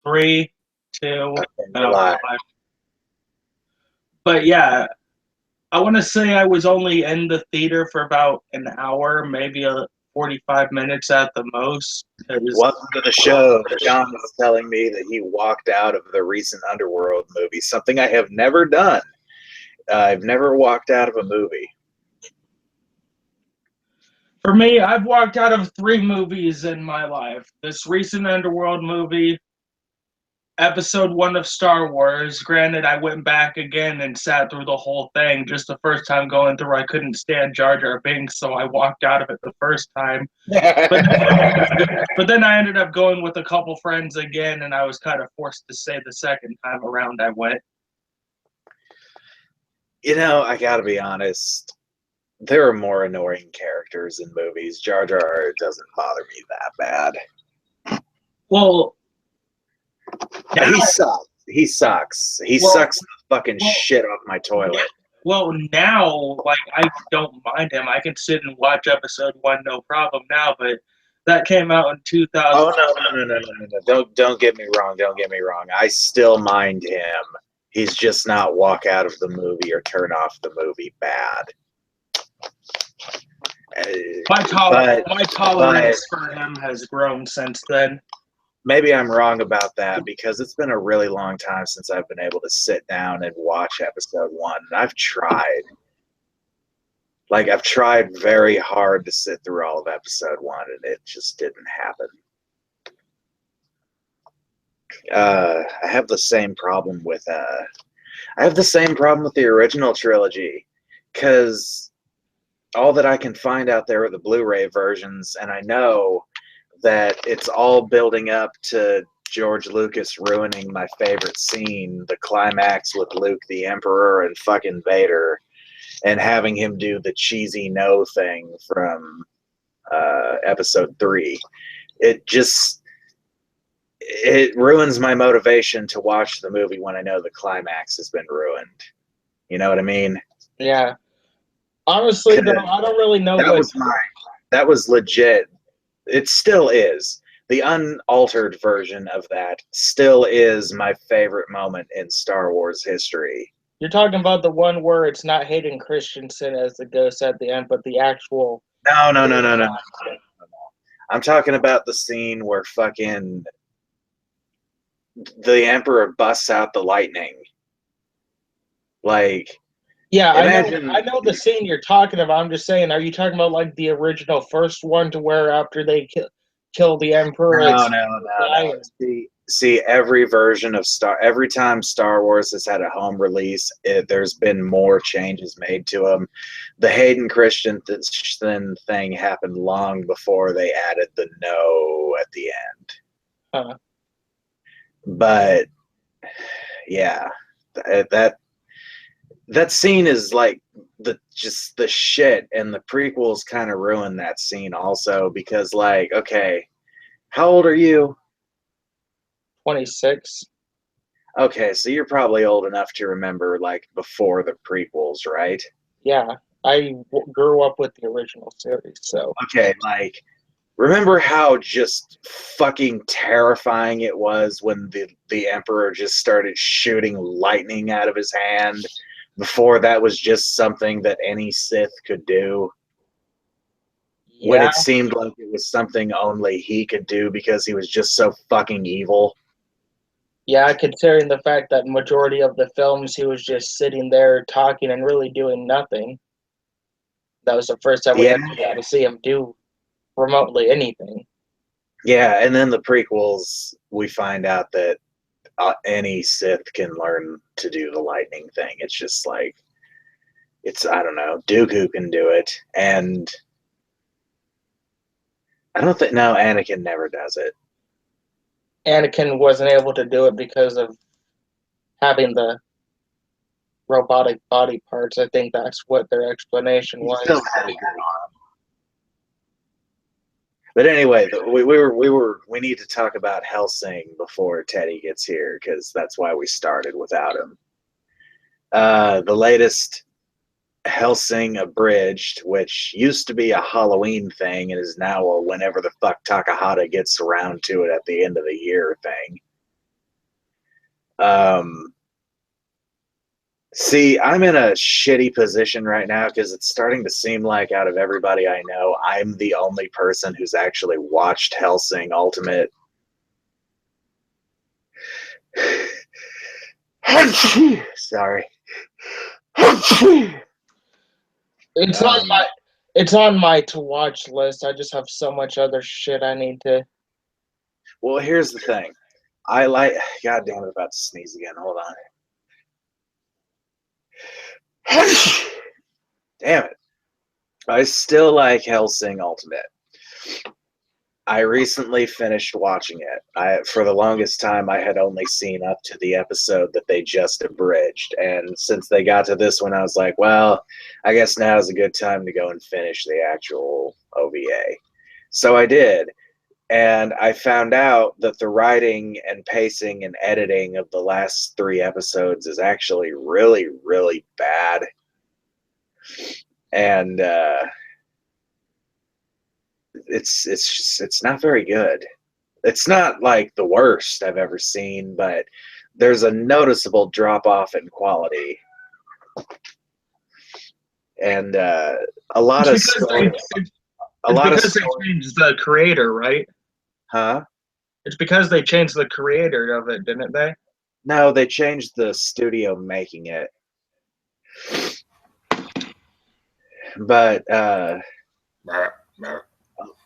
Three, two, Okay, and you're I'm live. alive. But yeah, I want to say I was only in the theater for about an hour, maybe 45 minutes at the most. Welcome to the show. John was telling me that he walked out of the recent Underworld movie, something I have never done. I've never walked out of a movie. For me, I've walked out of 3 movies in my life. This recent Underworld movie, episode 1 of Star Wars. Granted, I went back again and sat through the whole thing. Just the first time going through, I couldn't stand Jar Jar Binks, so I walked out of it the first time. But but then I ended up going with a couple friends again, and I was kind of forced to say the second time around I went. You know, I gotta be honest. There are more annoying characters in movies. Jar Jar doesn't bother me that bad. Well, now, He sucks. He sucks. He well, sucks the fucking well, shit off my toilet. well, now, like, I don't mind him. I can sit and watch episode 1 no problem now, but that came out in 2000. Oh no. Don't get me wrong. Don't get me wrong. I still mind him. He's just not walk out of the movie or turn off the movie bad. My But tolerance for him has grown since then. maybe I'm wrong about that because it's been a really long time since I've been able to sit down and watch episode 1. And I've tried. Like, I've tried very hard to sit through all of episode 1, and it just didn't happen. I have the same problem with the original trilogy, because all that I can find out there are the Blu-ray versions, and I know that it's all building up to George Lucas ruining my favorite scene, the climax with Luke the Emperor and fucking Vader, and having him do the cheesy no thing from episode 3. It ruins my motivation to watch the movie when I know the climax has been ruined. You know what I mean? Yeah. Honestly, though, I don't really know That what. was that was legit. It still is. The unaltered version of that still is my favorite moment in Star Wars history. You're talking about the one where it's not Hayden Christensen as the ghost at the end, but the actual. No. I'm talking about the scene where fucking the Emperor busts out the lightning. Like, Yeah, imagine. I know the scene you're talking about. I'm just saying, are you talking about like the original first one to where after they kill the Emperor? No. See, every version of every time Star Wars has had a home release, there's been more changes made to them. The Hayden Christensen thing happened long before they added the no at the end. Huh. But yeah, that scene is like the shit, and the prequels kind of ruined that scene also because, like, okay, how old are you? 26. Okay, so you're probably old enough to remember, like, before the prequels, right? Yeah, I grew up with the original series, so. Okay, like, remember how just fucking terrifying it was when the Emperor just started shooting lightning out of his hand? Before that was just something that any Sith could do. When Yeah, it seemed like it was something only he could do because he was just so fucking evil. yeah, considering the fact that majority of the films he was just sitting there talking and really doing nothing. That was the first time we Yeah, actually got to see him do remotely anything. yeah, and then the prequels, we find out that any Sith can learn to do the lightning thing. It's just like, I don't know, Dooku can do it, and I don't think, no, Anakin never does it. Anakin wasn't able to do it because of having the robotic body parts. I think that's what their explanation He was. still had a good arm. But anyway, we need to talk about Helsing before Teddy gets here, because that's why we started without him. The latest Helsing Abridged, which used to be a Halloween thing and is now a whenever the fuck Takahata gets around to it at the end of the year thing. See, I'm in a shitty position right now because it's starting to seem like out of everybody I know, I'm the only person who's actually watched Hellsing Ultimate. Sorry. It's on my it's on my to watch list. I just have so much other shit I need to. Well, here's the thing. I like. God damn it! I'm about to sneeze again. Hold on. Damn it! I still like Hellsing Ultimate. I recently finished watching it. For the longest time, I had only seen up to the episode that they just abridged, and since they got to this one, I was like, well, I guess now is a good time to go and finish the actual OVA. So I did, and I found out that the writing and pacing and editing of the last 3 episodes is actually really, really bad, and it's not very good. It's not like the worst I've ever seen, but there's a noticeable drop off in quality, and a lot of story. It's because they changed the creator, right? Huh? It's because they changed the creator of it, didn't they? No, they changed the studio making it, but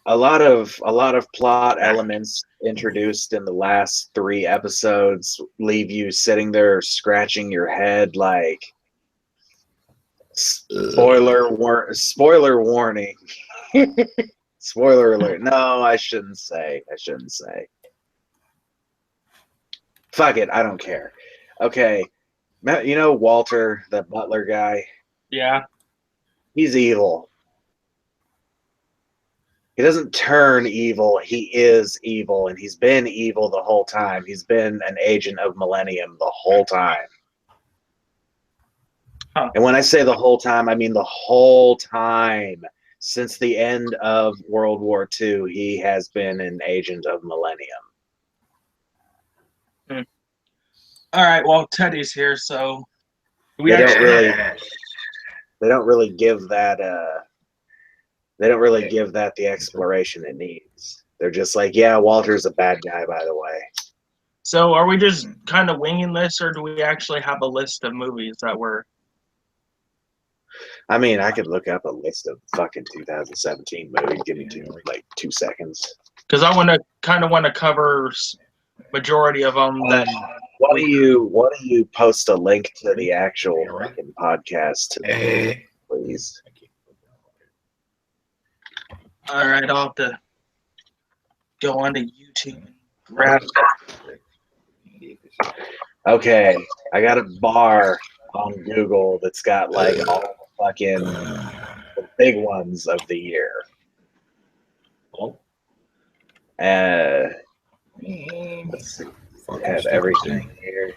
a lot of plot elements introduced in the last 3 episodes leave you sitting there scratching your head like spoiler warning. Spoiler alert. No, I shouldn't say. Fuck it, I don't care. Okay. You know Walter, the butler guy? Yeah. He's evil. He doesn't turn evil, he is evil, and he's been evil the whole time. He's been an agent of Millennium the whole time. Huh. And when I say the whole time, I mean the whole time. Since the end of World War II, he has been an agent of Millennium. All right. Well, Teddy's here, so They don't really give that the exploration it needs. They're just like, yeah, Walter's a bad guy, by the way. So are we just kind of winging this, or do we actually have a list of movies that we're... I mean, I could look up a list of fucking 2017 movies. Give me 2 seconds. Because I want to cover majority of them. That why do you post a link to the actual fucking podcast, please? All right, I'll have to go onto YouTube and grab it. Okay, I got a bar on Google that's got like all the fucking the big ones of the year. Let's see. I have everything here.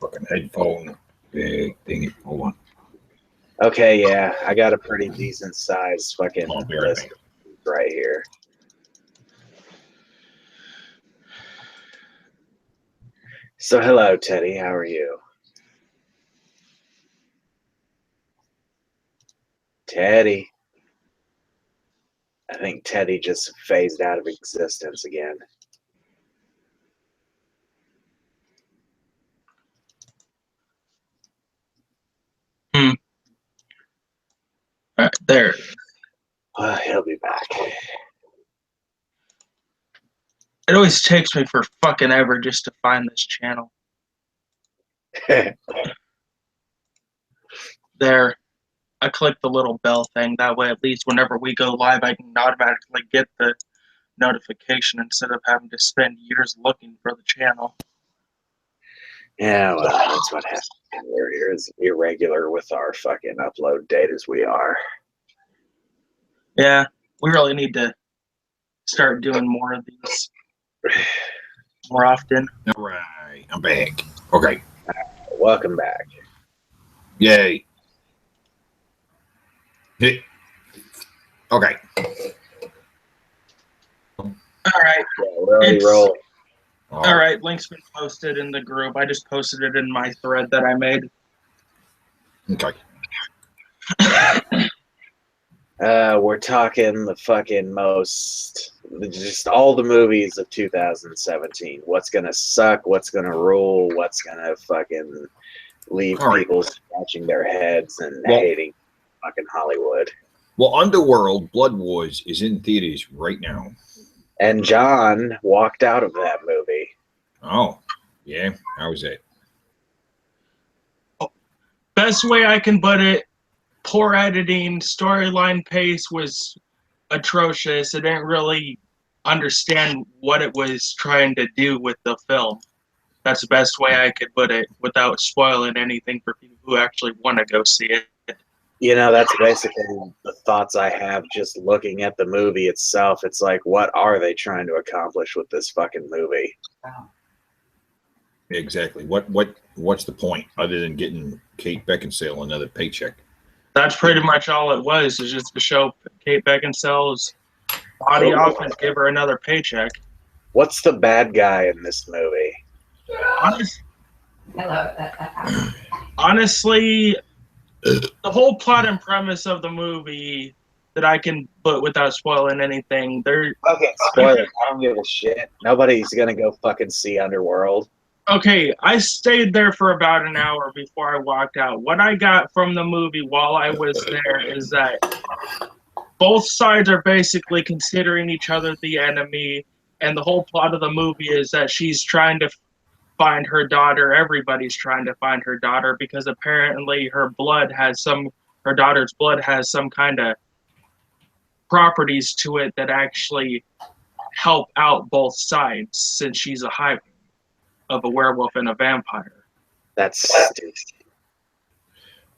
Fucking headphone, big thingy. Hold on. Okay, yeah, I got a pretty decent sized fucking list right here. So, hello, Teddy. How are you? Teddy. I think Teddy just phased out of existence again. All right, there. Well, he'll be back. It always takes me for fucking ever just to find this channel. There. I click the little bell thing. That way, at least whenever we go live, I can automatically get the notification instead of having to spend years looking for the channel. Yeah, well, that's what happens. We're as irregular with our fucking upload date as we are. Yeah, we really need to start doing more of these more often. All right, I'm back. Okay. Welcome back. Yay. Okay. right. Yeah, we're already It's rolling. all right. Link's been posted in the group. I just posted it in my thread that I made. Okay. We're talking the fucking most, just all the movies of 2017. What's gonna suck? What's gonna rule? What's gonna fucking leave All right. people scratching their heads and Well- hating fucking Hollywood? Well, Underworld Blood Wars is in theaters right now. And John walked out of that movie. Oh, yeah. How was that? Best way I can put it, poor editing, storyline pace was atrocious. I didn't really understand what it was trying to do with the film. That's the best way I could put it without spoiling anything for people who actually want to go see it. You know, that's basically the thoughts I have just looking at the movie itself. It's like, what are they trying to accomplish with this fucking movie? Exactly. What's the point other than getting Kate Beckinsale another paycheck? That's pretty much all it was, is just to show Kate Beckinsale's body off and give her another paycheck. What's the bad guy in this movie? Honestly, the whole plot and premise of the movie that I can put without spoiling anything, Okay, spoilers. I don't give a shit. Nobody's gonna go fucking see Underworld. okay, I stayed there for about an hour before I walked out. What I got from the movie while I was there is that both sides are basically considering each other the enemy, and the whole plot of the movie is that she's trying to find her daughter. Everybody's trying to find her daughter because apparently her daughter's blood has some kind of properties to it that actually help out both sides, since she's a hybrid of a werewolf and a vampire. That's stupid.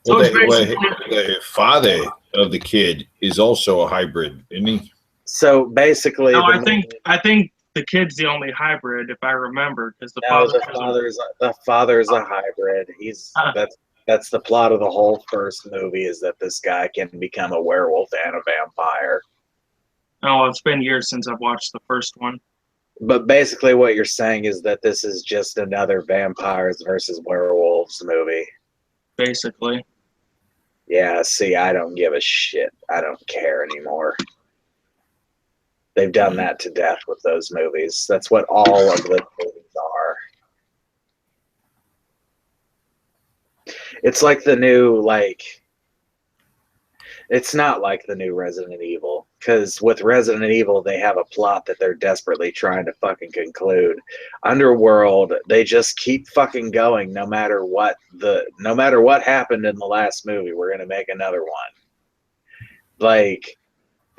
So Well, it's basically, the father of the kid is also a hybrid, isn't he? So basically, no, the I think the kid's the only hybrid, if I remember, because the no, father. the father's a hybrid. He's that's the plot of the whole first movie, is that this guy can become a werewolf and a vampire. Oh, it's been years since I've watched the first one. But basically, what you're saying is that this is just another vampires versus werewolves movie. Basically. Yeah, see, I don't give a shit. I don't care anymore. They've done that to death with those movies. That's what all of the movies are. It's like the new, it's not like the new Resident Evil, because with Resident Evil, they have a plot that they're desperately trying to fucking conclude. Underworld, they just keep fucking going no matter what happened in the last movie. We're gonna make another one.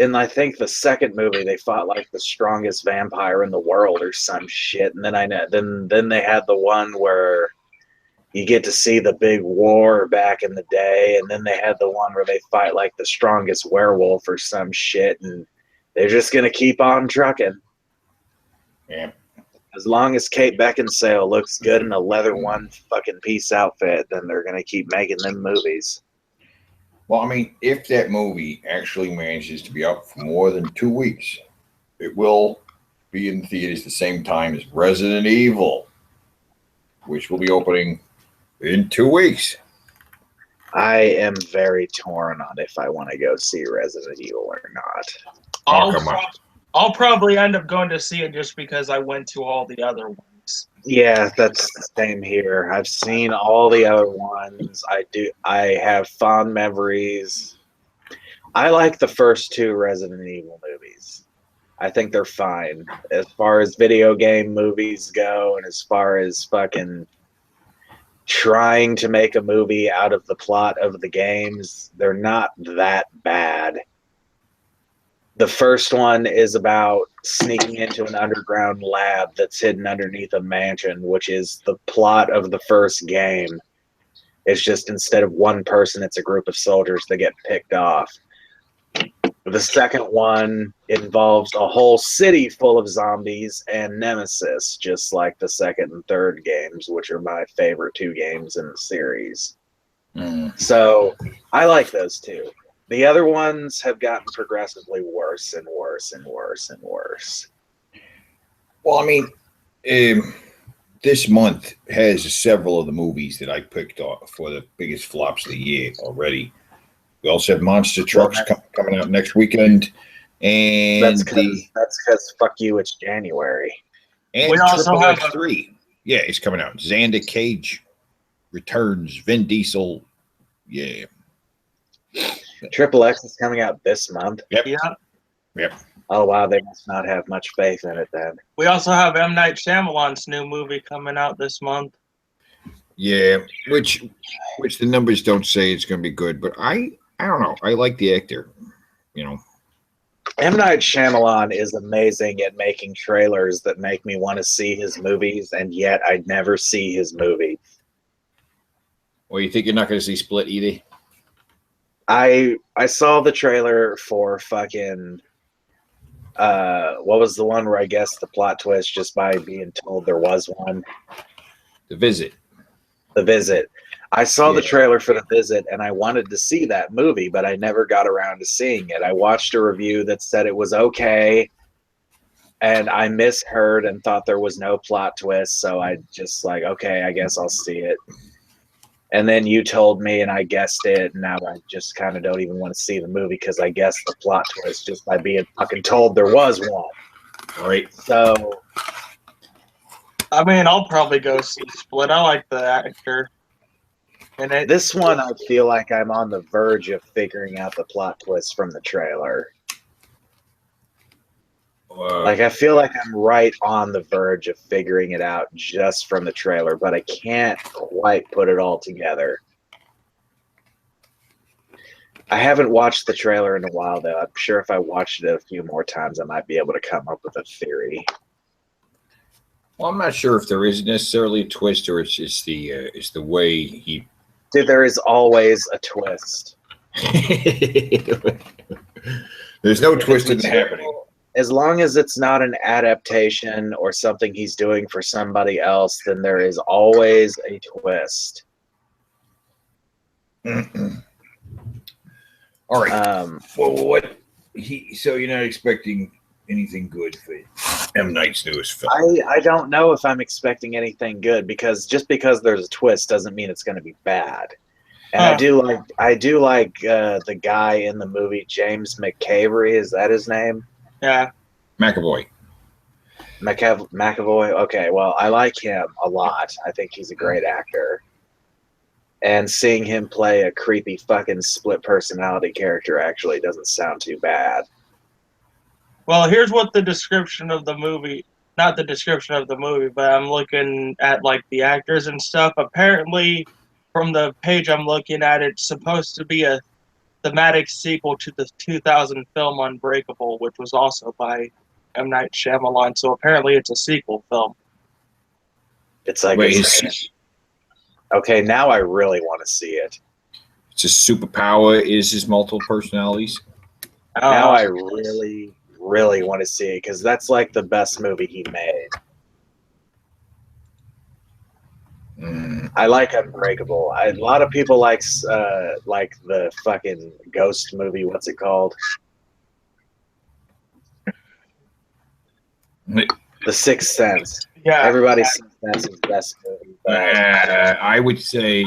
And I think the second movie they fought like the strongest vampire in the world or some shit, and then they had the one where you get to see the big war back in the day, and then they had the one where they fight like the strongest werewolf or some shit, and they're just gonna keep on trucking. Yeah. As long as Kate Beckinsale looks good in a leather one fucking piece outfit, then they're gonna keep making them movies. Well, I mean, if that movie actually manages to be out for more than 2 weeks, it will be in theaters the same time as Resident Evil, which will be opening in 2 weeks. I am very torn on if I want to go see Resident Evil or not. Come on. I'll probably end up going to see it just because I went to all the other ones. Yeah, that's the same here. I've seen all the other ones. I have fond memories. I like the first two Resident Evil movies. I think they're fine. As far as video game movies go, and as far as fucking trying to make a movie out of the plot of the games, they're not that bad. The first one is about sneaking into an underground lab that's hidden underneath a mansion, which is the plot of the first game. It's just instead of one person, it's a group of soldiers that get picked off. The second one involves a whole city full of zombies and Nemesis, just like the second and third games, which are my favorite two games in the series. So I like those two. The other ones have gotten progressively worse and worse and worse and worse. Well, I mean, this month has several of the movies that I picked off for the biggest flops of the year already. We also have Monster Trucks coming out next weekend, and that's because fuck you, it's January. And We also Triple have X3. Yeah, it's coming out. Xander Cage returns. Vin Diesel. Yeah. Triple X is coming out this month. Yep. Yeah. Yep. Oh wow, they must not have much faith in it then. We also have M. Night Shyamalan's new movie coming out this month. Yeah, which the numbers don't say it's going to be good, but I don't know. I like the actor. You know. M. Night Shyamalan is amazing at making trailers that make me want to see his movies, and yet I never see his movie. Well, you think you're not going to see Split either? I saw the trailer for fucking what was the one where I guess the plot twist just by being told there was one? The Visit. The Visit. I saw the trailer for The Visit and I wanted to see that movie, but I never got around to seeing it. I watched a review that said it was okay, and I misheard and thought there was no plot twist, so I just like, okay, I guess I'll see it. And then you told me and I guessed it, and now I just kind of don't even want to see the movie because I guessed the plot twist just by being fucking told there was one. Right. So, I mean, I'll probably go see Split. I like the actor. And this one, I feel like I'm on the verge of figuring out the plot twist from the trailer. Like, I feel like I'm right on the verge of figuring it out just from the trailer, but I can't quite put it all together. I haven't watched the trailer in a while, though. I'm sure if I watched it a few more times, I might be able to come up with a theory. Well, I'm not sure if there is necessarily a twist or it's just the way he. Dude, there is always a twist. There's no twist in happening. As long as it's not an adaptation or something he's doing for somebody else, then there is always a twist. Mm-mm. All right. Well, what so you're not expecting anything good for M. Night's newest film? I don't know if I'm expecting anything good because just because there's a twist doesn't mean it's going to be bad. And I do like the guy in the movie, James McAvoy. Is that his name? Yeah. McAvoy. McAvoy. Okay, well, I like him a lot. I think he's a great actor. And seeing him play a creepy fucking split personality character actually doesn't sound too bad. Well, here's what the description of the movie, not the description of the movie, but I'm looking at like the actors and stuff. Apparently, from the page I'm looking at, it's supposed to be a thematic sequel to the 2000 film Unbreakable, which was also by M. Night Shyamalan. So apparently it's a sequel film. It's like, okay, now I really want to see it. It's a superpower. Is his multiple personalities? Now I really, really want to see it because that's like the best movie he made. I like Unbreakable. A lot of people like the fucking ghost movie. What's it called? The Sixth Sense. Yeah. Everybody thinks that's his best movie. But I would say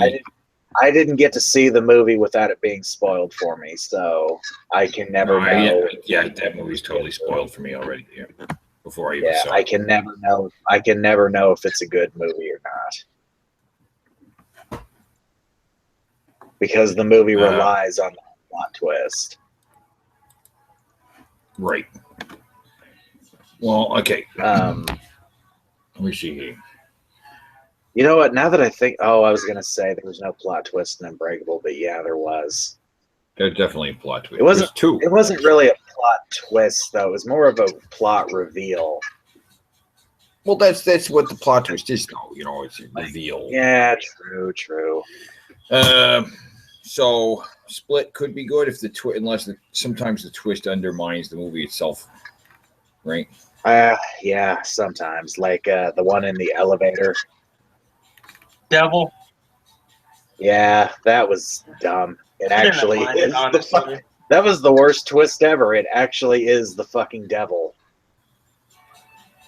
I didn't get to see the movie without it being spoiled for me, so I can never know. Yeah, that movie's totally spoiled for me already. Yeah, before I even saw it. I can never know. I can never know if it's a good movie or not. Because the movie relies on the plot twist. Right. Well, okay. Let me see here. You know what? Now that I think, I was going to say there was no plot twist in Unbreakable, but yeah, there was. There's definitely a plot twist. It wasn't two. It wasn't really a plot twist, though. It was more of a plot reveal. Well, that's what the plot twist is, though. You know, it's a reveal. Yeah, true. So Split could be good if sometimes the twist undermines the movie itself, right? Yeah, sometimes like the one in the elevator. Devil. Yeah, that was dumb. It actually is. Honestly. That was the worst twist ever. It actually is the fucking devil.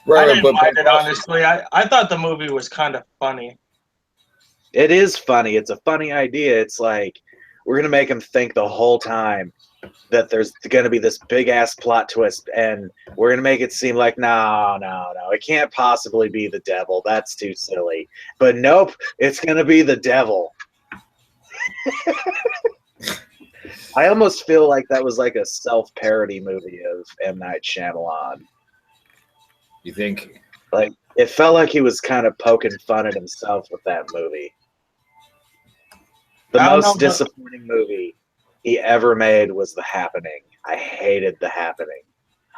I Right, didn't mind it, honestly. I thought the movie was kind of funny. It is funny. It's a funny idea. It's like we're gonna make them think the whole time that there's gonna be this big ass plot twist, and we're gonna make it seem like no, it can't possibly be the devil. That's too silly. But nope, it's gonna be the devil. I almost feel like that was like a self-parody movie of M. Night Shyamalan. You think? Like it felt like he was kind of poking fun at himself with that movie. The I don't most know, disappointing movie he ever made was The Happening. I hated The Happening.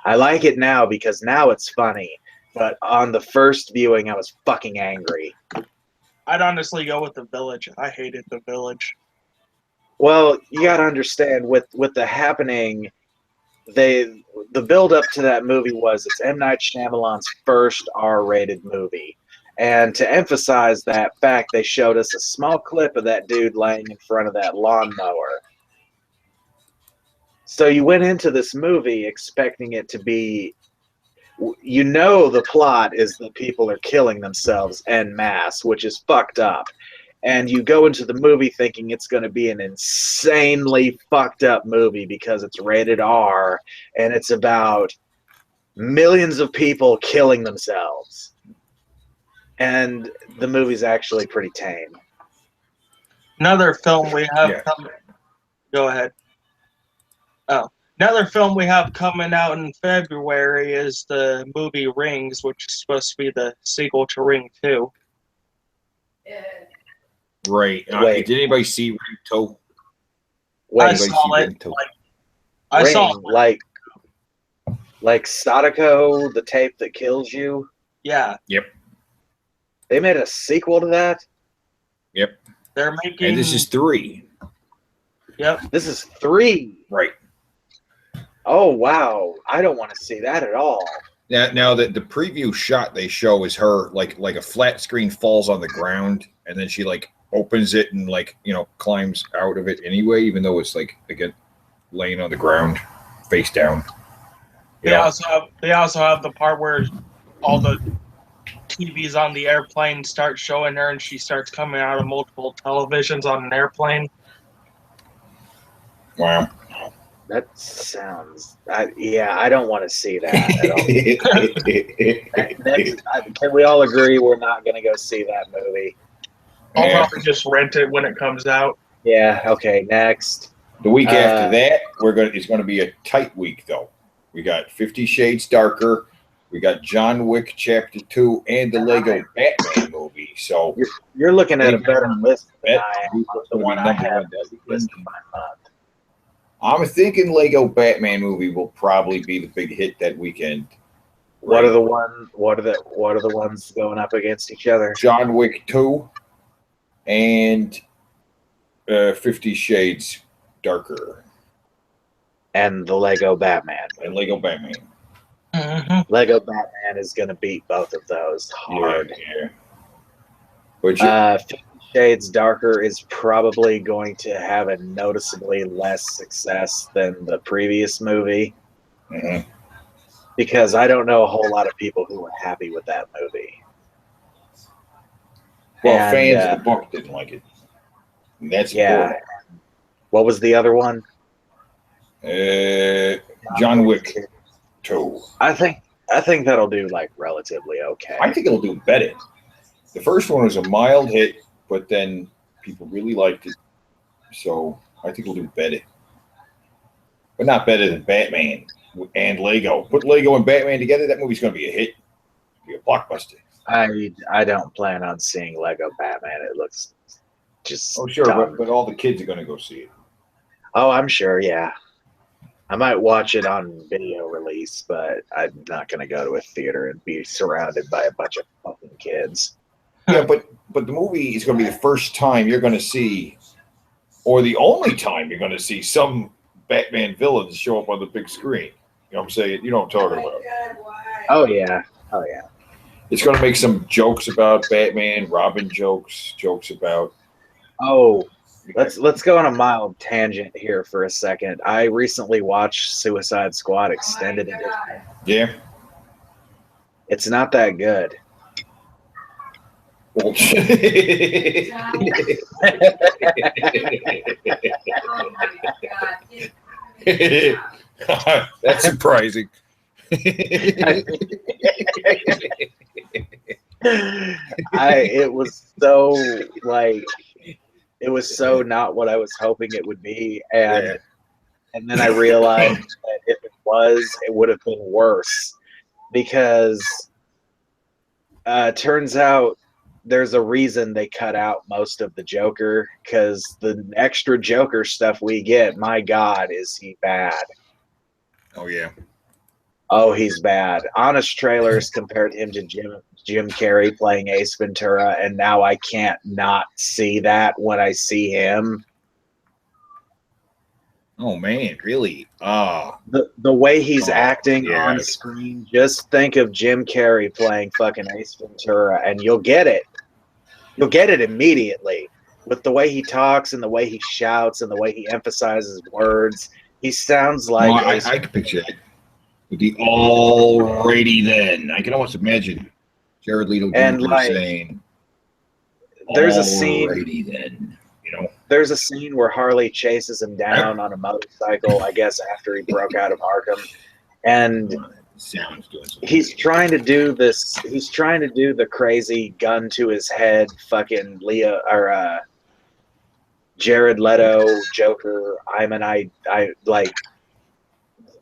I like it now because now it's funny, but on the first viewing, I was fucking angry. I'd honestly go with The Village. I hated The Village. Well, you got to understand with The Happening, the build up to that movie was it's M. Night Shyamalan's first R-rated movie. And to emphasize that fact, they showed us a small clip of that dude laying in front of that lawnmower. So you went into this movie expecting it to be, you know, the plot is that people are killing themselves en masse, which is fucked up. And you go into the movie thinking it's going to be an insanely fucked up movie because it's rated R and it's about millions of people killing themselves. And the movie's actually pretty tame. Another film we have Yeah. coming. Go ahead. Oh, another film we have coming out in February is the movie Rings, which is supposed to be the sequel to Ring 2. Right. Wait. Did anybody see Ring 2? Wait, I Anybody saw see it. Ring 2? I Ring, saw it. like Sadako, the tape that kills you. Yeah, They made a sequel to that. Yep. they're making. And this is 3. Yep. This is 3. Right. Oh wow, I don't want to see that at all. Now the preview shot they show is her like a flat screen falls on the ground and then she like opens it and like climbs out of it anyway, even though it's like again laying on the ground face down. They also have the part where all the TVs on the airplane start showing her, and she starts coming out of multiple televisions on an airplane. Wow. That sounds. I don't want to see that at all. Can we all agree we're not going to go see that movie? I'll Yeah. probably just rent it when it comes out. Yeah. Okay. Next. The week after that, it's going to be a tight week though. We got 50 Shades Darker, we got John Wick Chapter 2, and the Lego Batman movie. So You're looking at a better list than Bet- I am. The one I number have one list by month. I'm thinking Lego Batman movie will probably be the big hit that weekend. What are the ones going up against each other? John Wick 2 and 50 Shades Darker And the Lego Batman. and Lego Batman. Mm-hmm. Lego Batman is going to beat both of those hard. Yeah. But 50 Shades Darker is probably going to have a noticeably less success than the previous movie Mhm. because I don't know a whole lot of people who were happy with that movie. Well, And, fans of the book didn't like it. And that's Yeah. What was the other one? important. John Wick 2. I think that'll do like relatively okay. I think it'll do better. The first one was a mild hit, but then people really liked it. So I think it'll do better. But not better than Batman and Lego. Put Lego and Batman together, that movie's going to be a hit. Be a blockbuster. I don't plan on seeing Lego Batman. It looks just Oh, sure, dumb. but all the kids are going to go see it. Oh, I'm sure, yeah. I might watch it on video release, but I'm not going to go to a theater and be surrounded by a bunch of fucking kids. Yeah, but the movie is going to be the first time you're going to see, or the only time you're going to see some Batman villains show up on the big screen. You know what I'm saying? You know what I'm talking about. Oh, yeah. Oh, yeah. It's going to make some jokes about Batman, Robin jokes about. Oh, let's go on a mild tangent here for a second. I recently watched Suicide Squad Extended Edition. Yeah. It's not that good. Well, that's surprising. It was so like it was so not what I was hoping it would be, and then I realized that if it was, it would have been worse because turns out there's a reason they cut out most of the Joker because the extra Joker stuff we get, my God, is he bad? Oh yeah. Oh, he's bad. Honest Trailers compared him to Jim Carrey playing Ace Ventura, and now I can't not see that when I see him. Oh man, really? The way he's acting yeah. on screen, just think of Jim Carrey playing fucking Ace Ventura, and you'll get it. You'll get it immediately with the way he talks and the way he shouts and the way he emphasizes words. He sounds like I can picture it. With the already then. I can almost imagine Jared Leto Jr. saying, there's a scene already then, you know. There's a scene where Harley chases him down on a motorcycle, I guess after he broke out of Arkham. And he's trying to do this. He's trying to do the crazy gun to his head, fucking Jared Leto Joker. I like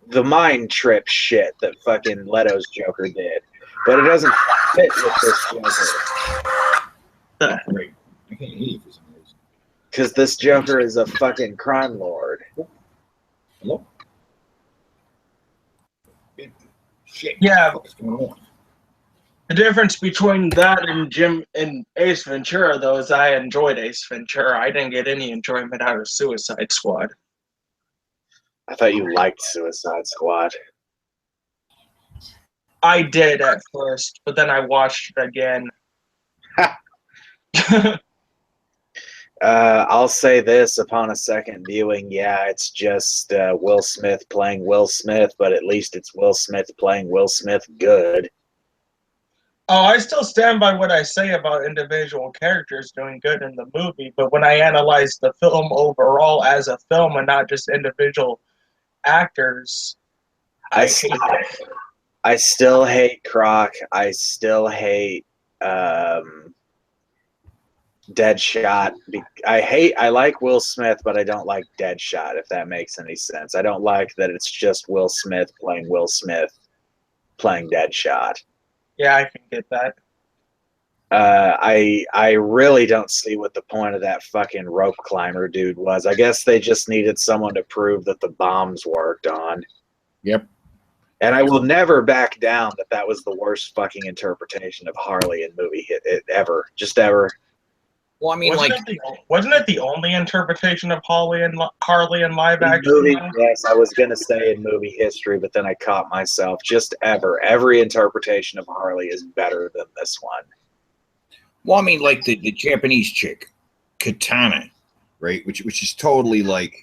the mind trip shit that fucking Leto's Joker did, but it doesn't fit with this Joker. Great. I can't hear you for some reason. Because this Joker is a fucking crime lord. Hello? Shit. Yeah. What's going on? The difference between that and Ace Ventura, though, is I enjoyed Ace Ventura. I didn't get any enjoyment out of Suicide Squad. I thought you liked Suicide Squad. I did at first, but then I watched it again. I'll say this upon a second viewing. Yeah, it's just Will Smith playing Will Smith, but at least it's Will Smith playing Will Smith good. Oh, I still stand by what I say about individual characters doing good in the movie, but when I analyze the film overall as a film and not just individual actors, I hate it. I still hate Croc. I still hate Deadshot. I like Will Smith, but I don't like Deadshot, if that makes any sense. I don't like that it's just Will Smith playing Deadshot. Yeah, I can get that. I really don't see what the point of that fucking rope climber dude was. I guess they just needed someone to prove that the bombs worked on. Yep. And I will never back down that was the worst fucking interpretation of Harley in movie ever. Just ever. Well, I mean, wasn't it the only interpretation of Harley in live action? Movie, yes, I was gonna say in movie history, but then I caught myself. Just ever. Every interpretation of Harley is better than this one. Well, I mean, like the Japanese chick, Katana, right? Which is totally like,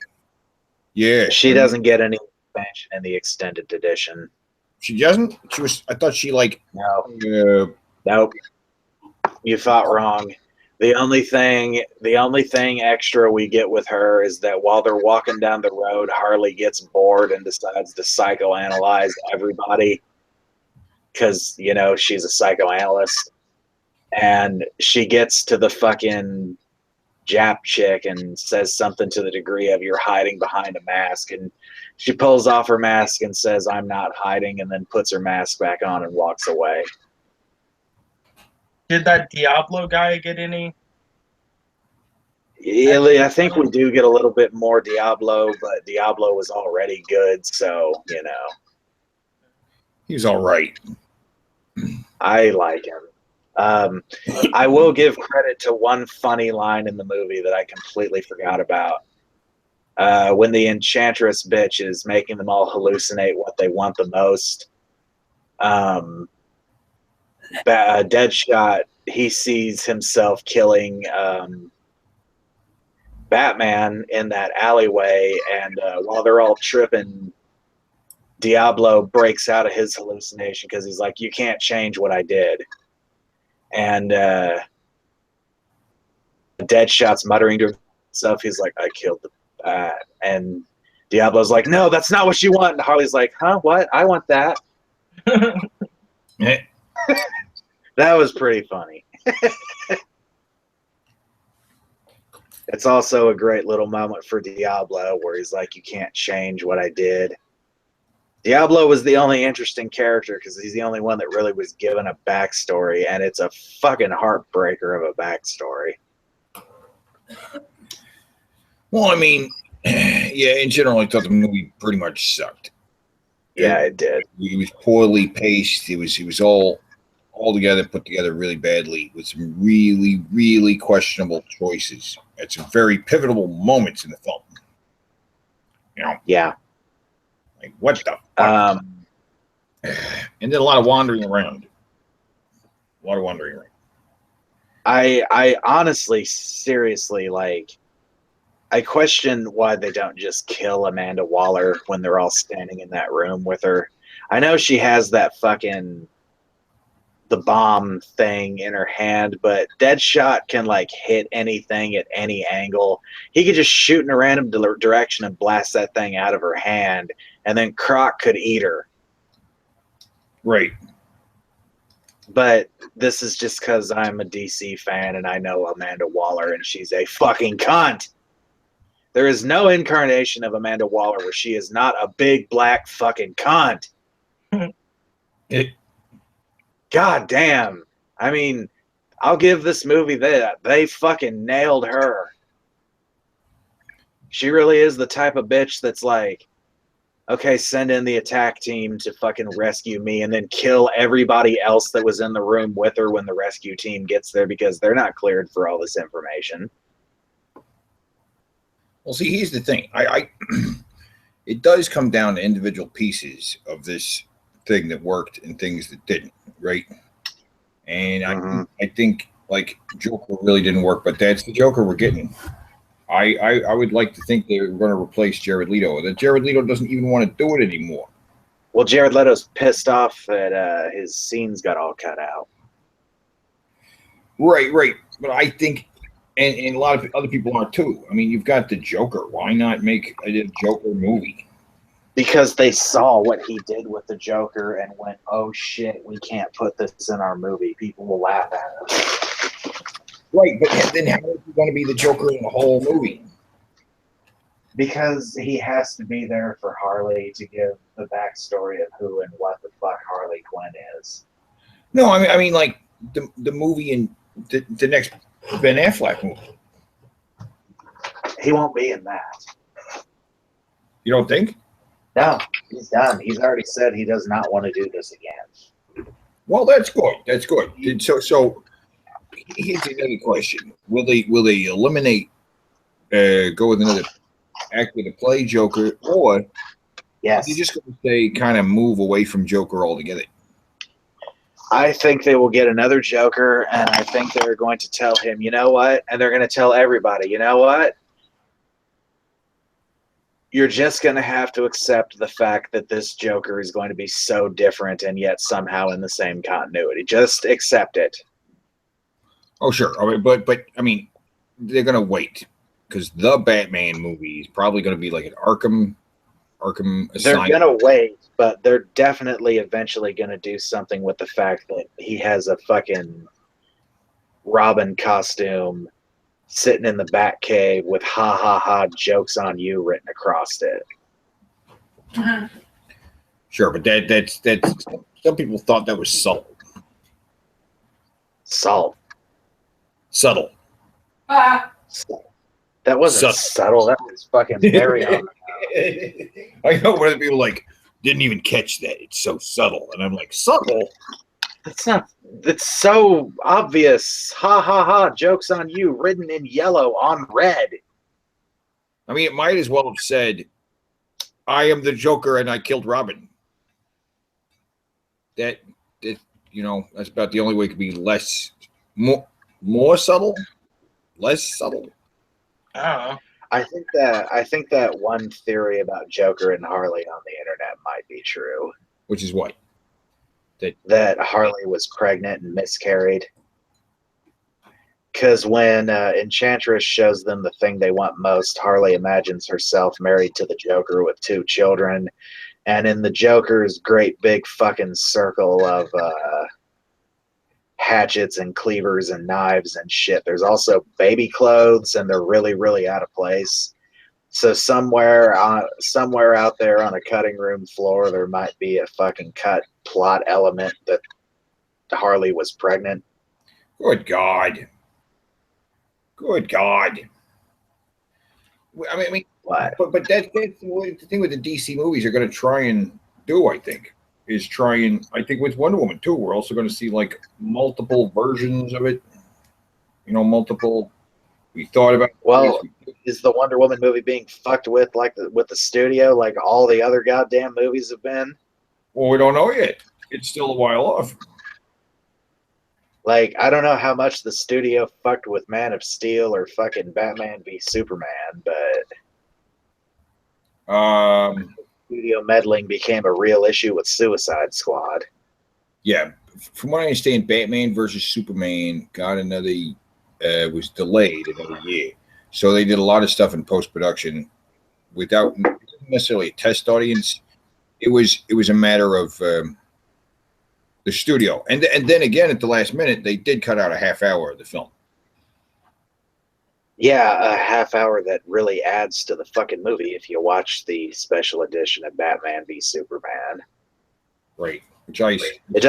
yeah. She doesn't get any expansion in the extended edition. She doesn't? I thought she like. No. Nope. You thought wrong. The only thing extra we get with her is that while they're walking down the road, Harley gets bored and decides to psychoanalyze everybody because, she's a psychoanalyst. And she gets to the fucking Jap chick and says something to the degree of, "You're hiding behind a mask." And she pulls off her mask and says, "I'm not hiding," and then puts her mask back on and walks away. Did that Diablo guy get any? Yeah, I think we do get a little bit more Diablo, but Diablo was already good, so, He's all right. I like him. I will give credit to one funny line in the movie that I completely forgot about. When the Enchantress bitch is making them all hallucinate what they want the most. Deadshot, he sees himself killing Batman in that alleyway, and while they're all tripping Diablo breaks out of his hallucination because he's like, "You can't change what I did," and Deadshot's muttering to himself. He's like, "I killed the bat," and Diablo's like, "No, that's not what you want." And Harley's like, "Huh? What? I want that." That was pretty funny. It's also a great little moment for Diablo where he's like, "You can't change what I did." Diablo was the only interesting character because he's the only one that really was given a backstory, and it's a fucking heartbreaker of a backstory. Well, I mean, yeah, in general, I thought the movie pretty much sucked. Yeah, it did. It was poorly paced. It was all together, put together really badly with some really, really questionable choices at some very pivotal moments in the film. You know? Yeah. Like, what the fuck? And then a lot of wandering around. I honestly, seriously, like, I question why they don't just kill Amanda Waller when they're all standing in that room with her. I know she has that fucking the bomb thing in her hand, but Deadshot can like hit anything at any angle. He could just shoot in a random direction and blast that thing out of her hand, and then Croc could eat her. Right. But this is just because I'm a DC fan and I know Amanda Waller and she's a fucking cunt. There is no incarnation of Amanda Waller where she is not a big black fucking cunt. God damn. I mean, I'll give this movie that. They fucking nailed her. She really is the type of bitch that's like, okay, send in the attack team to fucking rescue me and then kill everybody else that was in the room with her when the rescue team gets there because they're not cleared for all this information. Well, see, here's the thing. It does come down to individual pieces of this thing that worked and things that didn't, right? And I think like Joker really didn't work, but that's the Joker we're getting. I would like to think they're going to replace Jared Leto. That Jared Leto doesn't even want to do it anymore. Well, Jared Leto's pissed off that his scenes got all cut out. Right. But I think, and a lot of other people are too. I mean, you've got the Joker. Why not make a Joker movie? Because they saw what he did with the Joker and went, "Oh shit, we can't put this in our movie. People will laugh at us." Right, but then how is he going to be the Joker in the whole movie? Because he has to be there for Harley to give the backstory of who and what the fuck Harley Quinn is. No, I mean, like the movie in the next Ben Affleck movie. He won't be in that. You don't think? No, he's done. He's already said he does not want to do this again. Well, that's good. That's good. So here's another question: Will they eliminate? Go with another actor to play Joker, or yes, you just going to say kind of move away from Joker altogether? I think they will get another Joker, and I think they're going to tell him, you know what? And they're going to tell everybody, you know what? You're just going to have to accept the fact that this Joker is going to be so different and yet somehow in the same continuity. Just accept it. Oh, sure. But I mean, they're going to wait because the Batman movie is probably going to be like an Arkham They're going to wait, but they're definitely eventually going to do something with the fact that he has a fucking Robin costume sitting in the Batcave with "ha ha ha" jokes on you written across it. Sure, but that's some people thought that was subtle. Subtle. That wasn't subtle. That was fucking very on. I know where the people like didn't even catch that. It's so subtle, and I'm like, subtle. That's not. It's so obvious. Ha ha ha! Jokes on you, written in yellow on red. I mean, it might as well have said, "I am the Joker and I killed Robin." That that's about the only way it could be more subtle, less subtle. I don't know. I think that one theory about Joker and Harley on the internet might be true. Which is what? That Harley was pregnant and miscarried. Because when Enchantress shows them the thing they want most, Harley imagines herself married to the Joker with 2 children. And in the Joker's great big fucking circle of hatchets and cleavers and knives and shit, there's also baby clothes, and they're really, really out of place. So somewhere out there on a cutting room floor, there might be a fucking cut plot element that Harley was pregnant. Good God. Good God. I mean, What? but that's the thing with the DC movies are going to try and do, I think, is try and, I think with Wonder Woman too, we're also going to see like multiple versions of it. You know, multiple. We thought about. Well, is the Wonder Woman movie being fucked with with the studio like all the other goddamn movies have been? Well, we don't know yet. It's still a while off. Like, I don't know how much the studio fucked with Man of Steel or fucking Batman v Superman, but studio meddling became a real issue with Suicide Squad. Yeah, from what I understand, Batman versus Superman got another was delayed another year, so they did a lot of stuff in post production without necessarily a test audience. It was a matter of the studio, and then again at the last minute they did cut out a half hour of the film. Yeah, a half hour that really adds to the fucking movie if you watch the special edition of Batman v Superman. Right. It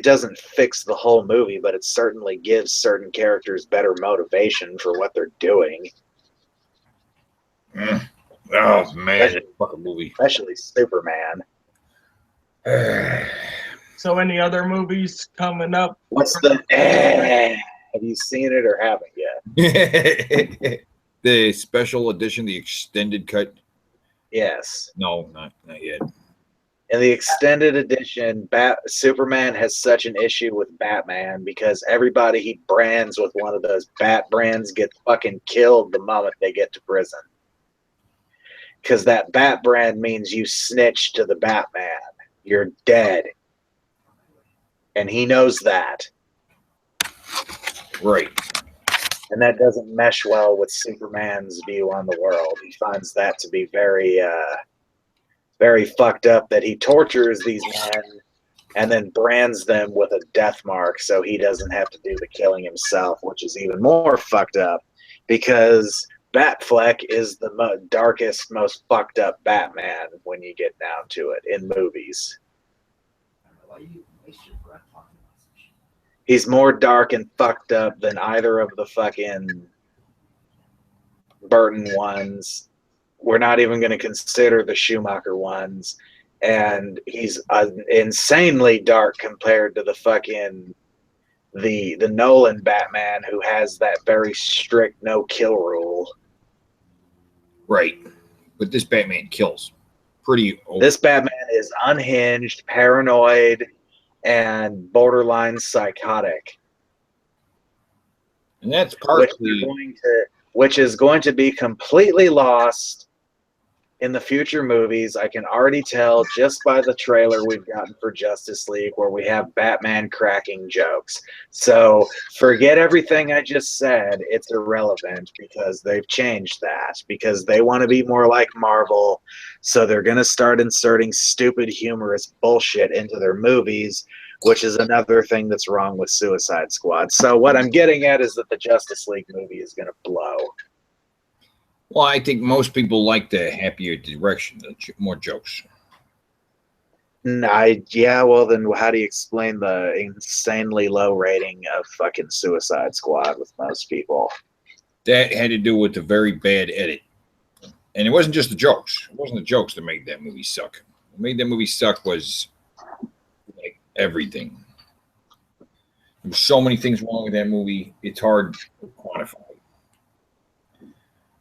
doesn't fix the whole movie, but it certainly gives certain characters better motivation for what they're doing. Oh man, that fucking movie. Especially Superman. So any other movies coming up? What's the have you seen it or haven't yet? The special edition, the extended cut? Yes. No, not yet. In the extended edition, Superman has such an issue with Batman because everybody he brands with one of those bat brands gets fucking killed the moment they get to prison. Because that bat brand means you snitch to the Batman. You're dead. And he knows that. Right. And that doesn't mesh well with Superman's view on the world. He finds that to be very, very fucked up that he tortures these men and then brands them with a death mark so he doesn't have to do the killing himself, which is even more fucked up because Batfleck is the darkest, most fucked up Batman when you get down to it in movies. He's more dark and fucked up than either of the fucking Burton ones. We're not even going to consider the Schumacher ones. And he's insanely dark compared to the fucking the Nolan Batman, who has that very strict no kill rule. Right. But this Batman kills pretty old. This Batman is unhinged, paranoid, and borderline psychotic. And that's partly which is going to be completely lost in the future movies. I can already tell just by the trailer we've gotten for Justice League, where we have Batman cracking jokes. So forget everything I just said. It's irrelevant because they've changed that because they want to be more like Marvel. So they're going to start inserting stupid, humorous bullshit into their movies, which is another thing that's wrong with Suicide Squad. So what I'm getting at is that the Justice League movie is going to blow. Well, I think most people like the happier direction, the more jokes. Yeah, well then how do you explain the insanely low rating of fucking Suicide Squad with most people? That had to do with the very bad edit. And it wasn't just the jokes. It wasn't the jokes that made that movie suck. What made that movie suck was like everything. There were so many things wrong with that movie, it's hard to quantify.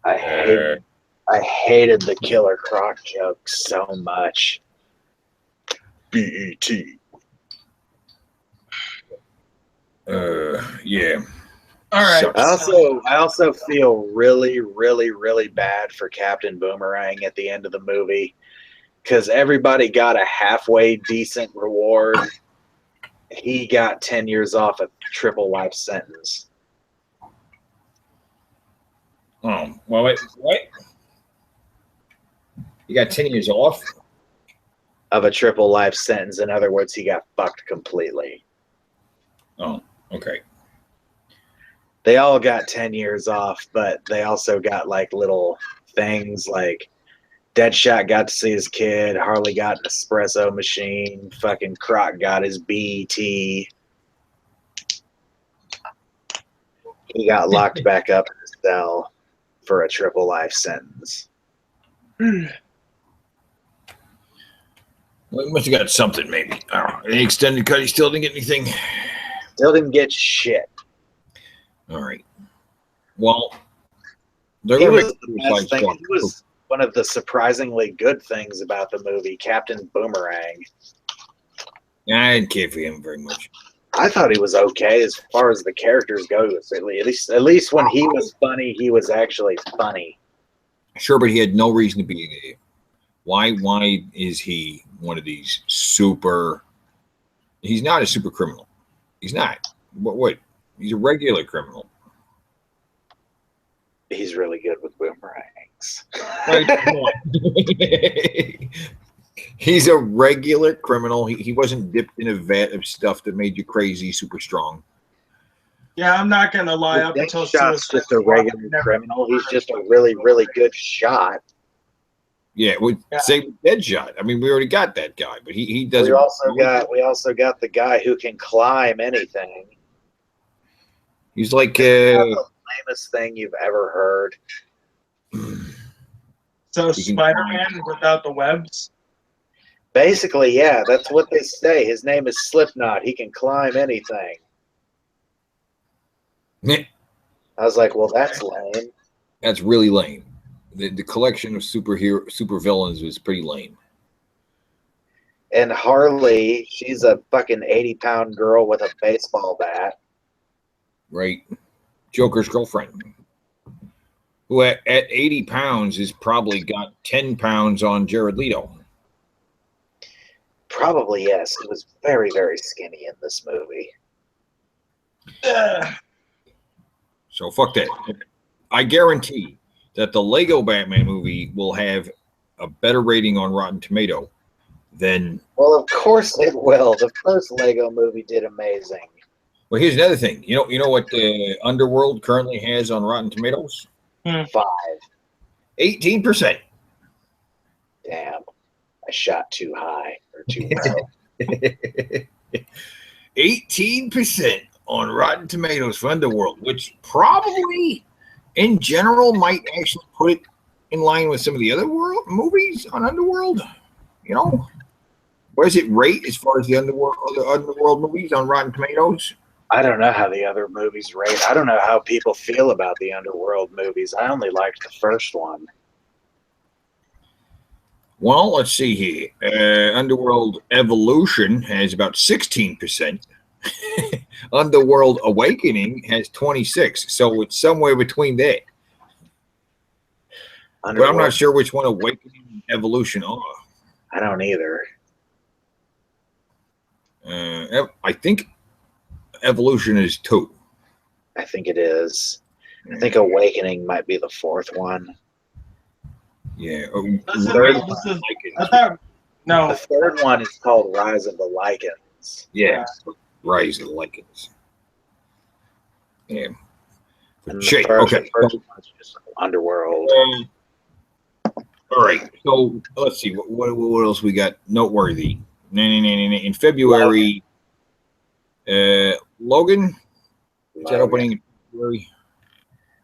I hated the Killer Croc joke so much. BET. Yeah. All right. I also feel really, really, really bad for Captain Boomerang at the end of the movie because everybody got a halfway decent reward. He got 10 years off a triple life sentence. Oh, well, wait, what? You got 10 years off? Of a triple life sentence. In other words, he got fucked completely. Oh, okay. They all got 10 years off, but they also got like little things like Deadshot got to see his kid, Harley got an espresso machine, fucking Croc got his BT. He got locked back up in his cell for a triple life sentence. Well, he must have got something, maybe. I don't know. Any extended cut, he still didn't get anything? Still didn't get shit. All right. Well, they're He going was to the make best thing. He was one of the surprisingly good things about the movie, Captain Boomerang. I didn't care for him very much. I thought he was okay as far as the characters go. At least when he was funny, he was actually funny. Sure, but he had no reason to be there. Why is he one of these super? He's not a super criminal. He's not. What? He's a regular criminal. He's really good with boomerangs. He's a regular criminal. He wasn't dipped in a vat of stuff that made you crazy, super strong. Yeah, I'm not gonna lie. Up until Shot's Suicide just a Squad, regular criminal. He's just a really, really good shot. Yeah, say Deadshot. I mean, we already got that guy, but he doesn't. We also got the guy who can climb anything. He's like the lamest thing you've ever heard. So Spider-Man without the webs. Basically, yeah, that's what they say. His name is Slipknot. He can climb anything. I was like, well, that's lame. That's really lame. The collection of super villains was pretty lame. And Harley, she's a fucking 80-pound girl with a baseball bat. Right. Joker's girlfriend, who at 80 pounds has probably got 10 pounds on Jared Leto. Probably, yes. He was very, very skinny in this movie. So fuck that. I guarantee that the Lego Batman movie will have a better rating on Rotten Tomato than... Well, of course it will. The first Lego movie did amazing. Well, here's another thing. You know what the Underworld currently has on Rotten Tomatoes? 5. 18%. Damn. I shot too high or too low. 18% on Rotten Tomatoes for Underworld, which probably, in general, might actually put it in line with some of the other movies on Underworld. You know, where does it rate as far as the Underworld movies on Rotten Tomatoes? I don't know how the other movies rate. I don't know how people feel about the Underworld movies. I only liked the first one. Well, let's see here. Underworld Evolution has about 16%. Underworld Awakening has 26%. So it's somewhere between that. But I'm not sure which one Awakening and Evolution are. I don't either. I think Evolution is 2. I think it is. I think Awakening might be the 4th one. Yeah. The 3rd one is called Rise of the Lycans. Yeah. Rise of the Lycans. Yeah. Okay. First one's just Underworld. All right. So let's see. What else we got noteworthy? In February, Logan. Is that opening in February?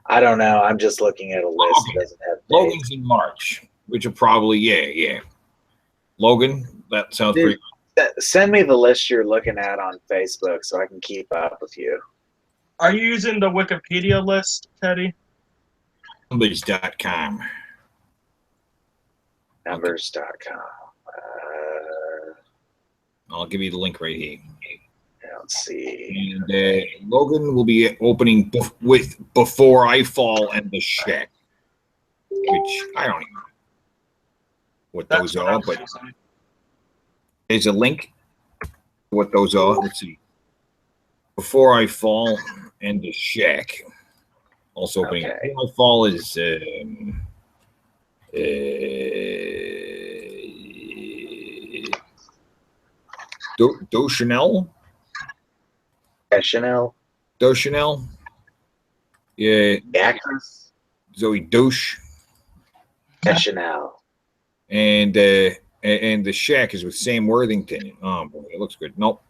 I don't know. I'm just looking at a list. Okay. It doesn't have Logan's dates. in March, which are probably yeah. Logan. That sounds pretty good. Send me the list you're looking at on Facebook so I can keep up with you. Are you using the Wikipedia list, Teddy? Numbers.com. Numbers.com. I'll give you the link right here. Yeah, Let's see. And Logan will be opening with Before I Fall and The Shack, which I don't even know what That's those what I are, was but using. there's a link to what those are. Let's see. Before I Fall and The Shack. Also opening. Okay. Before I Fall is Do Chanel? Chanel. Do Chanel? Yeah, The actress. Zoe Douche. Chanel. And The Shack is with Sam Worthington. Oh boy, it looks good. Nope.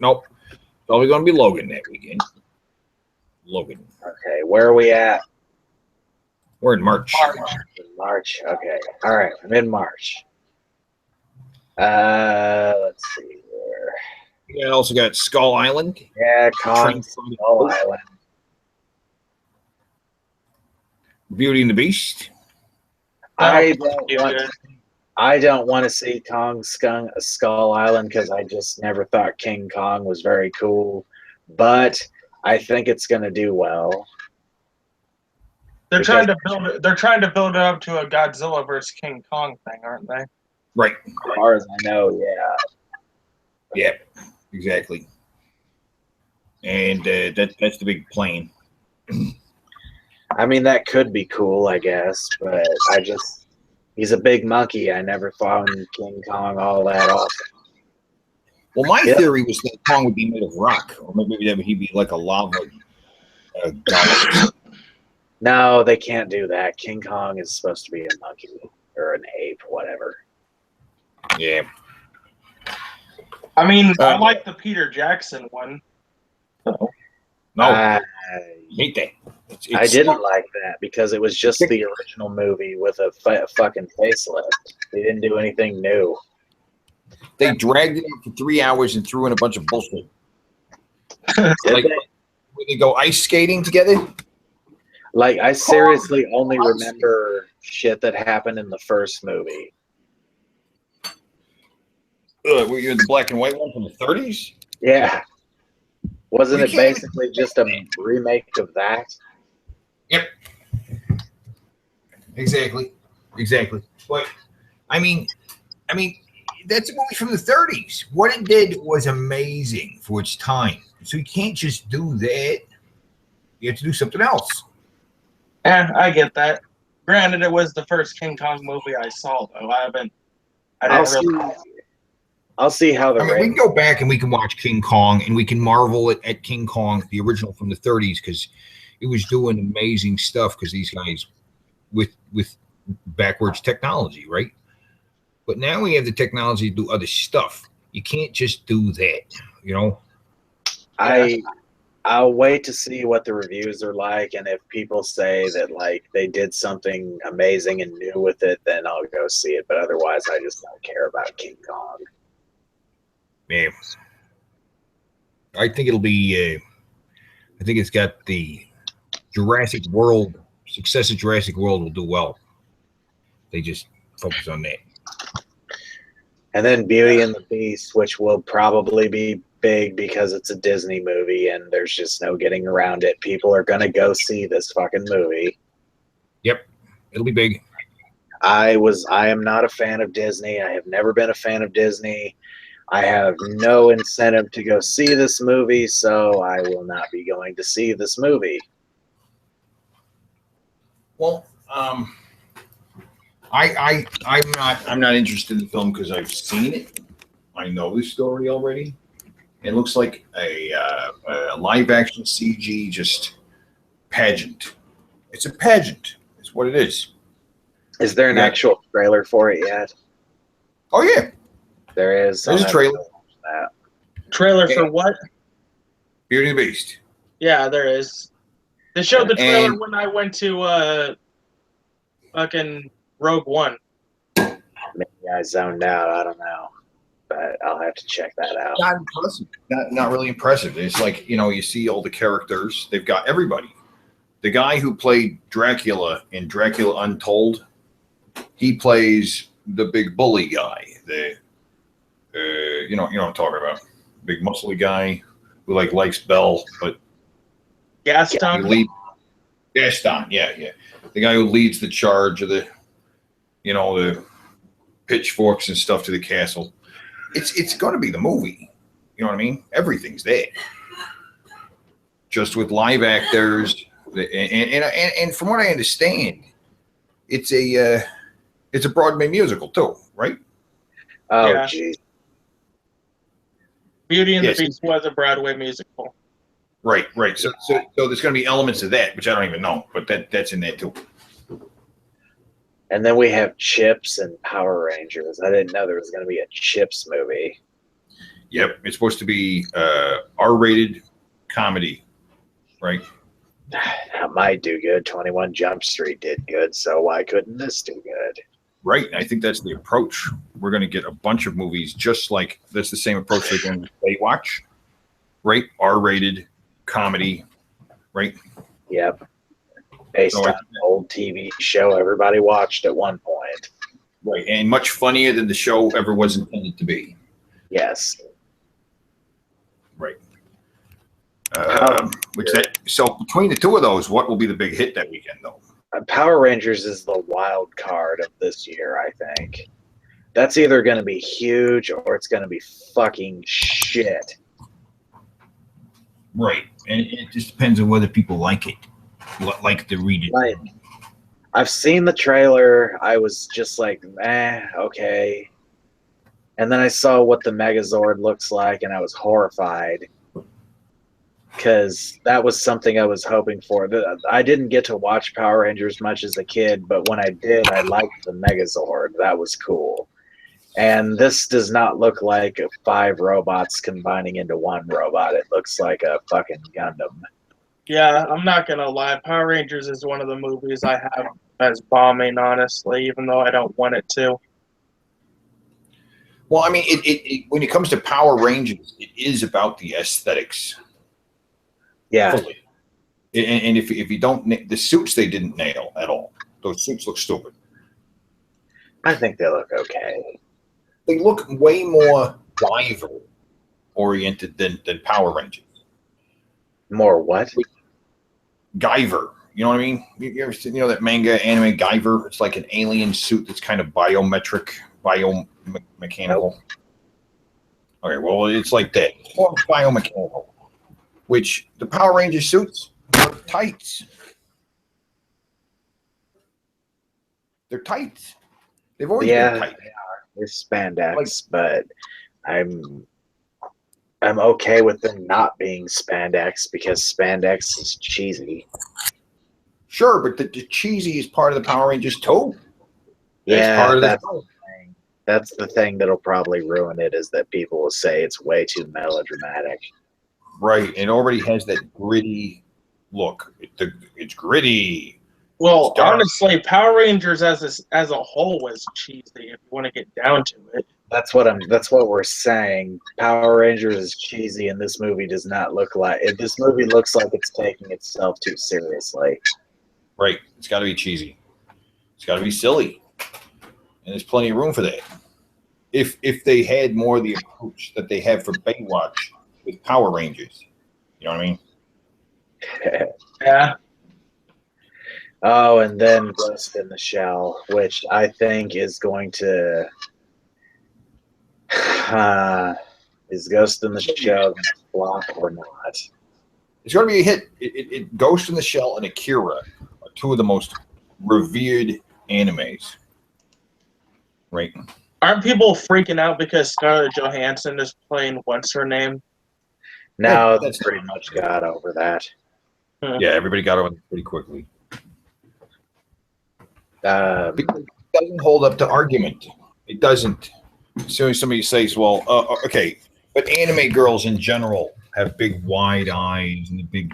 Probably gonna be Logan that weekend. Logan. Okay, where are we at? We're in March. March. Okay. All right. I'm in March. Let's see here. Yeah, also got Skull Island. Yeah, Kong, Skull Island. Beauty and the Beast. I don't want to see Kong Skull Island because I just never thought King Kong was very cool, but I think it's going to do well. They're trying to build it. They're trying to build it up to a Godzilla versus King Kong thing, aren't they? Right. As far as I know, yeah. Yeah, exactly. And that's the big plane. I mean, that could be cool, I guess, but he's a big monkey. I never found King Kong all that awesome. Well, my theory was that Kong would be made of rock, or maybe that he'd be like a lava god. No, they can't do that. King Kong is supposed to be a monkey or an ape, whatever. Yeah. I mean, I like the Peter Jackson one. No, I hate that. I didn't like that because it was just the original movie with a fucking facelift. They didn't do anything new. They dragged it out for 3 hours and threw in a bunch of bullshit. Like, when they go ice skating together? Like, I seriously only remember shit that happened in the first movie. Were you in the black and white one from the 30s? Yeah. Wasn't it basically just a remake of that? Yep. Exactly. But I mean, that's a movie from the 30s. What it did was amazing for its time. So you can't just do that. You have to do something else. I get that. Granted, it was the first King Kong movie I saw, though. I'll see how we can go back and we can watch King Kong and we can marvel at King Kong, the original from the 30s, because it was doing amazing stuff because these guys with backwards technology, right? But now we have the technology to do other stuff. You can't just do that, you know? I'll wait to see what the reviews are like, and if people say that like they did something amazing and new with it, then I'll go see it. But otherwise, I just don't care about King Kong. Yeah, I think it'll be. I think it's got the Jurassic World success of Jurassic World will do well. They just focus on that. And then Beauty and the Beast, which will probably be big because it's a Disney movie and there's just no getting around it. People are going to go see this fucking movie. Yep. It'll be big. I am not a fan of Disney. I have never been a fan of Disney. I have no incentive to go see this movie, so I will not be going to see this movie. Well, I'm not interested in the film because I've seen it. I know the story already. It looks like a live action CG just pageant. It's a pageant. It's what it is. Is there an actual trailer for it yet? Oh yeah, there is. There's a trailer. Trailer for what? Beauty and the Beast. Yeah, there is. They showed the trailer when I went to fucking Rogue One. Maybe I zoned out. I don't know, but I'll have to check that out. Not impressive. Not really impressive. It's like, you know, you see all the characters. They've got everybody. The guy who played Dracula in Dracula Untold, he plays the big bully guy. You know what I'm talking about. Big muscly guy who likes Belle, but he Gaston. leads Gaston. Yeah, the guy who leads the charge of the pitchforks and stuff to the castle. It's going to be the movie. You know what I mean? Everything's there, just with live actors, and from what I understand, it's a Broadway musical too, right? Oh, Yeah. geez. Beauty and Yes. the Beast was a Broadway musical. Right. So there's going to be elements of that, which I don't even know, but that's in there too. And then we have Chips and Power Rangers. I didn't know there was going to be a Chips movie. Yep, it's supposed to be R-rated comedy, right? That might do good. 21 Jump Street did good, so why couldn't this do good? Right. I think that's the approach. We're going to get a bunch of movies just like that's the same approach they're going to Baywatch, right? R-rated comedy, right? Yep. Based on an old TV show everybody watched at one point. Right, and much funnier than the show ever was intended to be. Yes. Right. So between the two of those, what will be the big hit that weekend, though? Power Rangers is the wild card of this year, I think. That's either going to be huge or it's going to be fucking shit. Right, and it just depends on whether people like it, like the read it. I've seen the trailer. I was just like, okay. And then I saw what the Megazord looks like, and I was horrified. Because that was something I was hoping for. I didn't get to watch Power Rangers much as a kid, but when I did, I liked the Megazord. That was cool. And this does not look like 5 robots combining into one robot. It looks like a fucking Gundam. Yeah, I'm not gonna lie. Power Rangers is one of the movies I have as bombing, honestly, even though I don't want it to. Well, I mean, it when it comes to Power Rangers, it is about the aesthetics. Yeah. Fully. And if you don't, the suits they didn't nail at all. Those suits look stupid. I think they look okay. They look way more rival oriented than Power Rangers. More what? Guyver. You know what I mean? You ever seen, that manga anime Guyver? It's like an alien suit that's kind of biomechanical. Nope. Okay, well, it's like that. It's more biomechanical. Which the Power Ranger suits are tights. They're tights. They've always been tight. They are. They're spandex, but I'm okay with them not being spandex because spandex is cheesy. Sure, but the cheesy is part of the Power Rangers too. That's the thing that'll probably ruin it is that people will say it's way too melodramatic. Right, it already has that gritty look. It's gritty. Well, honestly, Power Rangers as a whole was cheesy. If you want to get down to it, that's what we're saying. Power Rangers is cheesy, and this movie does not look like it. This movie looks like it's taking itself too seriously. Right, it's got to be cheesy. It's got to be silly, and there's plenty of room for that. If they had more of the approach that they have for Baywatch with Power Rangers, you know what I mean? yeah. Oh, and then Ghost in the Shell, which I think is going to is Ghost in the Shell going to flop or not? It's going to be a hit. It Ghost in the Shell and Akira are two of the most revered animes, right? Aren't people freaking out because Scarlett Johansson is playing what's her name? No, that's pretty much got over that. Yeah, everybody got over it pretty quickly. It doesn't hold up to argument. It doesn't. As soon as somebody says, well, okay, but anime girls in general have big wide eyes and big,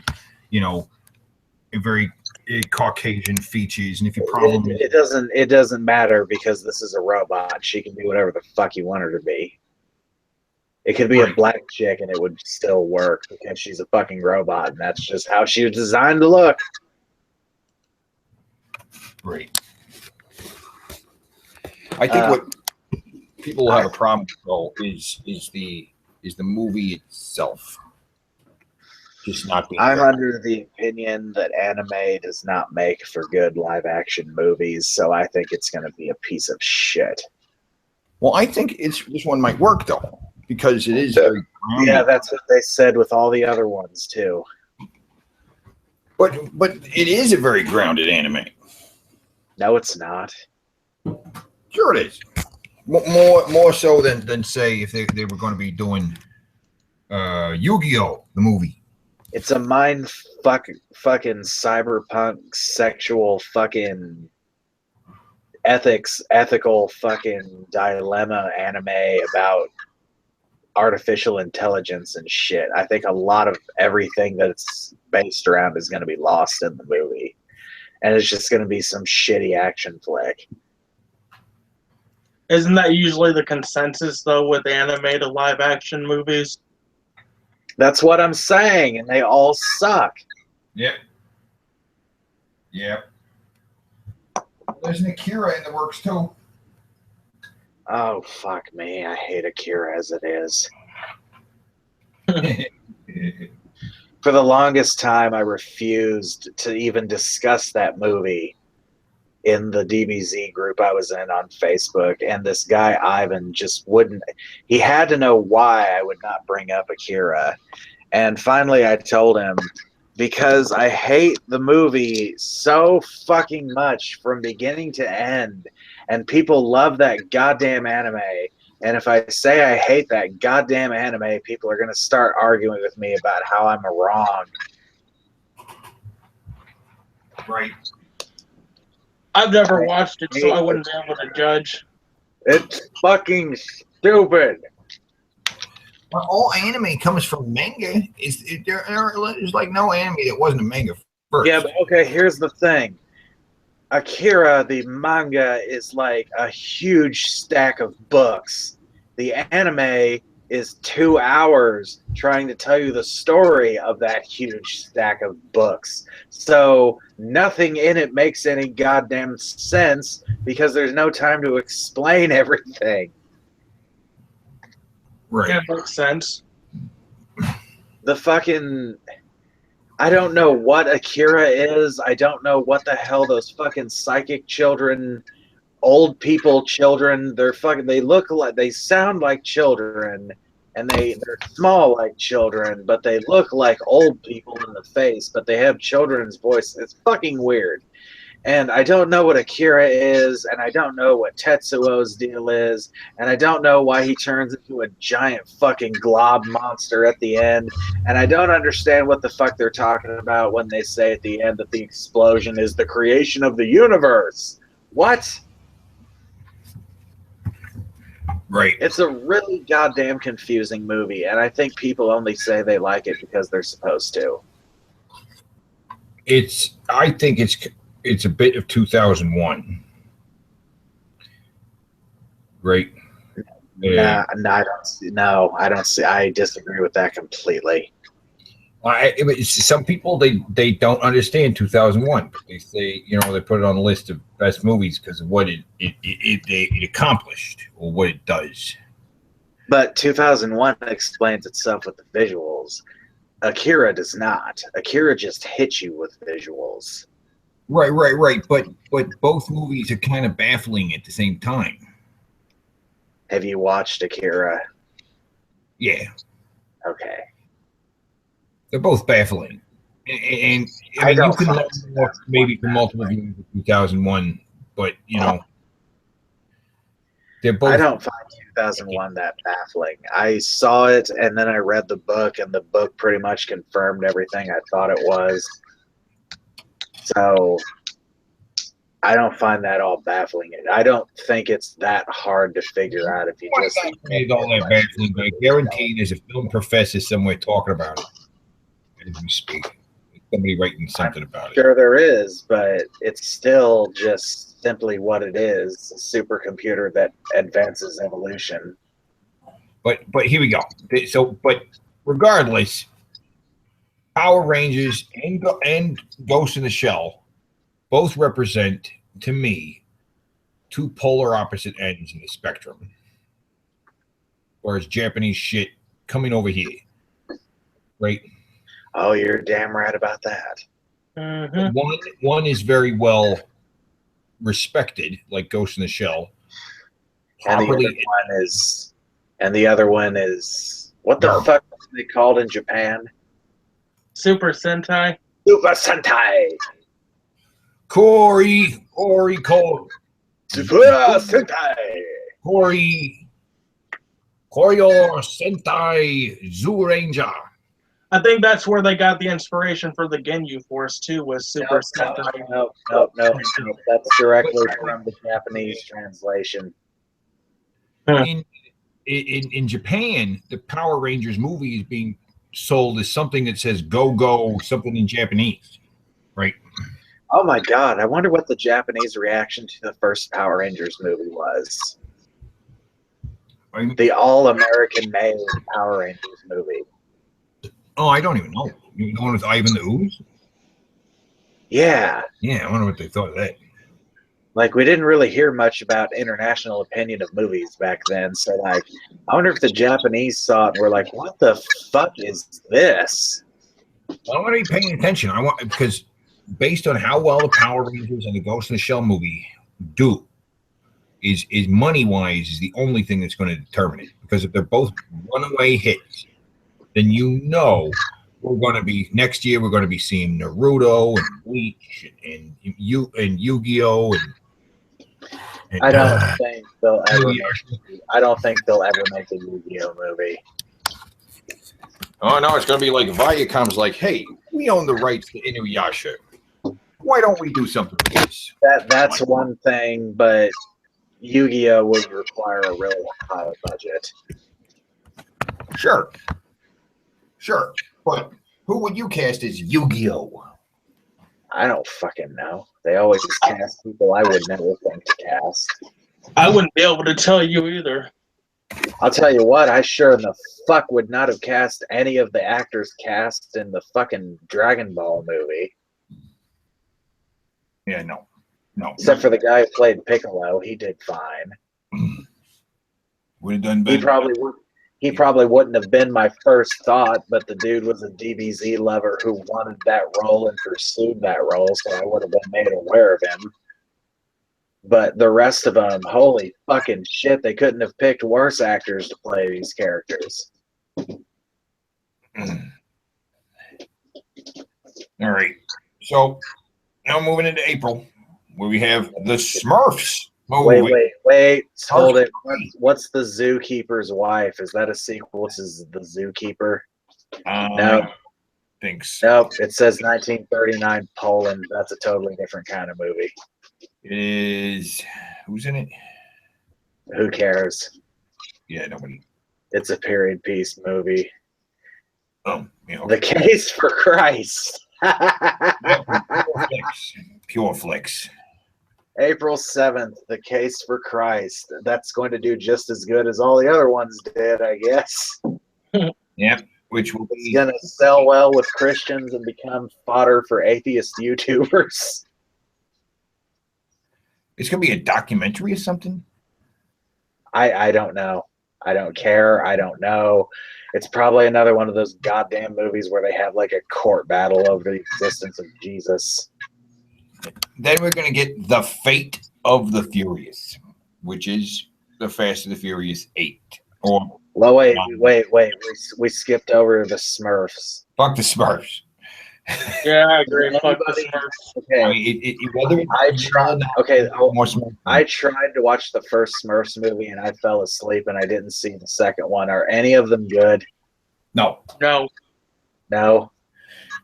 very Caucasian features. And if your problem it doesn't matter because this is a robot. She can be whatever the fuck you want her to be. It could be a black chick and it would still work because she's a fucking robot and that's just how she was designed to look. Right. I think what people will have a problem with though is the movie itself. just not being. I'm under the opinion that anime does not make for good live action movies, so I think it's going to be a piece of shit. Well, I think this one might work though, because it is very grounded. Yeah, that's what they said with all the other ones too. But it is a very grounded anime. No, it's not. Sure, it is. More so than say if they were going to be doing Yu-Gi-Oh! The movie. It's a fucking cyberpunk sexual fucking ethical fucking dilemma anime about artificial intelligence and shit. I think a lot of everything that it's based around is going to be lost in the movie. And it's just going to be some shitty action flick. Isn't that usually the consensus, though, with animated live-action movies? That's what I'm saying, and they all suck. Yep. Yep. There's an Akira in the works, too. Oh, fuck me. I hate Akira as it is. For the longest time, I refused to even discuss that movie in the DBZ group I was in on Facebook, and this guy Ivan just wouldn't. He had to know why I would not bring up Akira, and finally I told him, because I hate the movie so fucking much from beginning to end, and people love that goddamn anime. And if I say I hate that goddamn anime, people are going to start arguing with me about how I'm wrong. Right. I've never watched it, so I wouldn't be able to judge. It's fucking stupid. Well, all anime comes from manga. There's like no anime that wasn't a manga first. Yeah, but okay, here's the thing. Akira, the manga, is like a huge stack of books. The anime is 2 hours trying to tell you the story of that huge stack of books. So nothing in it makes any goddamn sense because there's no time to explain everything. Right. That makes sense. The fucking... I don't know what Akira is. I don't know what the hell those fucking psychic children, old people children, they look like, they sound like children, and they're small like children, but they look like old people in the face, but they have children's voices. It's fucking weird. And I don't know what Akira is, and I don't know what Tetsuo's deal is, and I don't know why he turns into a giant fucking glob monster at the end, and I don't understand what the fuck they're talking about when they say at the end that the explosion is the creation of the universe. What? Right. It's a really goddamn confusing movie, and I think people only say they like it because they're supposed to. I think it's a bit of 2001. Right? Nah, I don't see. No, I don't see. I disagree with that completely. Some people they don't understand 2001. They say, they put it on the list of best movies because of what it accomplished or what it does. But 2001 explains itself with the visuals. Akira does not. Akira just hits you with visuals. Right. But both movies are kind of baffling at the same time. Have you watched Akira? Yeah. Okay. They're both baffling. And I mean, you can learn more maybe from multiple views of 2001, but, they're both. I don't find 2001 that baffling. I saw it, and then I read the book, and the book pretty much confirmed everything I thought it was. So I don't find that all baffling. I don't think it's that hard to figure out if you just. It's all that baffling, but I guarantee there's a film professor somewhere talking about it as we speak. Somebody writing something about it. Sure, there is, but it's still just simply what it is: a supercomputer that advances evolution. But here we go. But regardless, Power Rangers and Ghost in the Shell both represent, to me, two polar opposite ends in the spectrum. Whereas Japanese shit coming over here, right? Oh, you're damn right about that. Mm-hmm. One is very well respected, like Ghost in the Shell. And the other one is what the Garbage. fuck are they called in Japan? Super Sentai. Super Sentai. Corey, Super Sentai. Koryo Sentai Zoo Ranger. I think that's where they got the inspiration for the Ginyu Force too. Was Super Sentai. Nope. That's directly from the Japanese translation. In Japan, the Power Rangers movie is being sold as something that says "Go Go" something in Japanese, right? Oh my god! I wonder what the Japanese reaction to the first Power Rangers movie was. The all-American made Power Rangers movie. Oh, I don't even know. You know, one with Ivan the Ooze? Yeah. Yeah, I wonder what they thought of that. Like, we didn't really hear much about international opinion of movies back then. So, like, I wonder if the Japanese saw it and were like, what the fuck is this? I want to be paying attention. Because based on how well the Power Rangers and the Ghost in the Shell movie do, is money-wise is the only thing that's going to determine it. Because if they're both runaway hits, then you know we're going to be next year. We're going to be seeing Naruto and Bleach and Yu-Gi-Oh and I don't think they'll ever. I don't think they'll ever make a Yu-Gi-Oh movie. Oh no, it's going to be like Viacom's like, hey, we own the rights to Inuyasha. Why don't we do something with this? That's one thing, but Yu-Gi-Oh would require a really high budget. Sure. But who would you cast as Yu-Gi-Oh? I don't fucking know. They always cast people I would never think to cast. I wouldn't be able to tell you either. I'll tell you what, I sure in the fuck would not have cast any of the actors cast in the fucking Dragon Ball movie. Yeah, no. Except for the guy who played Piccolo, he did fine. Would have done better. He probably wouldn't have been my first thought, but the dude was a DBZ lover who wanted that role and pursued that role, so I would have been made aware of him. But the rest of them, holy fucking shit, they couldn't have picked worse actors to play these characters. All right. So now moving into April, where we have the Smurfs. Wait. Hold it. What's the Zookeeper's Wife? Is that a sequel to The Zookeeper? No. Thanks. Nope. It says 1939 Poland. That's a totally different kind of movie. It is. Who's in it? Who cares? Yeah, nobody. It's a period piece movie. Oh, yeah. The Case for Christ. Pure flicks. April 7th, The Case for Christ. That's going to do just as good as all the other ones did, I guess. Yep. Which will be going to sell well with Christians and become fodder for atheist YouTubers. It's going to be a documentary or something? I don't know. I don't care. I don't know. It's probably another one of those goddamn movies where they have like a court battle over the existence of Jesus. Then we're going to get The Fate of the Furious, which is The Fast and the Furious 8. Or well, wait. We skipped over the Smurfs. Fuck the Smurfs. Yeah, I agree. Fuck the Smurfs. Okay. I mean, I tried to watch the first Smurfs movie and I fell asleep and I didn't see the second one. Are any of them good? No.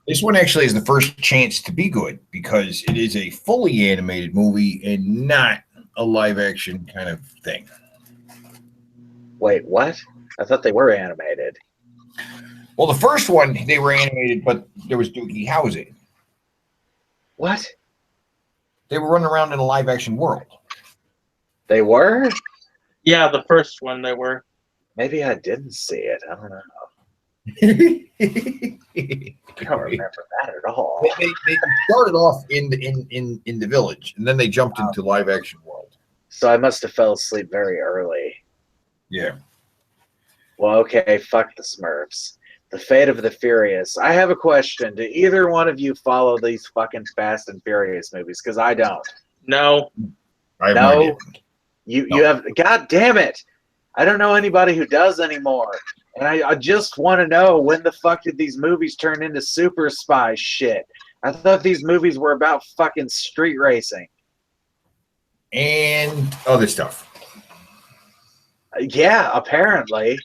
This one actually is the first chance to be good because it is a fully animated movie and not a live action kind of thing. Wait, what? I thought they were animated. Well, the first one, they were animated, but there was Doogie Howser. What? They were running around in a live action world. They were? Yeah, the first one they were. Maybe I didn't see it. I don't know. I don't remember that at all. They started off in the village, and then they jumped into live action world. So I must have fell asleep very early. Yeah. Well, okay, fuck the Smurfs. The Fate of the Furious. I have a question. Do either one of you follow these fucking Fast and Furious movies? Because I don't. No. I have No? no idea. You No. have. God damn it! I don't know anybody who does anymore. And I just want to know, when the fuck did these movies turn into super spy shit? I thought these movies were about fucking street racing. And other stuff. Yeah, apparently.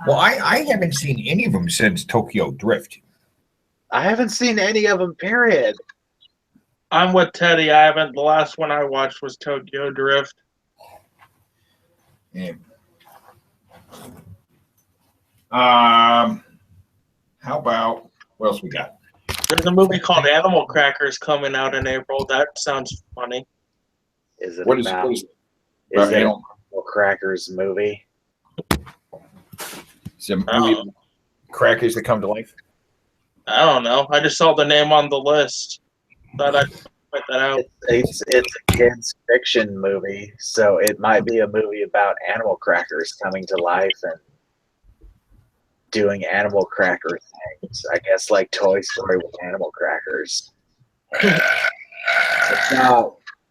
Well, I haven't seen any of them since Tokyo Drift. I haven't seen any of them, period. I'm with Teddy. I haven't. The last one I watched was Tokyo Drift. Yeah. How about what else we got? There's a movie called Animal Crackers coming out in April. That sounds funny. Is it What is about? what Is is it an Animal- Animal Crackers movie? some movie crackers that come to life? I don't know. I just saw the name on the list. Thought I'd point that out. It's a kids fiction movie, so it might be a movie about animal crackers coming to life and doing animal cracker things. I guess like Toy Story with animal crackers.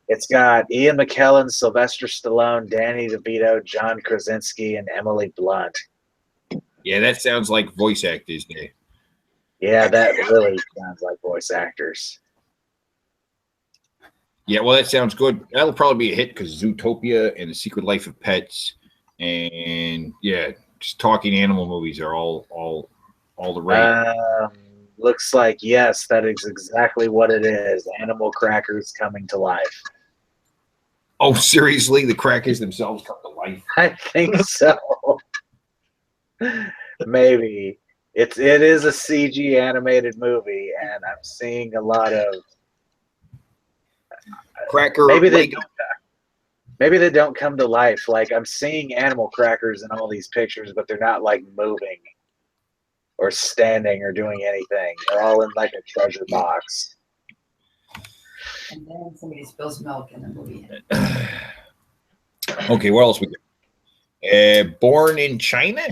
It's got Ian McKellen, Sylvester Stallone, Danny DeVito, John Krasinski, and Emily Blunt. Yeah, that sounds like voice actors there. Yeah, that really sounds like voice actors. Yeah, well, that sounds good. That'll probably be a hit because Zootopia and The Secret Life of Pets, and yeah, just talking animal movies are all the rage. Looks like, yes, that is exactly what it is. Animal crackers coming to life. Oh, seriously, the crackers themselves come to life. I think so. Maybe. It is a CG animated movie, and I'm seeing a lot of Cracker. maybe Lego. they don't come to life. Like, I'm seeing animal crackers in all these pictures, but they're not like moving or standing or doing anything. They're all in like a treasure box. And then somebody spills milk in the movie. Okay, what else we got? Born in China.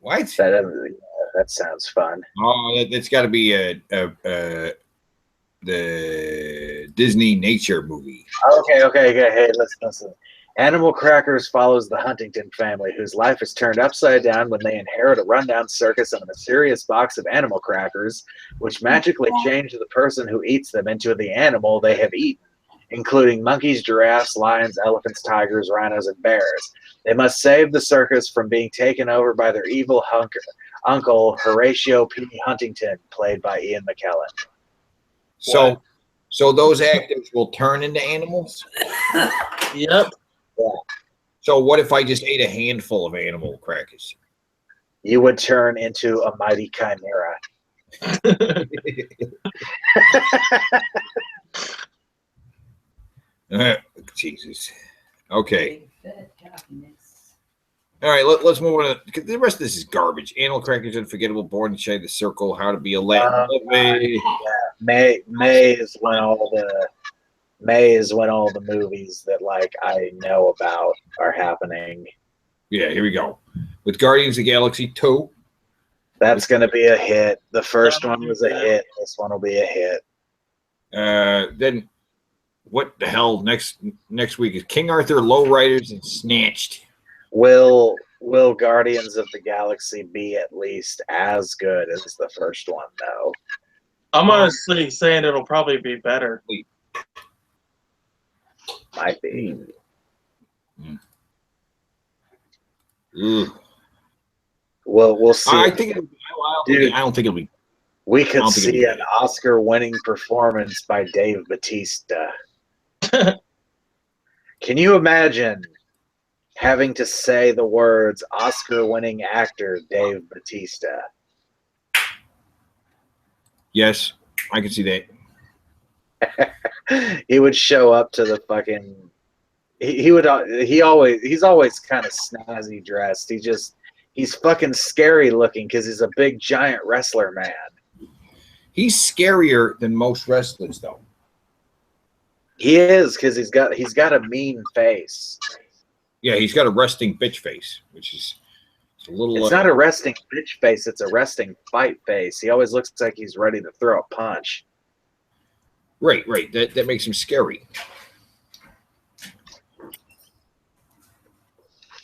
What? That sounds fun. Oh, that's got to be the Disney nature movie. Okay. Hey, listen. Animal Crackers follows the Huntington family, whose life is turned upside down when they inherit a rundown circus and a mysterious box of animal crackers, which magically change the person who eats them into the animal they have eaten, including monkeys, giraffes, lions, elephants, tigers, rhinos, and bears. They must save the circus from being taken over by their evil uncle, Horatio P. Huntington, played by Ian McKellen. So those actors will turn into animals? Yep. Yeah. So what if I just ate a handful of animal crackers? You would turn into a mighty chimera. Jesus. Okay. Big fat happiness. All right, let's move on. The rest of this is garbage. Animal Crackers, Unforgettable, Born Inside the Circle, How to Be a Latin. May is when all the movies that like I know about are happening. Yeah, here we go. With Guardians of the Galaxy 2. That's gonna be a hit. The first one was a hit. This one will be a hit. Then what the hell next week is King Arthur, Lowriders, and Snatched. Will Guardians of the Galaxy be at least as good as the first one, though? I'm honestly saying it'll probably be better. Might be. We'll see. I don't think it'll be. We could see an Oscar-winning performance by Dave Bautista. Can you imagine having to say the words Oscar-winning actor Dave Bautista? Yes, I can see that. He would show up to the fucking. He's always kind of snazzy dressed. He's fucking scary looking because he's a big giant wrestler man. He's scarier than most wrestlers, though. He is, because he's got a mean face. Yeah, he's got a resting bitch face, which is It's a little. It's not a resting bitch face. It's a resting fight face. He always looks like he's ready to throw a punch. Right. That makes him scary.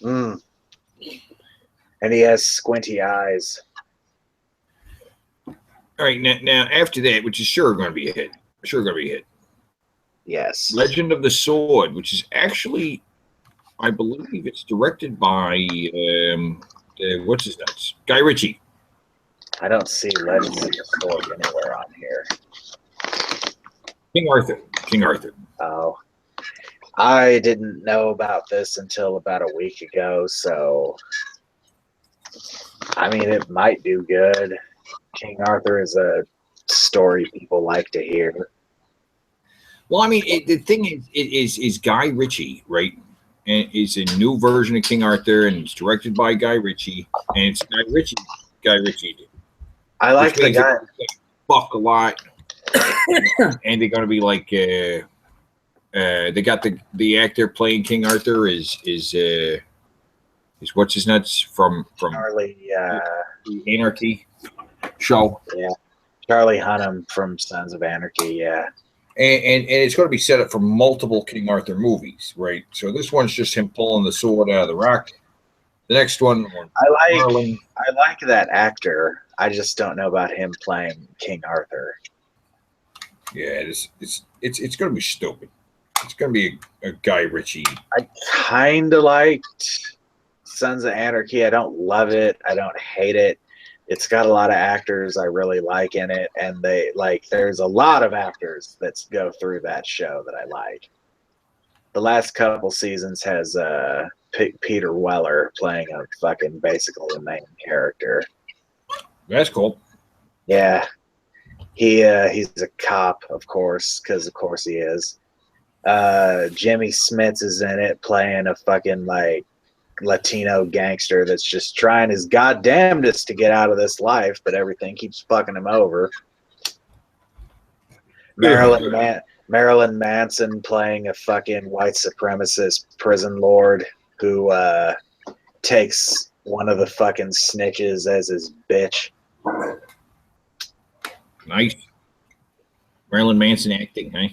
Mm. And he has squinty eyes. All right. Now after that, which is sure going to be a hit. Sure going to be a hit. Yes. Legend of the Sword, which is actually, I believe it's directed by what's his nuts? Guy Ritchie. I don't see Legends of the Sword anywhere on here. King Arthur. Oh. I didn't know about this until about a week ago, so I mean it might do good. King Arthur is a story people like to hear. Well, I mean, the thing is Guy Ritchie, right? And it's a new version of King Arthur, and it's directed by Guy Ritchie, and it's Guy Ritchie. I like the guy. Fuck a lot, and they're gonna be like, they got the actor playing King Arthur is what's his nuts from Charlie. the Anarchy show. Yeah, Charlie Hunnam from Sons of Anarchy. Yeah. And it's going to be set up for multiple King Arthur movies, right? So this one's just him pulling the sword out of the rock. The next one, I like that actor. I just don't know about him playing King Arthur. Yeah, it's going to be stupid. It's going to be a Guy Ritchie. I kind of liked Sons of Anarchy. I don't love it. I don't hate it. It's got a lot of actors I really like in it, and there's a lot of actors that go through that show that I like. The last couple seasons has Peter Weller playing a fucking basically the main character. That's cool. Yeah, he's a cop, of course, because of course he is. Jimmy Smits is in it playing a fucking Latino gangster that's just trying his goddamnedest to get out of this life, but everything keeps fucking him over. Marilyn Manson playing a fucking white supremacist prison lord who takes one of the fucking snitches as his bitch. Nice. Marilyn Manson acting, huh?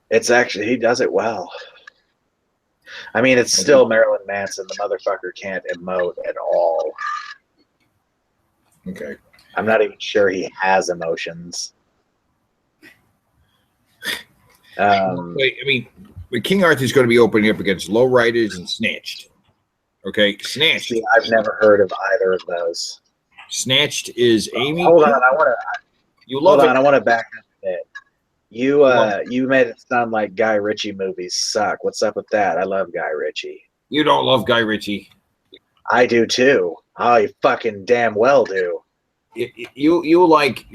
It's actually, he does it well. I mean, it's still Marilyn Manson. The motherfucker can't emote at all. Okay. I'm not even sure he has emotions. Wait, I mean, King Arthur's going to be opening up against Lowriders and Snatched. Okay, Snatched. See, I've never heard of either of those. Snatched is Amy. Hold on, I want to back up a bit. You made it sound like Guy Ritchie movies suck. What's up with that? I love Guy Ritchie. You don't love Guy Ritchie. I do too. I fucking damn well do. You like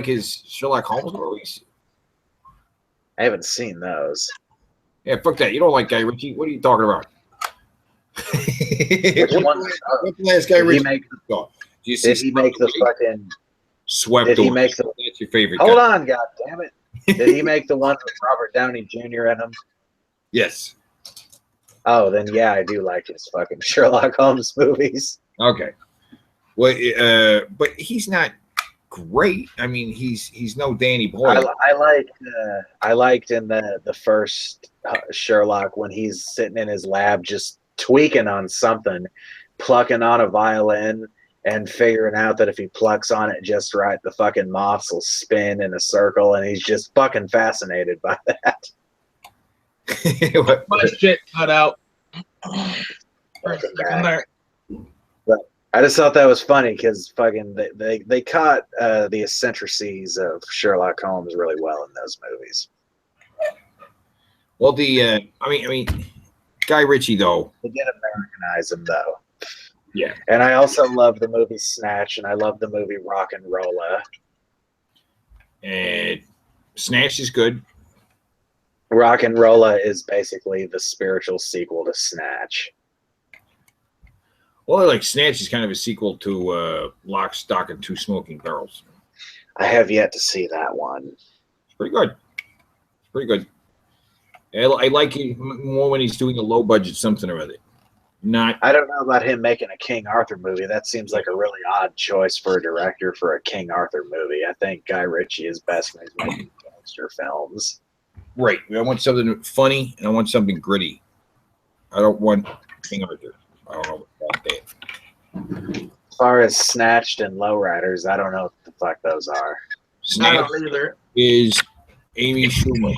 his Sherlock Holmes movies? I haven't seen those. Yeah, fuck that. You don't like Guy Ritchie. What are you talking about? Which one? What's the last Guy Ritchie? Did he make the fucking Swept? Did he make the? That's your favorite. Hold on, god damn it! Did he make the one with Robert Downey Jr. in him? Yes. Oh, then yeah, I do like his fucking Sherlock Holmes movies. Okay. Well, but he's not great. I mean, he's no Danny Boyle. I liked in the first Sherlock when he's sitting in his lab just tweaking on something, plucking on a violin, and figuring out that if he plucks on it just right, the fucking moths will spin in a circle, and he's just fucking fascinated by that. My shit cut out. But I just thought that was funny because fucking they caught the eccentricities of Sherlock Holmes really well in those movies. Well, I mean, Guy Ritchie though. They did Americanize him though. Yeah. And I also love the movie Snatch, and I love the movie Rock and Rolla. And Snatch is good. Rock and Rolla is basically the spiritual sequel to Snatch. Well, like Snatch is kind of a sequel to Lock, Stock, and Two Smoking Barrels. I have yet to see that one. It's pretty good. It's pretty good. I like it more when he's doing a low budget something or other. Not. I don't know about him making a King Arthur movie. That seems like a really odd choice for a director for a King Arthur movie. I think Guy Ritchie is best when he's making gangster films. Right. I want something funny and I want something gritty. I don't want King Arthur. I don't know about that. As far as Snatched and Lowriders, I don't know what the fuck those are. I Snatch don't either. is Amy Schumer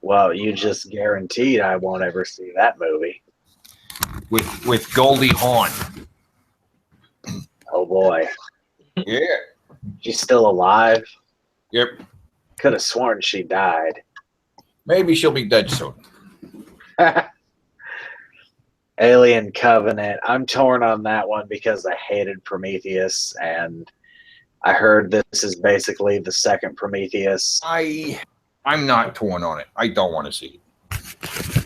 Well, you just guaranteed I won't ever see that movie. with Goldie Hawn. Oh boy. Yeah. She's still alive. Yep. Could have sworn she died. Maybe she'll be dead soon. Alien Covenant. I'm torn on that one because I hated Prometheus, and I heard this is basically the second Prometheus. I'm not torn on it. I don't want to see it.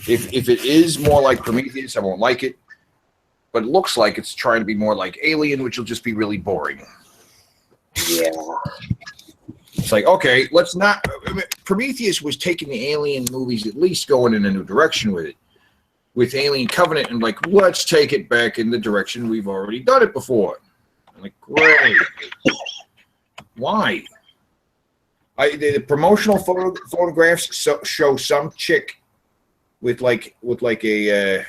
If it is more like Prometheus, I won't like it. But it looks like it's trying to be more like Alien, which will just be really boring. Yeah. It's like, okay, let's not. Prometheus was taking the Alien movies at least going in a new direction with it. With Alien Covenant, and like, let's take it back in the direction we've already done it before. I'm like, great. Why? The promotional photographs show some chick with like a a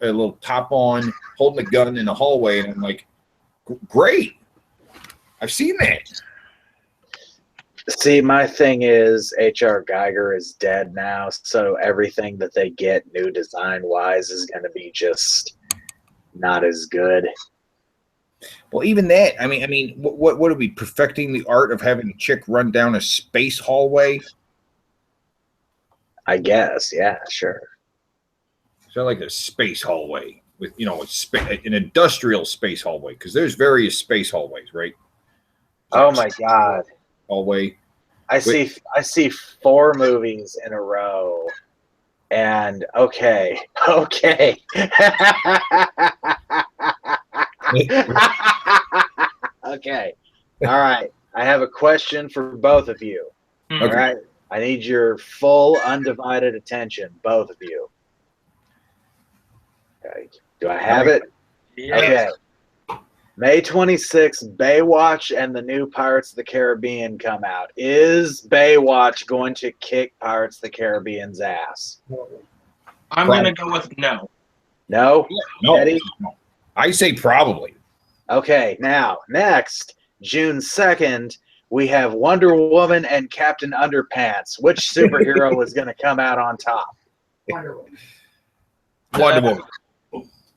little top on, holding a gun in the hallway, and I'm like, great. I've seen that. See, my thing is H.R. Geiger is dead now, so everything that they get new design-wise is going to be just not as good. Well, even that, I mean, what are we perfecting the art of having a chick run down a space hallway? I guess, yeah, sure. It's not like a space hallway with an industrial space hallway, because there's various space hallways, right? Oh my God. Hallway. I see 4 movies in a row, and okay. Okay, all right. I have a question for both of you. Okay. All right, I need your full, undivided attention, both of you. Okay, do I have it? Yeah. Okay. May 26th, Baywatch and the new Pirates of the Caribbean come out. Is Baywatch going to kick Pirates of the Caribbean's ass? I'm going to go with no. No? No. Eddie? I say probably. Okay, now, next, June 2nd, we have Wonder Woman and Captain Underpants. Which superhero is going to come out on top? Wonder Woman. Wonder Woman.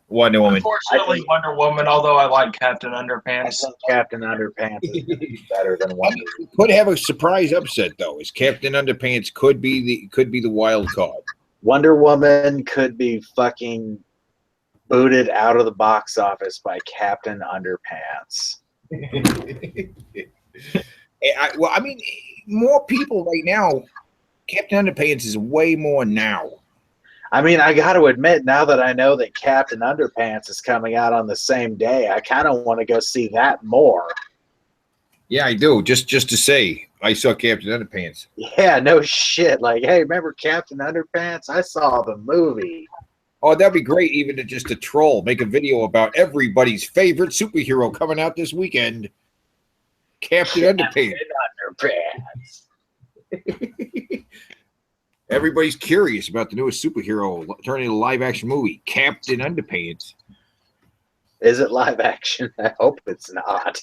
Wonder Woman. Unfortunately, Wonder Woman, although I like Captain I Underpants. think Captain Underpants is better than Wonder Woman. Could have a surprise upset though. Is Captain Underpants could be the wild card. Wonder Woman could be fucking booted out of the box office by Captain Underpants. I mean, more people right now. Captain Underpants is way more now. I mean, I got to admit, now that I know that Captain Underpants is coming out on the same day, I kind of want to go see that more. Yeah, I do. Just to say, I saw Captain Underpants. Yeah, no shit. Like, hey, remember Captain Underpants? I saw the movie. Oh, that'd be great, even to just a troll. Make a video about everybody's favorite superhero coming out this weekend. Captain Underpants. Underpants. Everybody's curious about the newest superhero turning into a live-action movie, Captain Underpants. Is it live action? I hope it's not.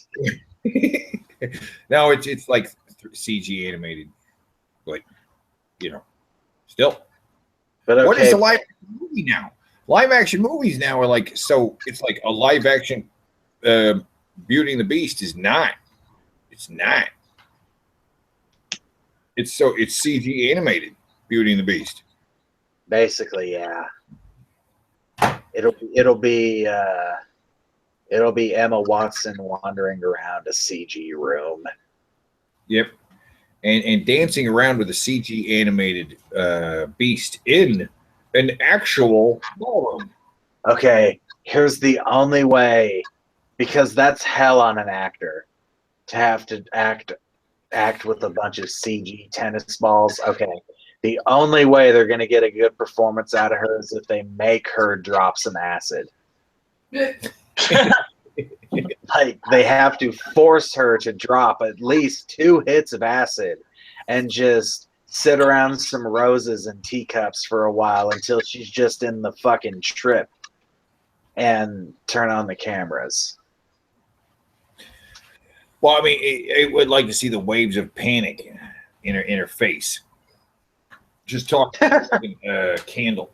No, it's like CG animated, but still. But okay. What is a live movie now? Live action movies now are like, so it's like a live action Beauty and the Beast is not. It's not. It's CG animated Beauty and the Beast. Basically, yeah. It'll be Emma Watson wandering around a CG room. Yep. And dancing around with a CG animated beast in an actual ballroom. Okay, here's the only way, because that's hell on an actor to have to act with a bunch of CG tennis balls. Okay, The only way they're going to get a good performance out of her is if they make her drop some acid. Like, they have to force her to drop at least 2 hits of acid and just sit around some roses and teacups for a while until she's just in the fucking trip and turn on the cameras. Well, I mean, it would like to see the waves of panic in her face. Just talk candle,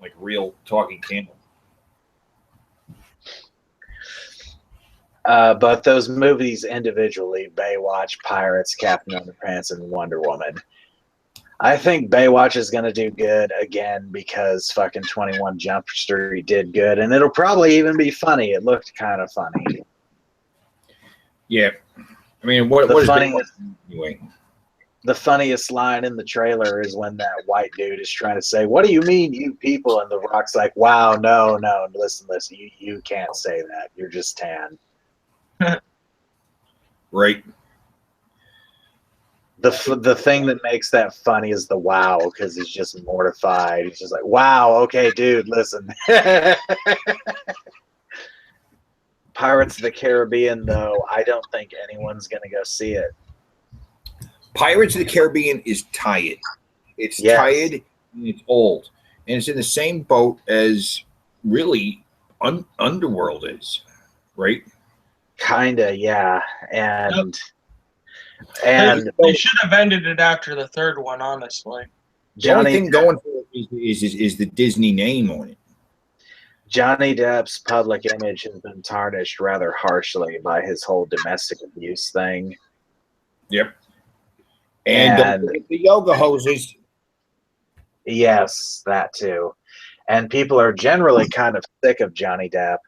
like real talking candle. But those movies individually, Baywatch, Pirates, Captain Underpants, and Wonder Woman, I think Baywatch is going to do good again because fucking 21 Jump Street did good, and it'll probably even be funny. It looked kind of funny. Yeah. I mean, what is Baywatch anyway? The funniest line in the trailer is when that white dude is trying to say, "What do you mean, you people?" And The Rock's like, "Wow, no, listen, you can't say that. You're just tan." Right. The thing that makes that funny is the wow, because he's just mortified. He's just like, "Wow, okay, dude, listen." Pirates of the Caribbean, though, I don't think anyone's gonna go see it. Pirates of the Caribbean is tired. It's tired and it's old. And it's in the same boat as really Underworld is, right? Kinda, yeah. And they should have ended it after the third one, honestly. The only thing going for it is the Disney name on it. Johnny Depp's public image has been tarnished rather harshly by his whole domestic abuse thing. Yep. And the yoga hoses. Yes, that too. And people are generally kind of sick of Johnny Depp.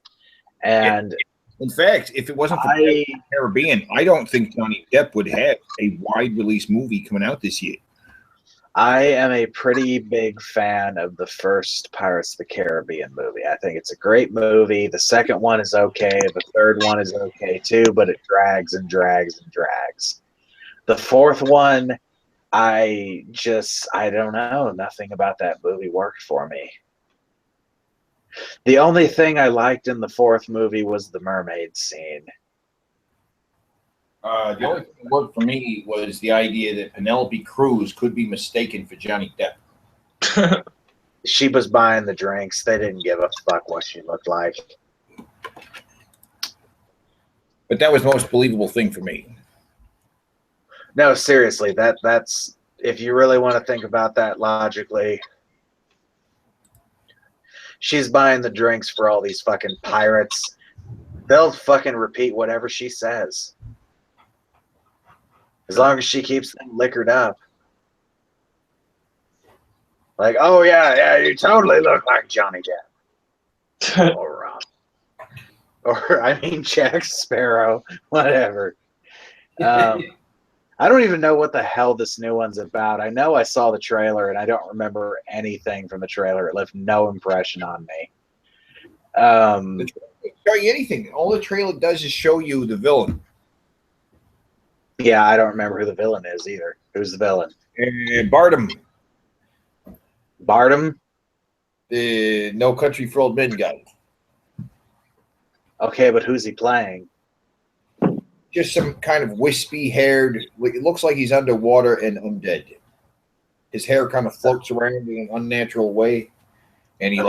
And in fact, if it wasn't for the Caribbean, I don't think Johnny Depp would have a wide release movie coming out this year. I am a pretty big fan of the first Pirates of the Caribbean movie. I think it's a great movie. The second one is okay. The third one is okay too, but it drags and drags and drags. The fourth one, I don't know. Nothing about that movie worked for me. The only thing I liked in the fourth movie was the mermaid scene. The only thing that worked for me was the idea that Penelope Cruz could be mistaken for Johnny Depp. She was buying the drinks. They didn't give a fuck what she looked like. But that was the most believable thing for me. No, seriously, that's if you really want to think about that logically. She's buying the drinks for all these fucking pirates. They'll fucking repeat whatever she says. As long as she keeps them liquored up. Like, oh yeah, you totally look like Johnny Depp. Or I mean Jack Sparrow, whatever. I don't even know what the hell this new one's about. I know I saw the trailer and I don't remember anything from the trailer. It left no impression on me. It doesn't show you anything. All the trailer does is show you the villain. Yeah, I don't remember who the villain is either. Who's the villain? Barnum. Barnum? The No Country for Old Men guy. Okay, but who's he playing? Just some kind of wispy-haired. It looks like he's underwater and undead. His hair kind of floats around in an unnatural way, and he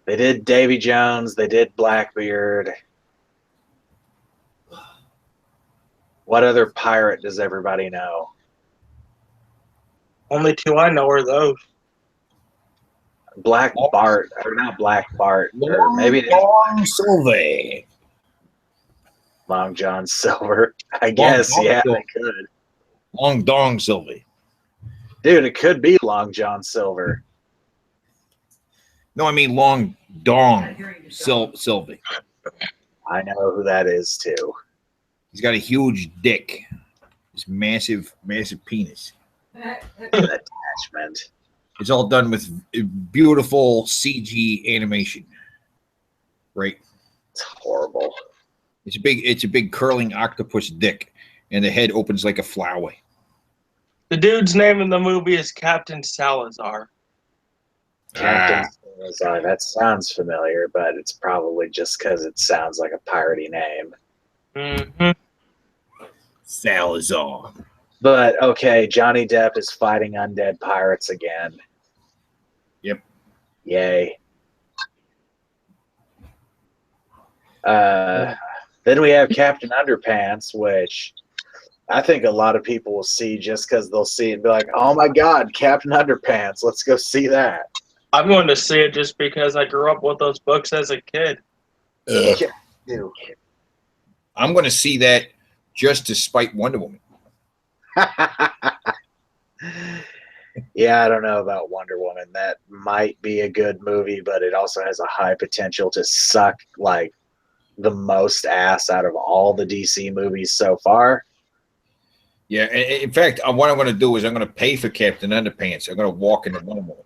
they did Davy Jones. They did Blackbeard. What other pirate does everybody know? Only two I know are those. Black Bart, or not Black Bart, or maybe it is Long Silver. Long John Silver. I guess, yeah, they could. Long Dong Silver. Dude, it could be Long John Silver. No, I mean Long Dong Silver. I know who that is too. He's got a huge dick. This massive penis. An attachment. It's all done with beautiful CG animation. Right? It's horrible. It's a big curling octopus dick, and the head opens like a flower. The dude's name in the movie is Captain Salazar. Captain Salazar. That sounds familiar, but it's probably just because it sounds like a piratey name. Mm-hmm. Salazar. But okay, Johnny Depp is fighting undead pirates again. Yep. Yay. Then we have Captain Underpants, which I think a lot of people will see just because they'll see it and be like, oh my God, Captain Underpants, let's go see that. I'm going to see it just because I grew up with those books as a kid. Yeah, dude. I'm going to see that just to spite Wonder Woman. Yeah, I don't know about Wonder Woman. That might be a good movie, but it also has a high potential to suck like the most ass out of all the DC movies so far. Yeah, in fact, what I'm going to do is I'm going to pay for Captain Underpants. I'm going to walk into Wonder Woman.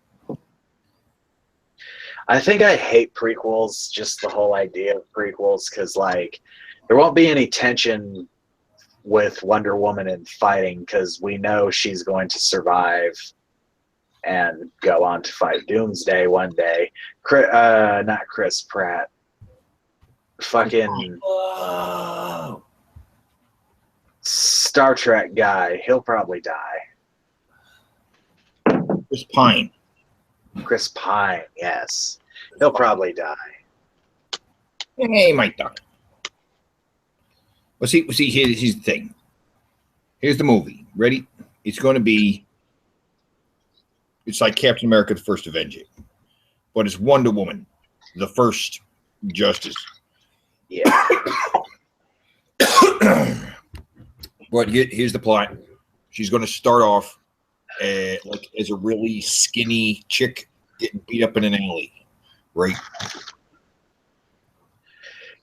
I think I hate prequels, just the whole idea of prequels, because like there won't be any tension with Wonder Woman and fighting because we know she's going to survive and go on to fight Doomsday one day. Not Chris Pratt. Fucking Star Trek guy. He'll probably die. Chris Pine. Chris Pine, yes. He'll probably die. He might die. Well, see, here's the thing. Here's the movie. Ready? It's going to be. It's like Captain America: The First Avenger, but it's Wonder Woman, the first Justice. Yeah. But here's the plot. She's going to start off like as a really skinny chick getting beat up in an alley, right?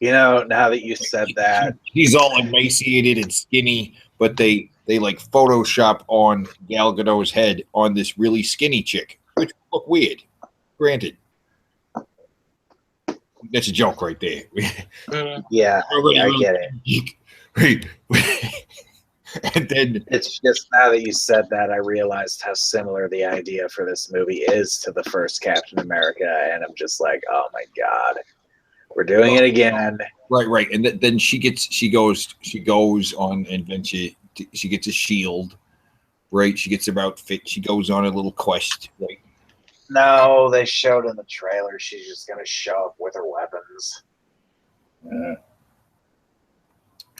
You know, now that you said that, She's all emaciated and skinny, but they like Photoshop on Gal Gadot's head on this really skinny chick, which would look weird. Granted, that's a joke right there. yeah, I get it. Right. And then It's just now that you said that, I realized how similar the idea for this movie is to the first Captain America, and I'm just like, oh my God, we're doing it again. right, and then she goes on an adventure. She gets a shield, right? She gets her outfit. She goes on a little quest, right? No, they showed in the trailer she's just gonna show up with her weapons.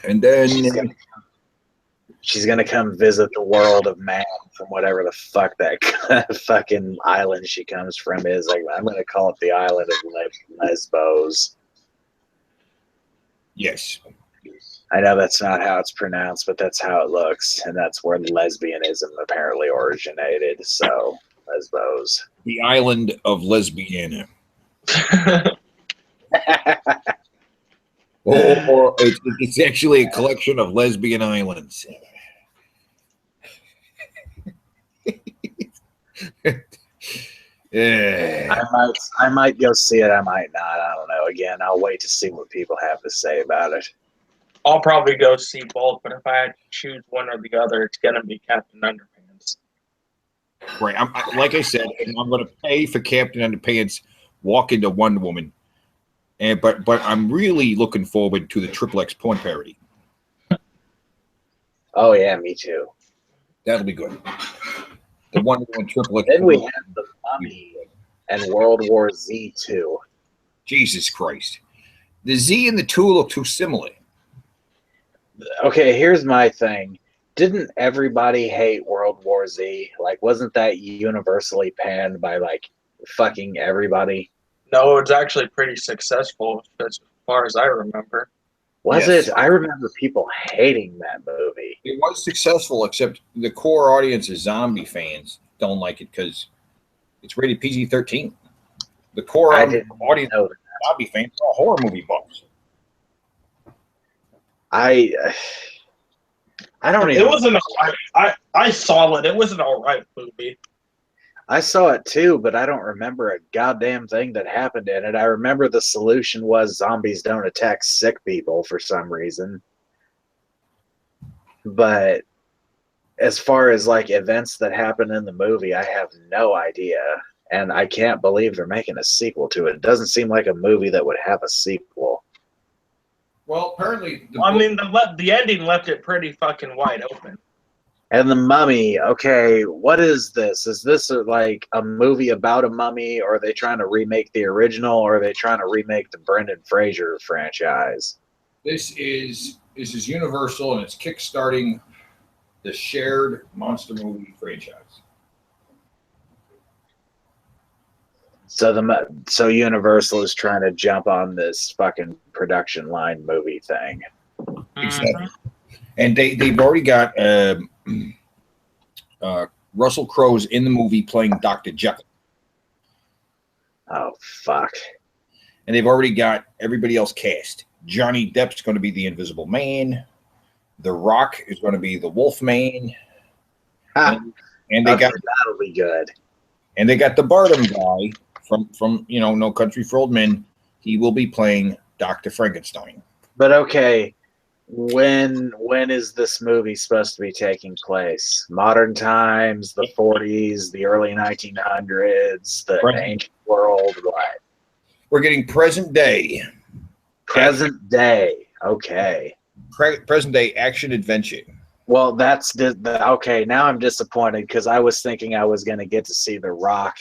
And then She's gonna come visit the world of man from whatever the fuck that fucking island she comes from is. Like, I'm gonna call it the island of Lesbos. yes, I know that's not how it's pronounced, but that's how it looks, and that's where lesbianism apparently originated. So, Lesbos. the island of Lesbiana. Or it's actually a collection of lesbian islands. Yeah. I might go see it. I might not. I don't know. Again, I'll wait to see what people have to say about it. I'll probably go see both, but if I had to choose one or the other, it's going to be Captain Underpants. Right. Like I said, I'm going to pay for Captain Underpants, walk into Wonder Woman, but I'm really looking forward to the Triple X porn parody. Oh yeah, me too. That'll be good. The Wonder Woman Triple X. Then we have the Mummy and World War Z 2. Jesus Christ. The Z and the 2 look too similar. Okay, here's my thing. Didn't everybody hate World War Z? Like, wasn't that universally panned by like fucking everybody? No, it's actually pretty successful as far as I remember. Was Yes. it? I remember people hating that movie. It was successful, except the core audience of zombie fans don't like it because it's rated PG-13. The core I didn't audience know of zombie fans are horror movie buffs. I don't It even. wasn't I saw it. It was an alright movie. I saw it too, but I don't remember a goddamn thing that happened in it. I remember the solution was zombies don't attack sick people for some reason. But as far as like events that happen in the movie, I have no idea. And I can't believe they're making a sequel to it. It doesn't seem like a movie that would have a sequel. Well, apparently, I mean, the ending left it pretty fucking wide open. And the Mummy, okay, what is this? Is this like a movie about a mummy, or are they trying to remake the original, or are they trying to remake the Brendan Fraser franchise? this is Universal, and it's kickstarting the shared monster movie franchise. So Universal is trying to jump on this fucking production line movie thing. Exactly. And they've already got Russell Crowe's in the movie playing Dr. Jekyll. Oh fuck. And they've already got everybody else cast. Johnny Depp's going to be the Invisible Man. The Rock is going to be the Wolfman. And they got that'll be good. And they got the Barnum guy from No Country for Old Men. He will be playing Dr. Frankenstein. But okay, when is this movie supposed to be taking place? Modern times, the 40s, the early 1900s, the ancient world, what? We're getting present day. Present day. Okay. Present day action adventure. Well, okay. Now I'm disappointed because I was thinking I was going to get to see The Rock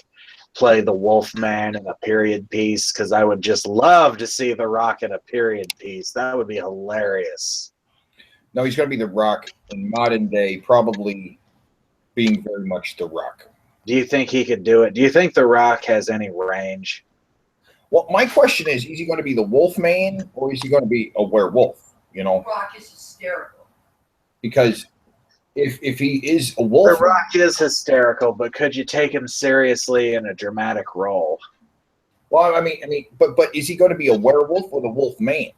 play the Wolfman in a period piece, because I would just love to see The Rock in a period piece. That would be hilarious. No, he's going to be The Rock in modern day, probably being very much The Rock. Do you think he could do it? Do you think The Rock has any range? Well, my question is he going to be the Wolfman, or is he going to be a werewolf? Rock is hysterical. Because if he is a wolf, The Rock is hysterical, but could you take him seriously in a dramatic role? Well, I mean, but is he going to be a werewolf or the Wolfman?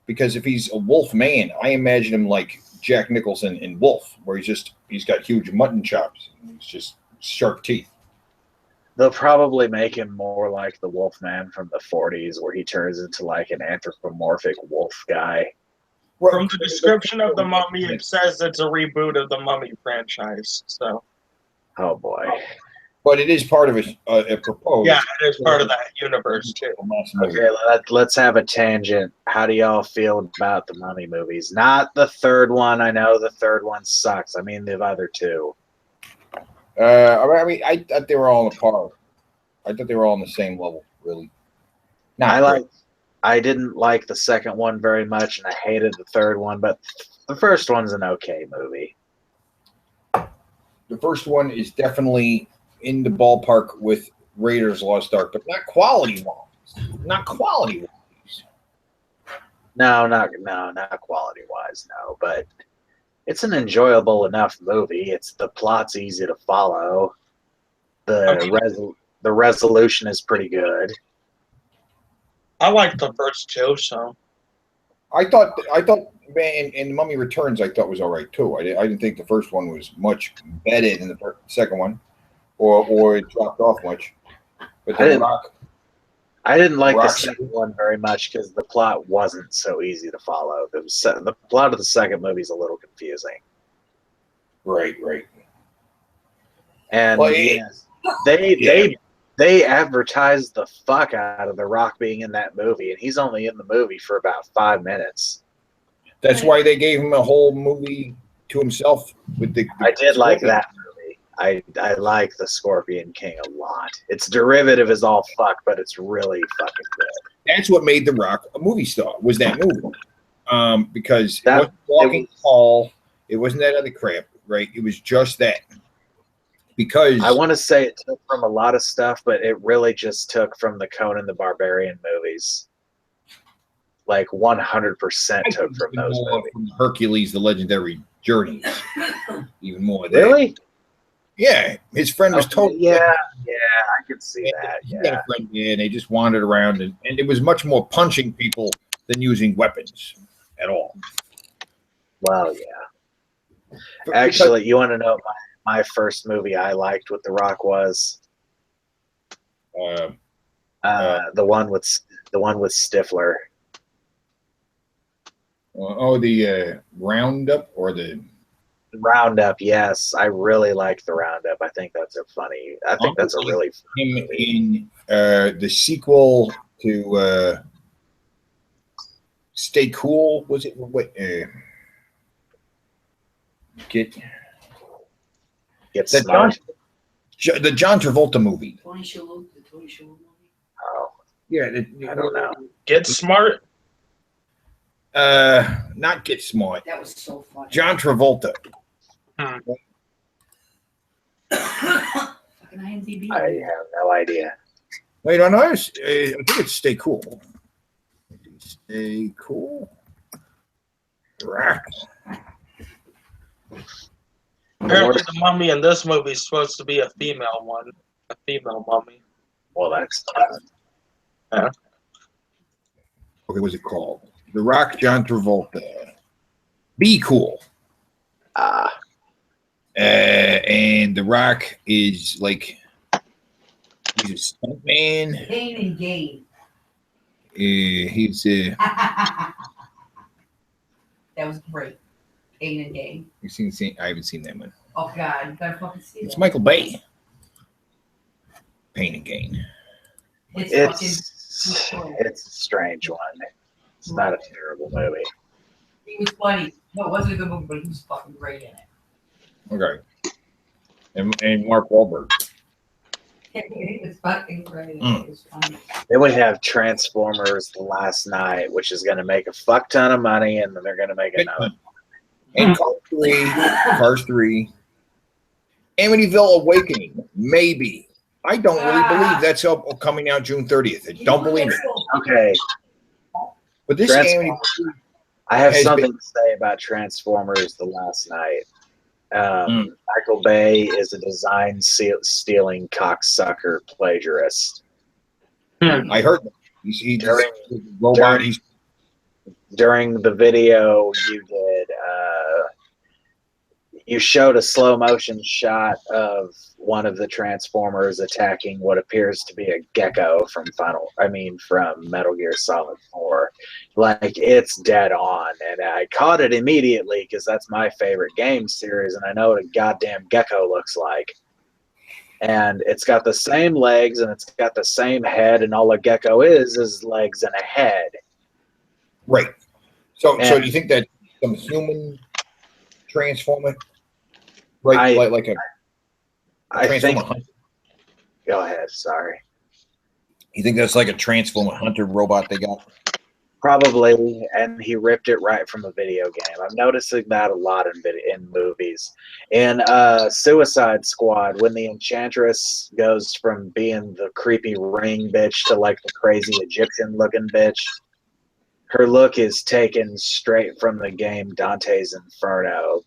Because if he's a Wolfman, I imagine him like Jack Nicholson in Wolf, where he's got huge mutton chops, he's just sharp teeth. They'll probably make him more like the Wolfman from the 40s, where he turns into like an anthropomorphic wolf guy. From the description of the Mummy, it says it's a reboot of the Mummy franchise. So, oh boy! But it is part of a proposed. Yeah, it is part of that universe too. Okay, let's have a tangent. How do y'all feel about the Mummy movies? Not the third one. I know the third one sucks. I mean the other two. I thought they were all on a par. I thought they were all on the same level, really. I didn't like the second one very much, and I hated the third one, but the first one's an okay movie. The first one is definitely in the ballpark with Raiders Lost Ark, but not quality-wise. Not quality-wise. No, not quality-wise, no, but it's an enjoyable enough movie. The plot's easy to follow. The resolution is pretty good. I liked the first two, so I thought, man, and Mummy Returns, I thought was all right too. I didn't think the first one was much better than the second one, or it dropped off much. But I didn't like the second one very much because the plot wasn't so easy to follow. The plot of the second movie is a little confusing. Right. And well, they advertised the fuck out of The Rock being in that movie, and he's only in the movie for about 5 minutes. That's why they gave him a whole movie to himself. I did like that movie. I like The Scorpion King a lot. Its derivative is all fuck, but it's really fucking good. That's what made The Rock a movie star, was that movie. Because it wasn't Walking Tall, it wasn't that other crap, right? It was just that. Because I want to say it took from a lot of stuff, but it really just took from the Conan the Barbarian movies. Like 100% took from those movies. From Hercules, the Legendary Journeys, even more. Really? Yeah, his friend was told. Yeah, I could see that. He had a friend, and they just wandered around, and it was much more punching people than using weapons at all. Well, yeah. Actually, you want to know my first movie I liked with The Rock was the one with Stifler. The Roundup or the Roundup, yes, I really like the Roundup. I think that's a funny. I think that's a really funny him movie. in the sequel to Stay Cool. Was it what? Get Get the John, smart. the John Travolta movie. Tony Shalhoub, the Tony Shalhoub movie. Oh, Yeah, I don't know. Get Smart. Not Get Smart. That was so funny. John Travolta. Fucking IMDb. I have no idea. Wait, on ours, I think it's Stay Cool. Stay Cool. Rock. Apparently, the mummy in this movie is supposed to be a female one. A female mummy. Well, that's Okay, what's it called? The Rock, John Travolta. Be Cool. And The Rock is like, he's a stuntman. Pain and Gain. He's That was great. Pain and Gain. I haven't seen that one. Oh God, you gotta fucking see It's that. Michael Bay. Pain and Gain. it's a strange one. It's not a terrible movie. He was funny. No, it wasn't a good movie, but he was fucking great in it. Okay. And Mark Wahlberg. He was fucking great in it. It was funny. Then we have Transformers: The Last Night, which is going to make a fuck ton of money, and then they're going to make another. And Cars 3. Amityville Awakening. Maybe. I don't really believe that's coming out June 30th. I don't believe it. Okay, But this Amityville. I have Has something to say about Transformers: The Last Night. Michael Bay is a design-stealing cocksucker plagiarist. I heard that. He's During the video you did, you showed a slow motion shot of one of the Transformers attacking what appears to be a gecko from Metal Gear Solid 4. Like, it's dead on, and I caught it immediately because that's my favorite game series, and I know what a goddamn gecko looks like. And it's got the same legs, and it's got the same head, and all a gecko is legs and a head. Right. So do you think that some human transformer, right? I think. Hunter? Go ahead. Sorry. You think that's like a transformer hunter robot they got? Probably, and he ripped it right from a video game. I'm noticing that a lot in movies. In Suicide Squad, when the Enchantress goes from being the creepy ring bitch to like the crazy Egyptian-looking bitch, her look is taken straight from the game Dante's Inferno.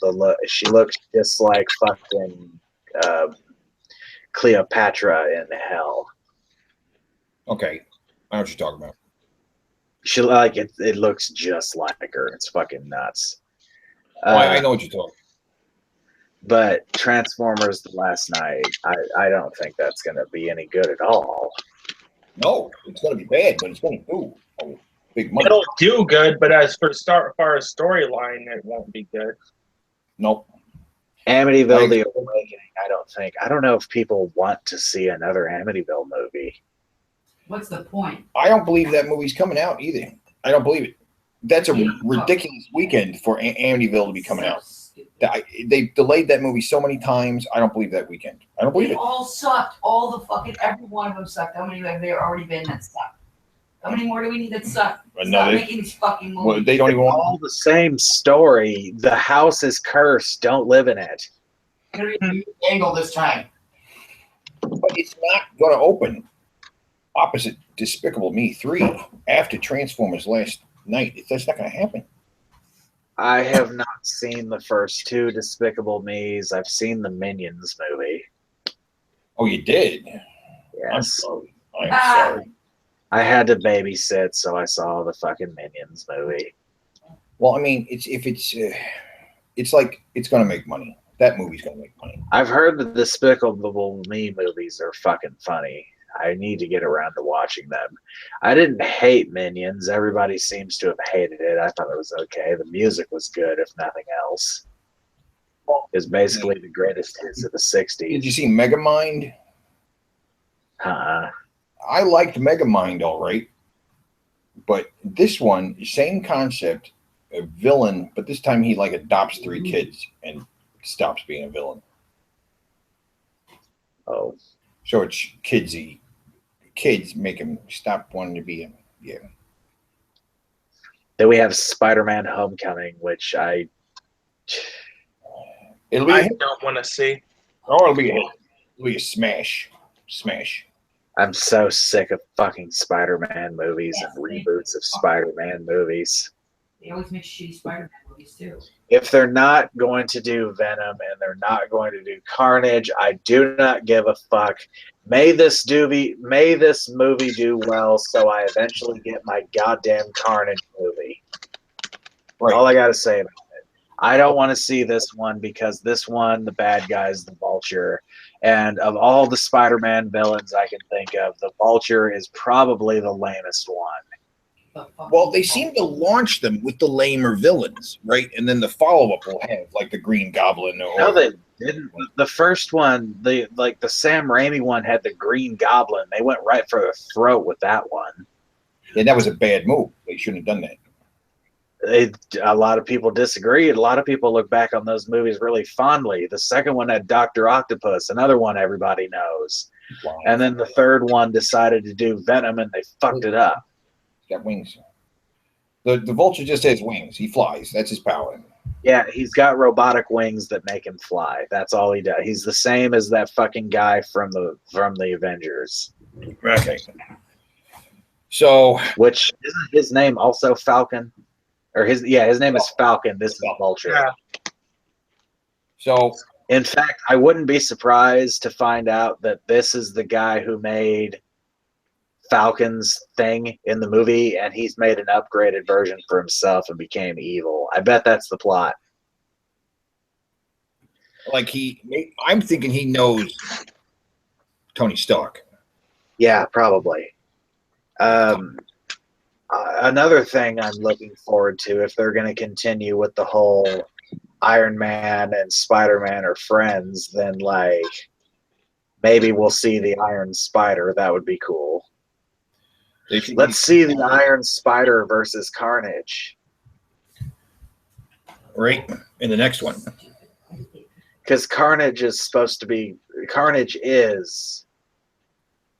She looks just like fucking Cleopatra in hell. Okay, I know what you're talking about. She like it. It looks just like her. It's fucking nuts. I know what you're talking. But Transformers: The Last Night, I don't think that's going to be any good at all. No, it's going to be bad, but it's going to do big money. It'll do good, but as for far as storyline, it won't be good. Nope. Amityville: The Awakening. I don't know if people want to see another Amityville movie. What's the point? I don't believe that movie's coming out either. I don't believe it. That's a ridiculous weekend for Amityville to be coming out. They delayed that movie so many times. I don't believe that weekend. I don't believe They it. all sucked. Every one of them sucked. How many have there already been that sucked? How many more do we need that suck? Stop making these fucking movies. Well, they don't even want all the same story. The house is cursed. Don't live in it. Angle this time. But it's not going to open opposite Despicable Me 3 after Transformers Last Night. That's not going to happen. I have not seen the first two Despicable Me's. I've seen the Minions movie. Oh, you did? Yes. I'm sorry. I'm sorry. I had to babysit, so I saw the fucking Minions movie. Well, I mean, it's like it's going to make money. That movie's going to make money. I've heard the Despicable Me movies are fucking funny. I need to get around to watching them. I didn't hate Minions. Everybody seems to have hated it. I thought it was okay. The music was good, if nothing else. is basically the greatest hits of the '60s. Did you see Megamind? I liked Megamind all right, but this one, same concept, a villain, but this time he like adopts 3 kids and stops being a villain. Oh, so it's kidsy. Kids make him stop wanting to be him. Yeah. Then we have Spider-Man: Homecoming, which I don't want to see. Oh, it'll be a smash. I'm so sick of fucking Spider-Man movies and reboots of Spider-Man movies. They always make shitty Spider-Man movies too. If they're not going to do Venom and they're not going to do Carnage, I do not give a fuck. May this movie do well so I eventually get my goddamn Carnage movie. Right. All I gotta say about it. I don't want to see this one because this one, the bad guy's the Vulture. And of all the Spider-Man villains I can think of, the Vulture is probably the lamest one. Well, they seem to launch them with the lamer villains, right? And then the follow-up will have like the Green Goblin. No, they didn't. The first one, the Sam Raimi one had the Green Goblin. They went right for the throat with that one. Yeah, that was a bad move. They shouldn't have done that. A lot of people disagree. A lot of people look back on those movies really fondly. The second one had Dr. Octopus, another one everybody knows. Wow. And then the third one decided to do Venom, and they fucked it up. He's got wings. The Vulture just has wings. He flies. That's his power. Yeah, he's got robotic wings that make him fly. That's all he does. He's the same as that fucking guy from the Avengers. Okay. So, which isn't his name also Falcon? Or his name is Falcon. This is Vulture. Yeah. So, in fact, I wouldn't be surprised to find out that this is the guy who made Falcon's thing in the movie, and he's made an upgraded version for himself and became evil. I bet that's the plot. Like I'm thinking he knows Tony Stark. Yeah, probably. Another thing I'm looking forward to, if they're going to continue with the whole Iron Man and Spider-Man are friends, then like maybe we'll see the Iron Spider. That would be cool. Let's see the Iron Spider versus Carnage. Right in the next one. Because Carnage is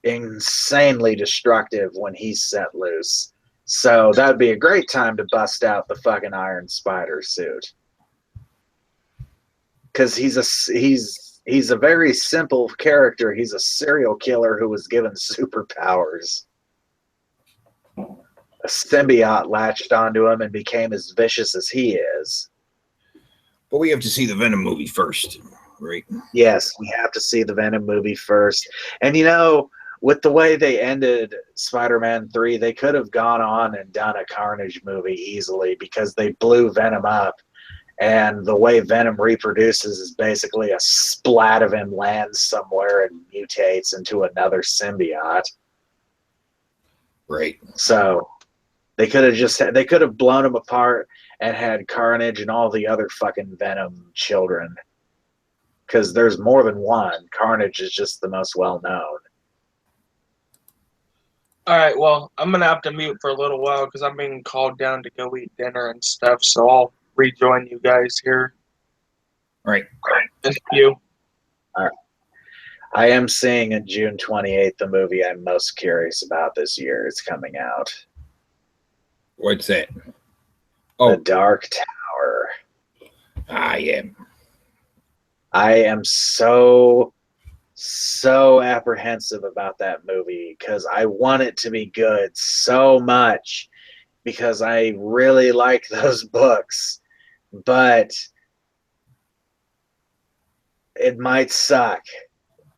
insanely destructive when he's set loose. So that would be a great time to bust out the fucking Iron Spider suit. Because he's a very simple character. He's a serial killer who was given superpowers. A symbiote latched onto him and became as vicious as he is. But we have to see the Venom movie first, right? Yes, we have to see the Venom movie first. And with the way they ended Spider-Man 3, they could have gone on and done a Carnage movie easily because they blew Venom up. And the way Venom reproduces is basically a splat of him lands somewhere and mutates into another symbiote. Right. So they could have blown him apart and had Carnage and all the other fucking Venom children. Because there's more than one. Carnage is just the most well-known. All right, well, I'm going to have to mute for a little while because I'm being called down to go eat dinner and stuff, so I'll rejoin you guys here. All right. Thank you. All right. I am seeing on June 28th the movie I'm most curious about this year. It's coming out. What's that? The Dark Tower. Yeah. I am so apprehensive about that movie because I want it to be good so much because I really like those books, but it might suck.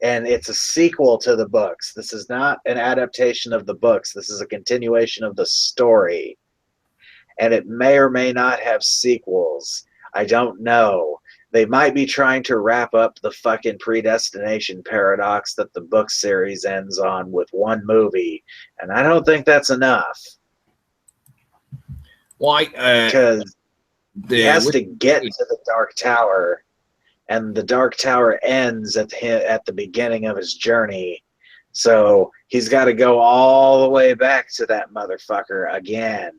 And it's a sequel to the books. This is not an adaptation of the books. This is a continuation of the story. And it may or may not have sequels. I don't know. They might be trying to wrap up the fucking predestination paradox that the book series ends on with one movie. And I don't think that's enough. Why? Because he has to get to the Dark Tower and the Dark Tower ends at the beginning of his journey. So he's got to go all the way back to that motherfucker again.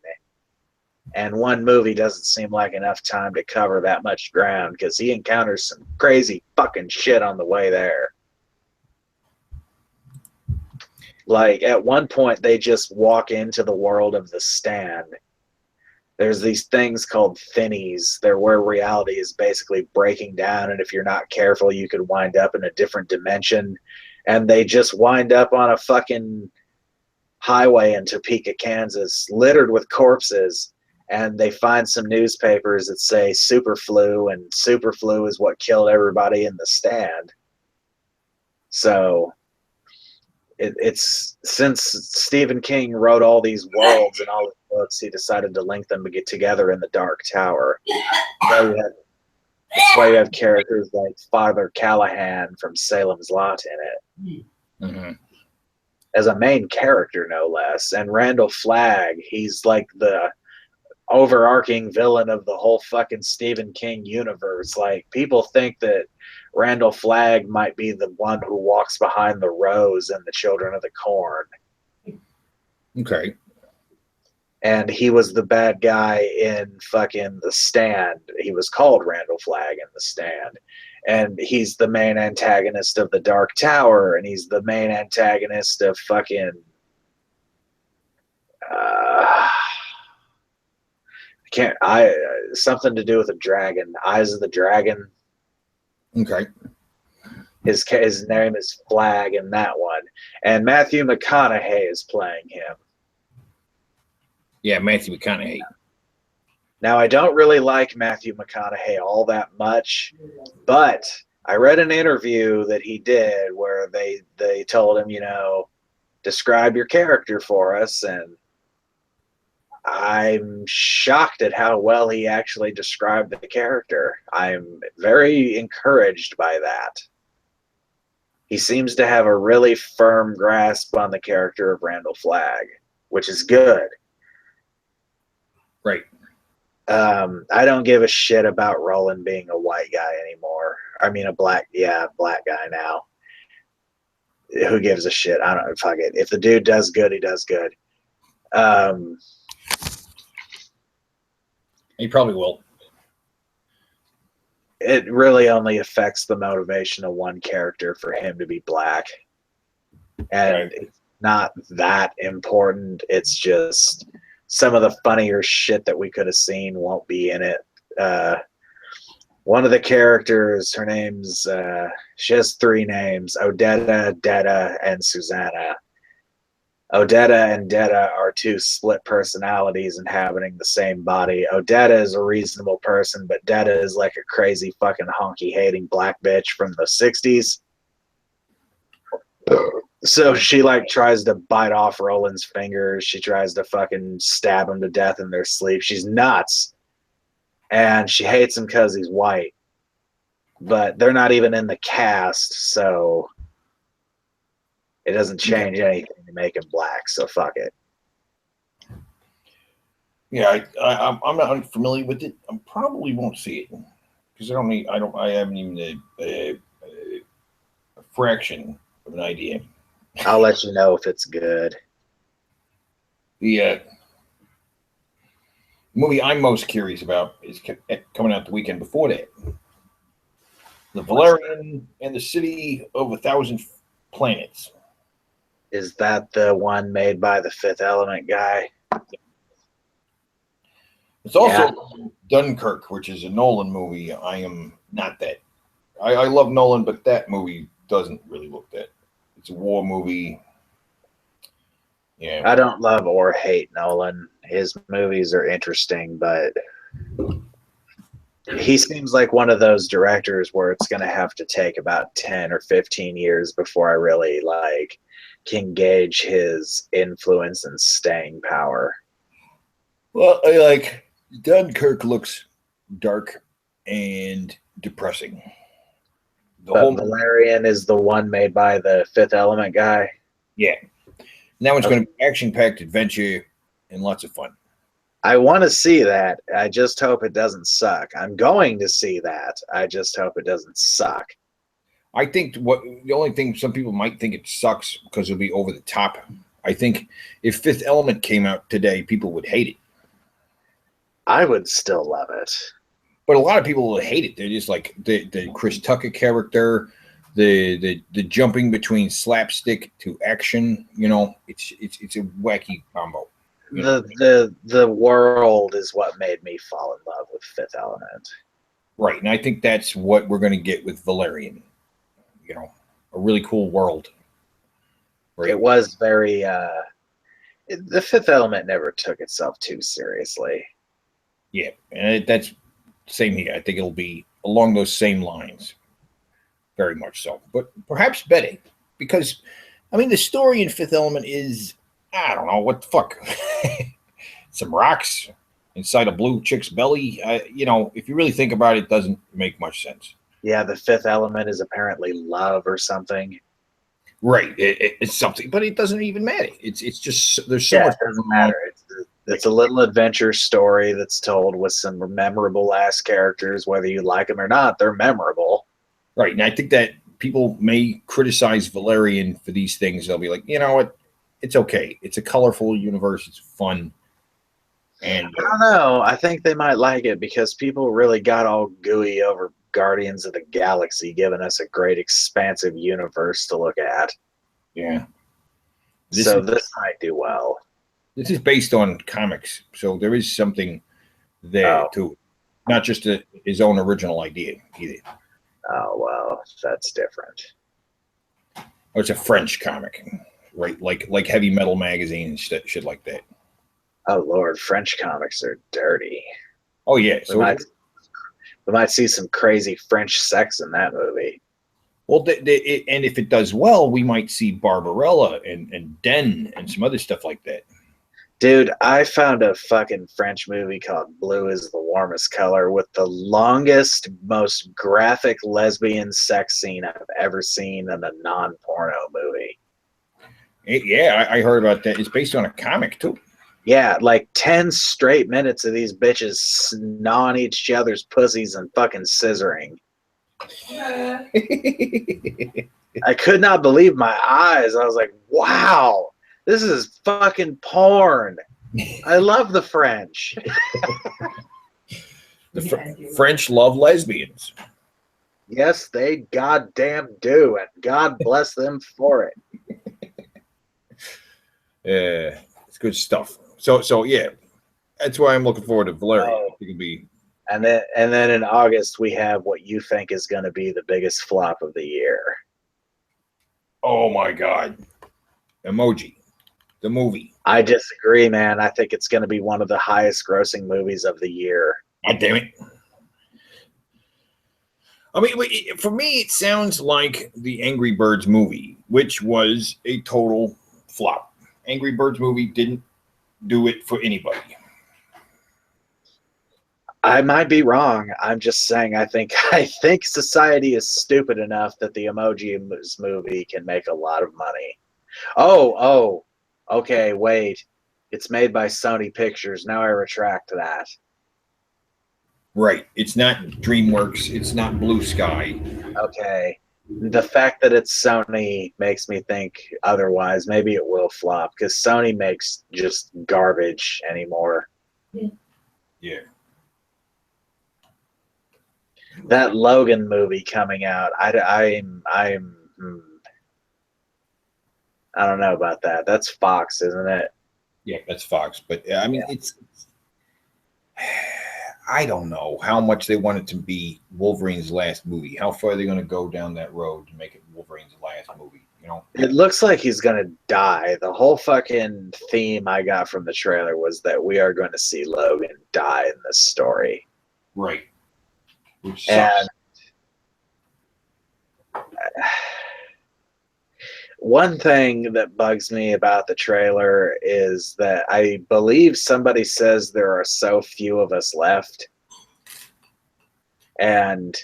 And one movie doesn't seem like enough time to cover that much ground because he encounters some crazy fucking shit on the way there. Like, at one point, they just walk into the world of the Stand. There's these things called thinnies. They're where reality is basically breaking down, and if you're not careful, you could wind up in a different dimension. And they just wind up on a fucking highway in Topeka, Kansas, littered with corpses. And they find some newspapers that say superflu, and superflu is what killed everybody in the Stand. So it's since Stephen King wrote all these worlds and all his books, he decided to link them to get together in the Dark Tower. That's why you have characters like Father Callahan from Salem's Lot in it. Mm-hmm. As a main character, no less. And Randall Flagg, he's like the overarching villain of the whole fucking Stephen King universe. Like, people think that Randall Flagg might be the one who walks behind the rose in the Children of the Corn. Okay. And he was the bad guy in fucking The Stand. He was called Randall Flagg in The Stand. And he's the main antagonist of the Dark Tower, and he's the main antagonist of fucking something to do with a dragon. Eyes of the Dragon. Okay. His name is Flagg in that one. And Matthew McConaughey is playing him. Yeah, Matthew McConaughey. Now, I don't really like Matthew McConaughey all that much, but I read an interview that he did where they told him, describe your character for us, and I'm shocked at how well he actually described the character. I'm very encouraged by that. He seems to have a really firm grasp on the character of Randall Flagg, which is good. Right. I don't give a shit about Roland being a white guy anymore. I mean, black guy now. Who gives a shit? I don't know. Fuck it. If the dude does good, he does good. He probably will. It really only affects the motivation of one character for him to be black. And Right. It's not that important. It's just some of the funnier shit that we could have seen won't be in it. One of the characters, her name's, she has 3 names, Odetta, Detta, and Susanna. Odetta and Detta are 2 split personalities inhabiting the same body. Odetta is a reasonable person, but Detta is like a crazy fucking honky-hating black bitch from the 60s. So she tries to bite off Roland's fingers. She tries to fucking stab him to death in their sleep. She's nuts. And she hates him because he's white. But they're not even in the cast, so it doesn't change anything to make him black, so fuck it. Yeah, I'm not unfamiliar with it. I probably won't see it because I haven't even a fraction of an idea. I'll let you know if it's good. The movie I'm most curious about is coming out the weekend before that. The Valerian and the City of 1,000 Planets. Is that the one made by the Fifth Element guy? It's also Dunkirk, which is a Nolan movie. I am not that. I love Nolan, but that movie doesn't really look that. It's a war movie. Yeah. I don't love or hate Nolan. His movies are interesting, but he seems like one of those directors where it's going to have to take about 10 or 15 years before I really can gauge his influence and staying power. Well, Dunkirk looks dark and depressing. Valerian is the one made by the Fifth Element guy. Yeah. And that one's going to be action-packed adventure and lots of fun. I want to see that. I just hope it doesn't suck. I'm going to see that. I just hope it doesn't suck. I think the only thing some people might think it sucks because it'll be over the top. I think if Fifth Element came out today, people would hate it. I would still love it. But a lot of people will hate it. They're just like the Chris Tucker character, the jumping between slapstick to action. You know, it's a wacky combo. The world is what made me fall in love with Fifth Element. Right, and I think that's what we're going to get with Valerian. You know, a really cool world. Right? It was very. The Fifth Element never took itself too seriously. Yeah, and that's same here. I think it'll be along those same lines. Very much so, but perhaps better because, I mean, the story in Fifth Element is, I don't know, what the fuck. Some rocks inside a blue chick's belly. You know, if you really think about it, it doesn't make much sense. Yeah, the Fifth Element is apparently love or something. Right, it's something, but it doesn't even matter. It's just there's so much. It doesn't matter. It's a little adventure story that's told with some memorable ass characters. Whether you like them or not, they're memorable. Right, and I think that people may criticize Valerian for these things. They'll be like, you know what, it's okay. It's a colorful universe. It's fun. And I don't know. I think they might like it because people really got all gooey over Guardians of the Galaxy, giving us a great expansive universe to look at. Yeah. This might do well. This is based on comics, so there is something there too. Not just his own original idea either. Oh, well, that's different. Oh, it's a French comic, right? Like Heavy Metal magazine and shit like that. Oh, Lord, French comics are dirty. Oh, yeah. So we might see some crazy French sex in that movie. Well, and if it does well, we might see Barbarella and Den and some other stuff like that. Dude, I found a fucking French movie called Blue is the Warmest Color with the longest, most graphic lesbian sex scene I've ever seen in a non-porno movie. Yeah, I heard about that. It's based on a comic, too. Yeah, like 10 straight minutes of these bitches gnawing each other's pussies and fucking scissoring. I could not believe my eyes. I was like, wow. This is fucking porn. I love the French. French love lesbians. Yes, they goddamn do, and God bless them for it. It's good stuff. So yeah, that's why I'm looking forward to Valerian. It can be. And then in August we have what you think is going to be the biggest flop of the year. Oh my God, Emoji. The movie. I disagree, man. I think it's going to be one of the highest grossing movies of the year. God damn it. I mean, for me, it sounds like the Angry Birds movie, which was a total flop. Angry Birds movie didn't do it for anybody. I might be wrong. I'm just saying I think society is stupid enough that the Emoji movie can make a lot of money. Oh. Okay, wait. It's made by Sony Pictures. Now I retract that. Right. It's not DreamWorks. It's not Blue Sky. Okay. The fact that it's Sony makes me think otherwise. Maybe it will flop because Sony makes just garbage anymore. Yeah. That Logan movie coming out, I don't know about that. That's Fox, isn't it? Yeah, that's Fox. But I mean, it's I don't know how much they want it to be Wolverine's last movie. How far are they going to go down that road to make it Wolverine's last movie? You know, it looks like he's going to die. The whole fucking theme I got from the trailer was that we are going to see Logan die in this story. Right. Which sucks. And one thing that bugs me about the trailer is that I believe somebody says there are so few of us left. And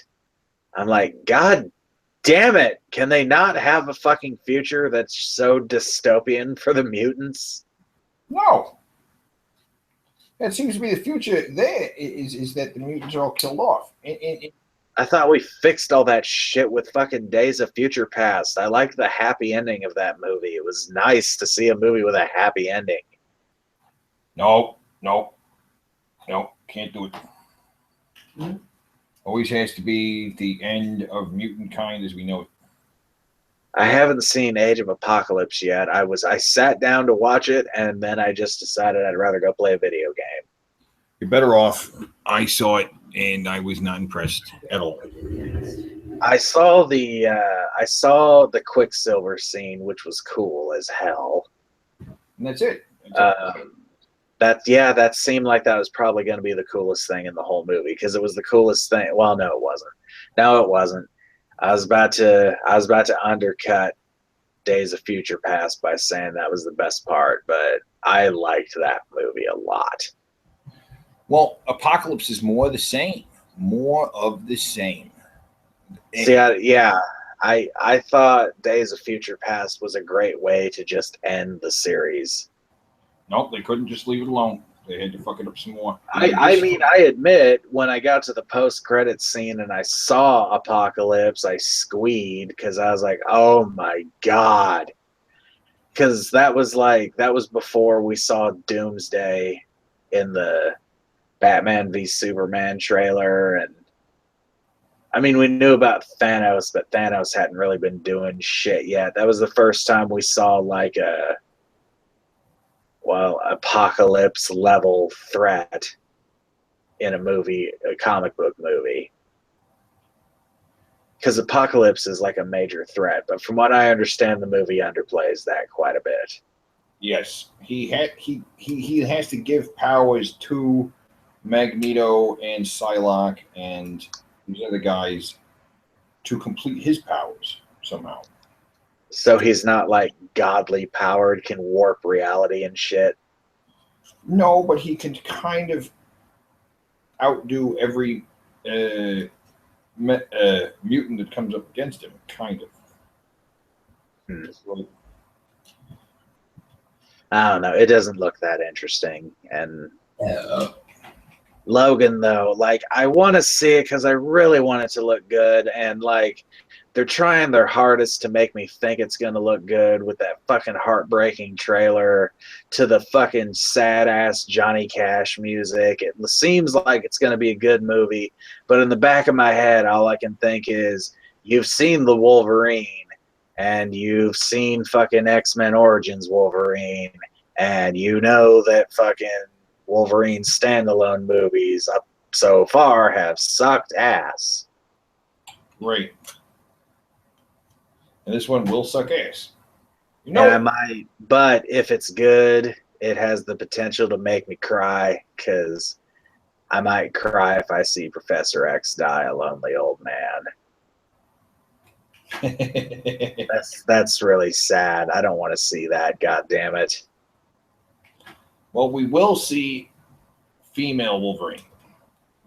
I'm like, God damn it. Can they not have a fucking future that's so dystopian for the mutants? No. That seems to be the future. There is that the mutants are all killed off. I thought we fixed all that shit with fucking Days of Future Past. I liked the happy ending of that movie. It was nice to see a movie with a happy ending. No, can't do it. Always has to be the end of mutant kind as we know it. I haven't seen Age of Apocalypse yet. I sat down to watch it, and then I just decided I'd rather go play a video game. You're better off. I saw it, and I was not impressed at all. I saw the Quicksilver scene, which was cool as hell. And that's it. That seemed like that was probably going to be the coolest thing in the whole movie because it was the coolest thing. Well, no, it wasn't. No, it wasn't. I was about to undercut Days of Future Past by saying that was the best part, but I liked that movie a lot. Well, Apocalypse is more the same. More of the same. See, I thought Days of Future Past was a great way to just end the series. Nope, they couldn't just leave it alone. They had to fuck it up some more. I mean, I admit, when I got to the post-credit scene and I saw Apocalypse, I squeed because I was like, oh my God. Because that was before we saw Doomsday in the Batman v Superman trailer. And I mean, we knew about Thanos, but Thanos hadn't really been doing shit yet. That was the first time we saw like apocalypse level threat in a movie, a comic book movie. Because Apocalypse is like a major threat, but from what I understand, the movie underplays that quite a bit. Yes, he has to give powers to Magneto and Psylocke and these other guys to complete his powers somehow. So he's not like godly powered, can warp reality and shit. No, but he can kind of outdo every mutant that comes up against him, kind of. Like, I don't know. It doesn't look that interesting. And Logan, though, like, I want to see it because I really want it to look good. And, like, they're trying their hardest to make me think it's going to look good with that fucking heartbreaking trailer to the fucking sad-ass Johnny Cash music. It seems like it's going to be a good movie, but in the back of my head, all I can think is, you've seen the Wolverine, and you've seen fucking X-Men Origins Wolverine, and you know that fucking Wolverine standalone movies up so far have sucked ass. Right. And this one will suck ass. You know, and I might, but if it's good, it has the potential to make me cry because I might cry if I see Professor X die a lonely old man. That's really sad. I don't want to see that. God damn it. Well, we will see female Wolverine.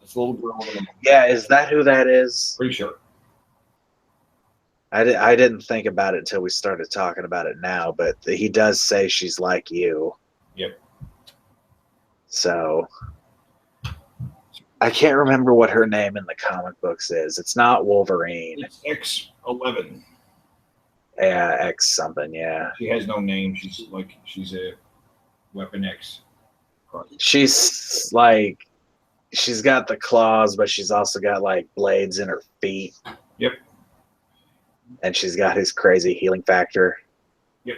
This little girl. Yeah, is that who that is? Pretty sure. I didn't think about it until we started talking about it now, but he does say she's like you. Yep. So I can't remember what her name in the comic books is. It's not Wolverine. It's X-11. Yeah, X something, yeah. She has no name. She's a Weapon X. She's got the claws, but she's also got like blades in her feet. Yep. And she's got his crazy healing factor. Yep.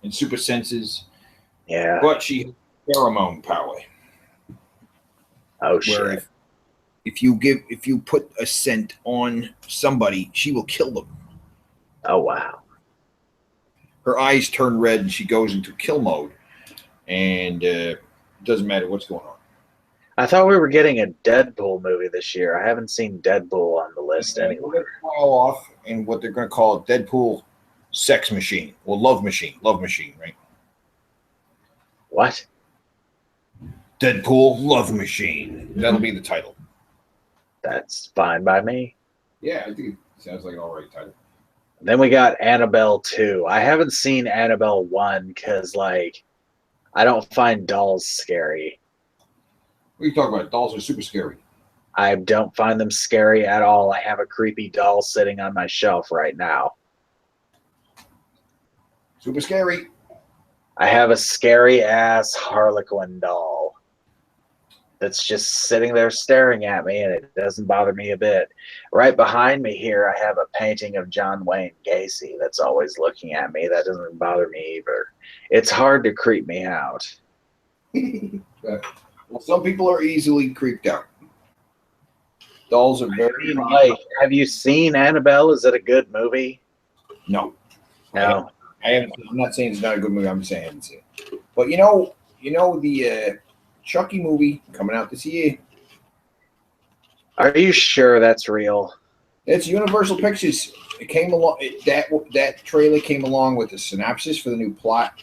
And super senses. Yeah. But she has pheromone power. Oh shit. If you put a scent on somebody, she will kill them. Oh wow. Her eyes turn red and she goes into kill mode. And it doesn't matter what's going on. I thought we were getting a Deadpool movie this year. I haven't seen Deadpool on the list anywhere. Fall off in what they're going to call Deadpool Sex Machine or Love Machine. Love Machine, right? What? Deadpool Love Machine. That'll be the title. That's fine by me. Yeah, I think it sounds like an all right title. Then we got Annabelle 2. I haven't seen Annabelle 1 because, like, I don't find dolls scary. What are you talking about? Dolls are super scary. I don't find them scary at all. I have a creepy doll sitting on my shelf right now. Super scary. I have a scary ass Harlequin doll that's just sitting there staring at me, and it doesn't bother me a bit. Right behind me here, I have a painting of John Wayne Gacy that's always looking at me. That doesn't bother me either. It's hard to creep me out. Well, some people are easily creeped out. Dolls are very. Like, have you seen Annabelle? Is it a good movie? No. No. I haven't. I'm not saying it's not a good movie. I'm just saying I haven't seen it. But you know the Chucky movie coming out this year. Are you sure that's real? It's Universal Pictures. It came along. That trailer came along with the synopsis for the new plot,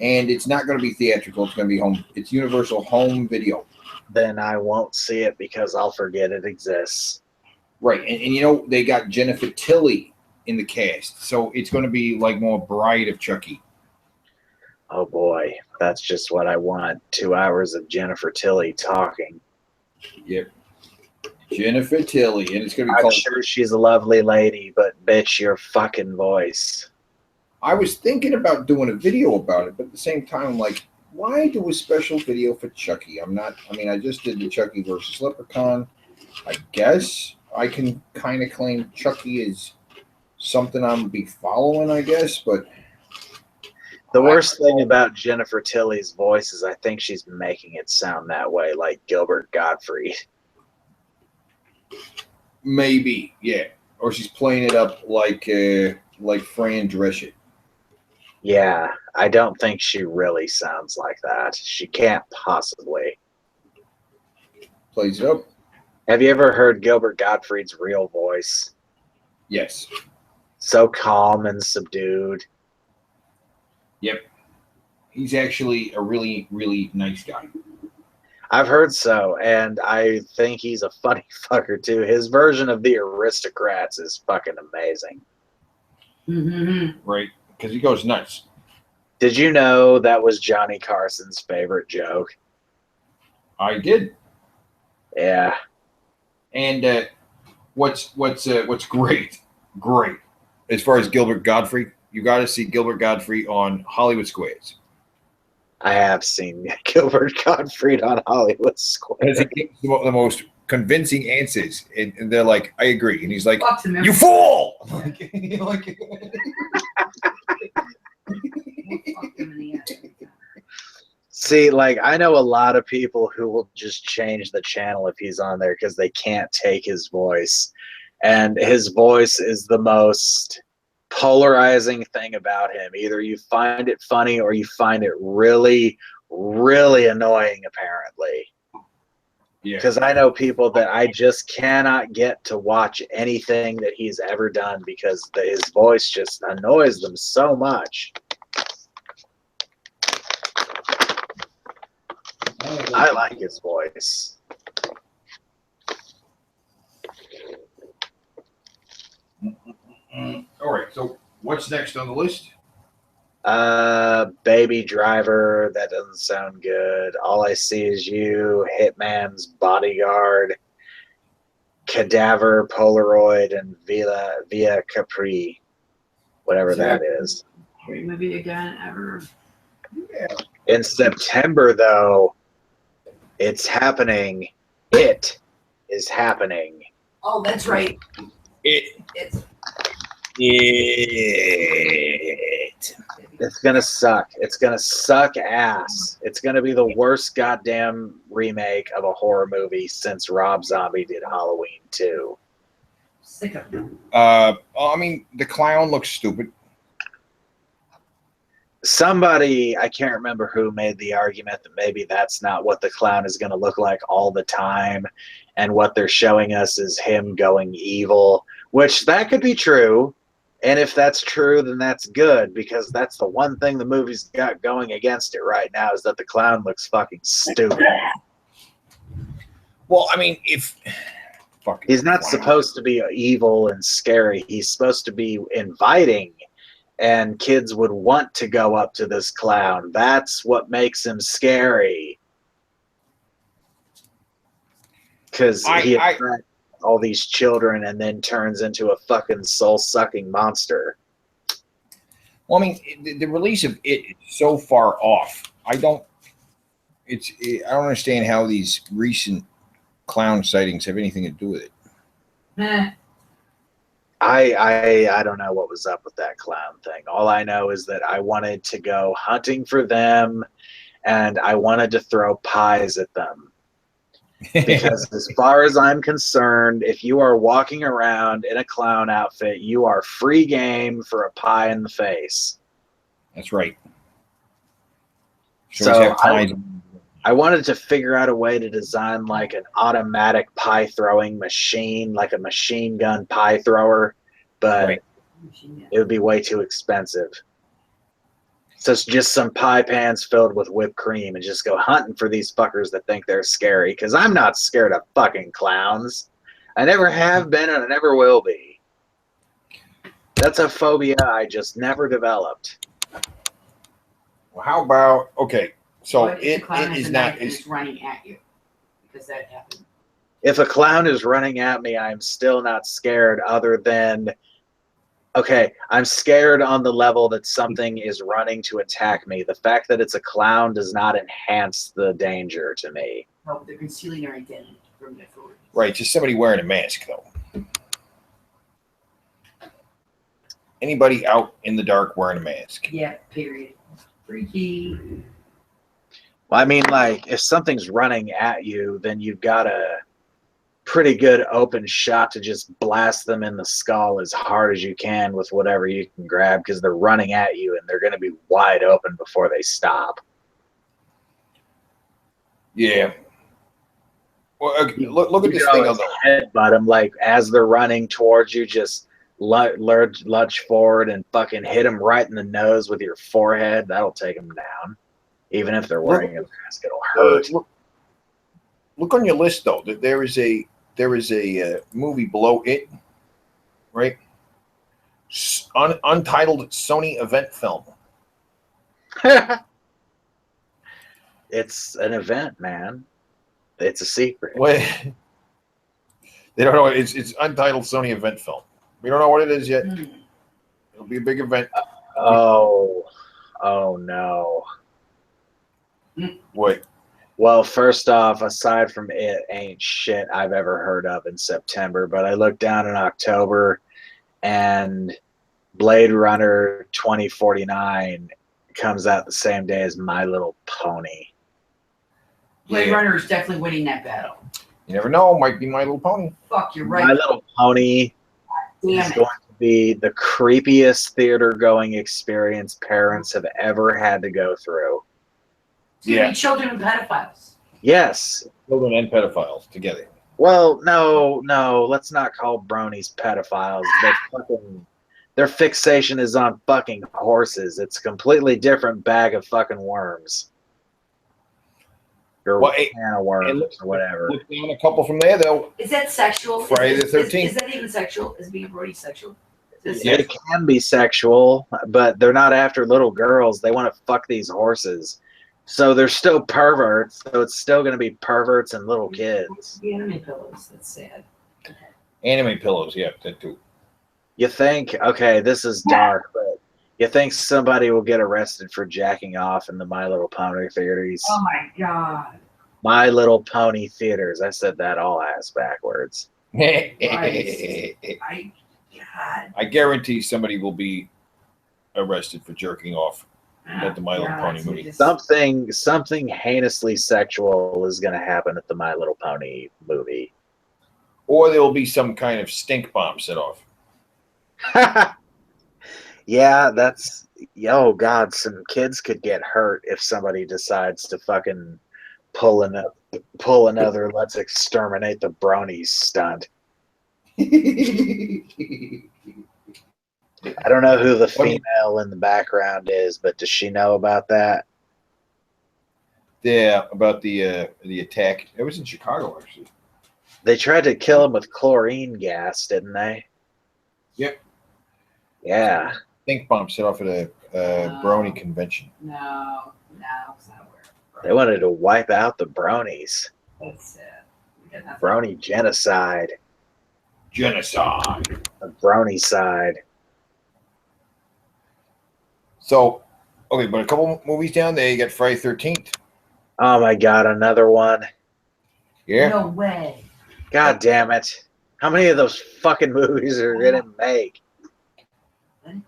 and it's not going to be theatrical. It's going to be home. It's Universal home video. Then I won't see it because I'll forget it exists. Right, and you know they got Jennifer Tilly in the cast, so it's going to be like more Bride of Chucky. Oh boy, that's just what I want. 2 hours of Jennifer Tilly talking. Yep. Jennifer Tilly, and it's going to be I'm called. sure she's a lovely lady, but bitch, your fucking voice. I was thinking about doing a video about it, but at the same time, I'm like, why do a special video for Chucky? I just did the Chucky versus Leprechaun. I guess I can kind of claim Chucky is something I'm gonna be following, I guess, but The worst thing about Jennifer Tilly's voice is I think she's making it sound that way, like Gilbert Gottfried. maybe, yeah. Or she's playing it up like Fran Drescher. Yeah, I don't think she really sounds like that. She can't possibly. Plays it up. Have you ever heard Gilbert Gottfried's real voice? Yes. So calm and subdued. Yep. He's actually a really, really nice guy. I've heard so, and I think he's a funny fucker too. His version of the Aristocrats is fucking amazing. Mm-hmm. Right? Because he goes nuts. Did you know that was Johnny Carson's favorite joke? I did. Yeah. And what's great, as far as Gilbert Gottfried, you got to see Gilbert Gottfried on Hollywood Squares. I have seen Gilbert Gottfried on Hollywood Square. Because he gives the most convincing answers, and they're like, "I agree," and he's like, Fuck him, "You fool!" Fuck him in the ass. See, like, I know a lot of people who will just change the channel if he's on there because they can't take his voice. And his voice is the most polarizing thing about him. Either you find it funny or you find it really, really annoying, apparently. Yeah. Because I know people that I just cannot get to watch anything that he's ever done because his voice just annoys them so much. I like his voice. All right. So what's next on the list? Baby Driver, that doesn't sound good. All I See Is You, Hitman's Bodyguard, Cadaver, Polaroid, and Via Capri, whatever that is. Great movie again, ever. Yeah. In September, though, it's happening. It is happening. Oh, that's right. It's It's gonna suck. It's gonna suck ass. It's gonna be the worst goddamn remake of a horror movie since Rob Zombie did Halloween 2. sick of him. I mean, the clown looks stupid. Somebody, I can't remember who, made the argument that maybe that's not what the clown is going to look like all the time, and what they're showing us is him going evil, which that could be true. And if that's true, then that's good, because that's the one thing the movie's got going against it right now, is that the clown looks fucking stupid. Well, I mean, if He's not supposed to be evil and scary. He's supposed to be inviting, and kids would want to go up to this clown. That's what makes him scary. because he attracts all these children and then turns into a fucking soul-sucking monster. Well, I mean, the release of it is so far off. I don't understand how these recent clown sightings have anything to do with it. I don't know what was up with that clown thing. All I know is that I wanted to go hunting for them, and I wanted to throw pies at them. Because as far as I'm concerned, if you are walking around in a clown outfit, you are free game for a pie in the face. That's right. So I wanted to figure out a way to design like an automatic pie throwing machine, like a machine gun pie thrower, but it would be way too expensive. So it's just some pie pans filled with whipped cream and just go hunting for these fuckers that think they're scary. Because I'm not scared of fucking clowns. I never have been and I never will be. That's a phobia I just never developed. Well, how about, okay, so it is not. It's running at you. Because that happened. If a clown is running at me, I'm still not scared other than... Okay, I'm scared on the level that something is running to attack me. The fact that it's a clown does not enhance the danger to me. No, but they're concealing their identity from the authorities. Right, just somebody wearing a mask, though. Anybody out in the dark wearing a mask. Yeah, period. Freaky. Well, I mean, like, if something's running at you, then you've got a pretty good open shot to just blast them in the skull as hard as you can with whatever you can grab, because they're running at you and they're going to be wide open before they stop. Yeah. Well, okay, look at this thing on the headbutt them, like as they're running towards you, just lurch forward and fucking hit them right in the nose with your forehead. That'll take them down. Even if they're wearing a mask, it'll hurt. Look on your list, though. That there is a movie below it, right? Untitled Sony event film. It's an event, man. It's a secret. Wait, they don't know. It's untitled Sony event film. We don't know what it is yet. It'll be a big event. Oh no. What? Well, first off, aside from it, ain't shit I've ever heard of in September. But I looked down in October, and Blade Runner 2049 comes out the same day as My Little Pony. Blade Runner is definitely winning that battle. You never know. Might be My Little Pony. Fuck, you're right. My Little Pony is going to be the creepiest theater-going experience parents have ever had to go through. Yeah, children and pedophiles. Yes. Children and pedophiles together. Well, no, let's not call bronies pedophiles. Their fixation is on fucking horses. It's a completely different bag of fucking worms. Or can of worms or whatever. Look down a couple from there, though. Is that sexual? Friday the 13th. Is that even sexual? Is being a brony sexual? It can be sexual, but they're not after little girls. They want to fuck these horses. So they're still perverts, so it's still going to be perverts and little kids. The anime pillows, that's sad. Anime pillows, yeah, that too. You think, okay, this is dark, but you think somebody will get arrested for jacking off in the My Little Pony theaters? Oh my god. My Little Pony theaters. I said that all ass backwards. I guarantee somebody will be arrested for jerking off. At the My Little Pony movie. Something heinously sexual is going to happen at the My Little Pony movie. Or there will be some kind of stink bomb set off. Yeah, oh God, some kids could get hurt if somebody decides to fucking pull another let's exterminate the bronies stunt. I don't know who the female in the background is, but does she know about that? Yeah, about the attack. It was in Chicago, actually. They tried to kill him with chlorine gas, didn't they? Yep. Yeah. Stink bomb set off at a brony convention. No, it's not aware. They wanted to wipe out the bronies. That's sad. Brony genocide. Genocide. A brony side. So, okay, but a couple movies down there, you got Friday 13th. Oh my god, another one. Yeah. No way. God damn it. How many of those fucking movies are gonna make?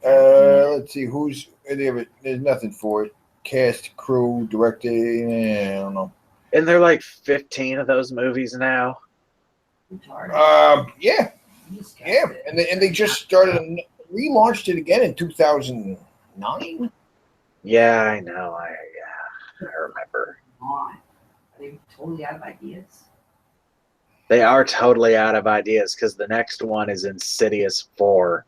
Let's see who's there's nothing for it. Cast, crew, director, I don't know. And there are like 15 of those movies now. Yeah, and they just started relaunched it again in 2009. Yeah, I know. I remember. Are they totally out of ideas? They are totally out of ideas because the next one is Insidious 4,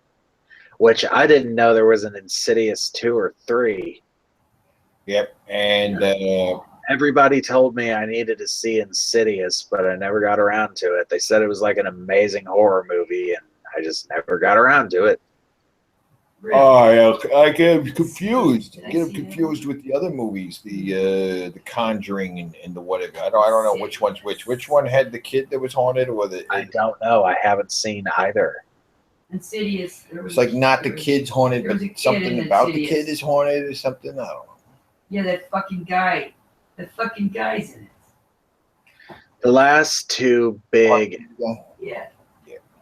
which I didn't know there was an Insidious 2 or 3. Yep, and everybody told me I needed to see Insidious, but I never got around to it. They said it was like an amazing horror movie, and I just never got around to it. Really? Oh, yeah, I get confused. I get confused with the other movies, the Conjuring and the whatever. I don't know which one's which. Which one had the kid that was haunted, or the? I don't know. I haven't seen either. Insidious. It's like not the kid's haunted, but something about the kid is haunted or something. I don't know. Yeah, that fucking guy. That fucking guy's in it. The last two big. Yeah.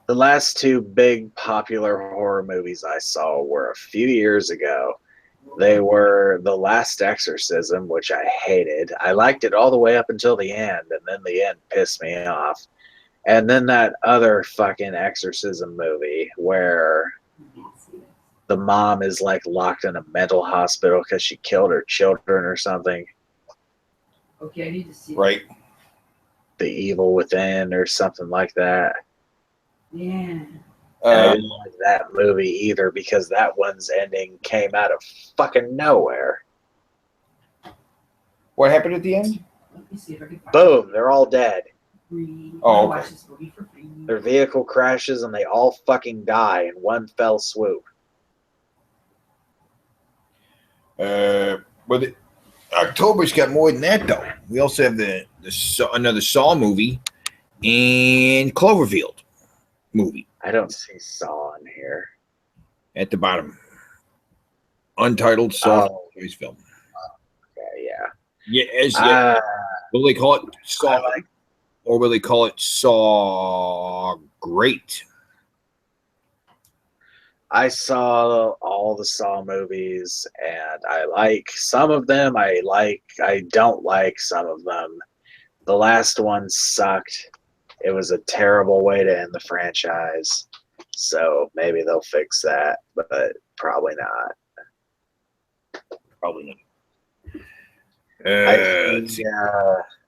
The last two big popular horror movies I saw were a few years ago. They were The Last Exorcism, which I hated. I liked it all the way up until the end, and then the end pissed me off. And then that other fucking exorcism movie where the mom is like locked in a mental hospital because she killed her children or something. Okay, I need to see. Right. The Evil Within or something like that. Yeah. I didn't like that movie either because that one's ending came out of fucking nowhere. What happened at the end? Let me see if I can find Boom, they're all dead. Oh, watch okay. this movie for free. Their vehicle crashes and they all fucking die in one fell swoop. But October's got more than that though. We also have another Saw movie and Cloverfield movie I don't see Saw in here. at the bottom. Untitled Saw Oh. film. Okay, yeah. Yeah, will they call it Saw, or will they call it Saw Great? I saw all the Saw movies, and I like some of them. I don't like some of them. The last one sucked. It was a terrible way to end the franchise. So maybe they'll fix that, but probably not. Probably not.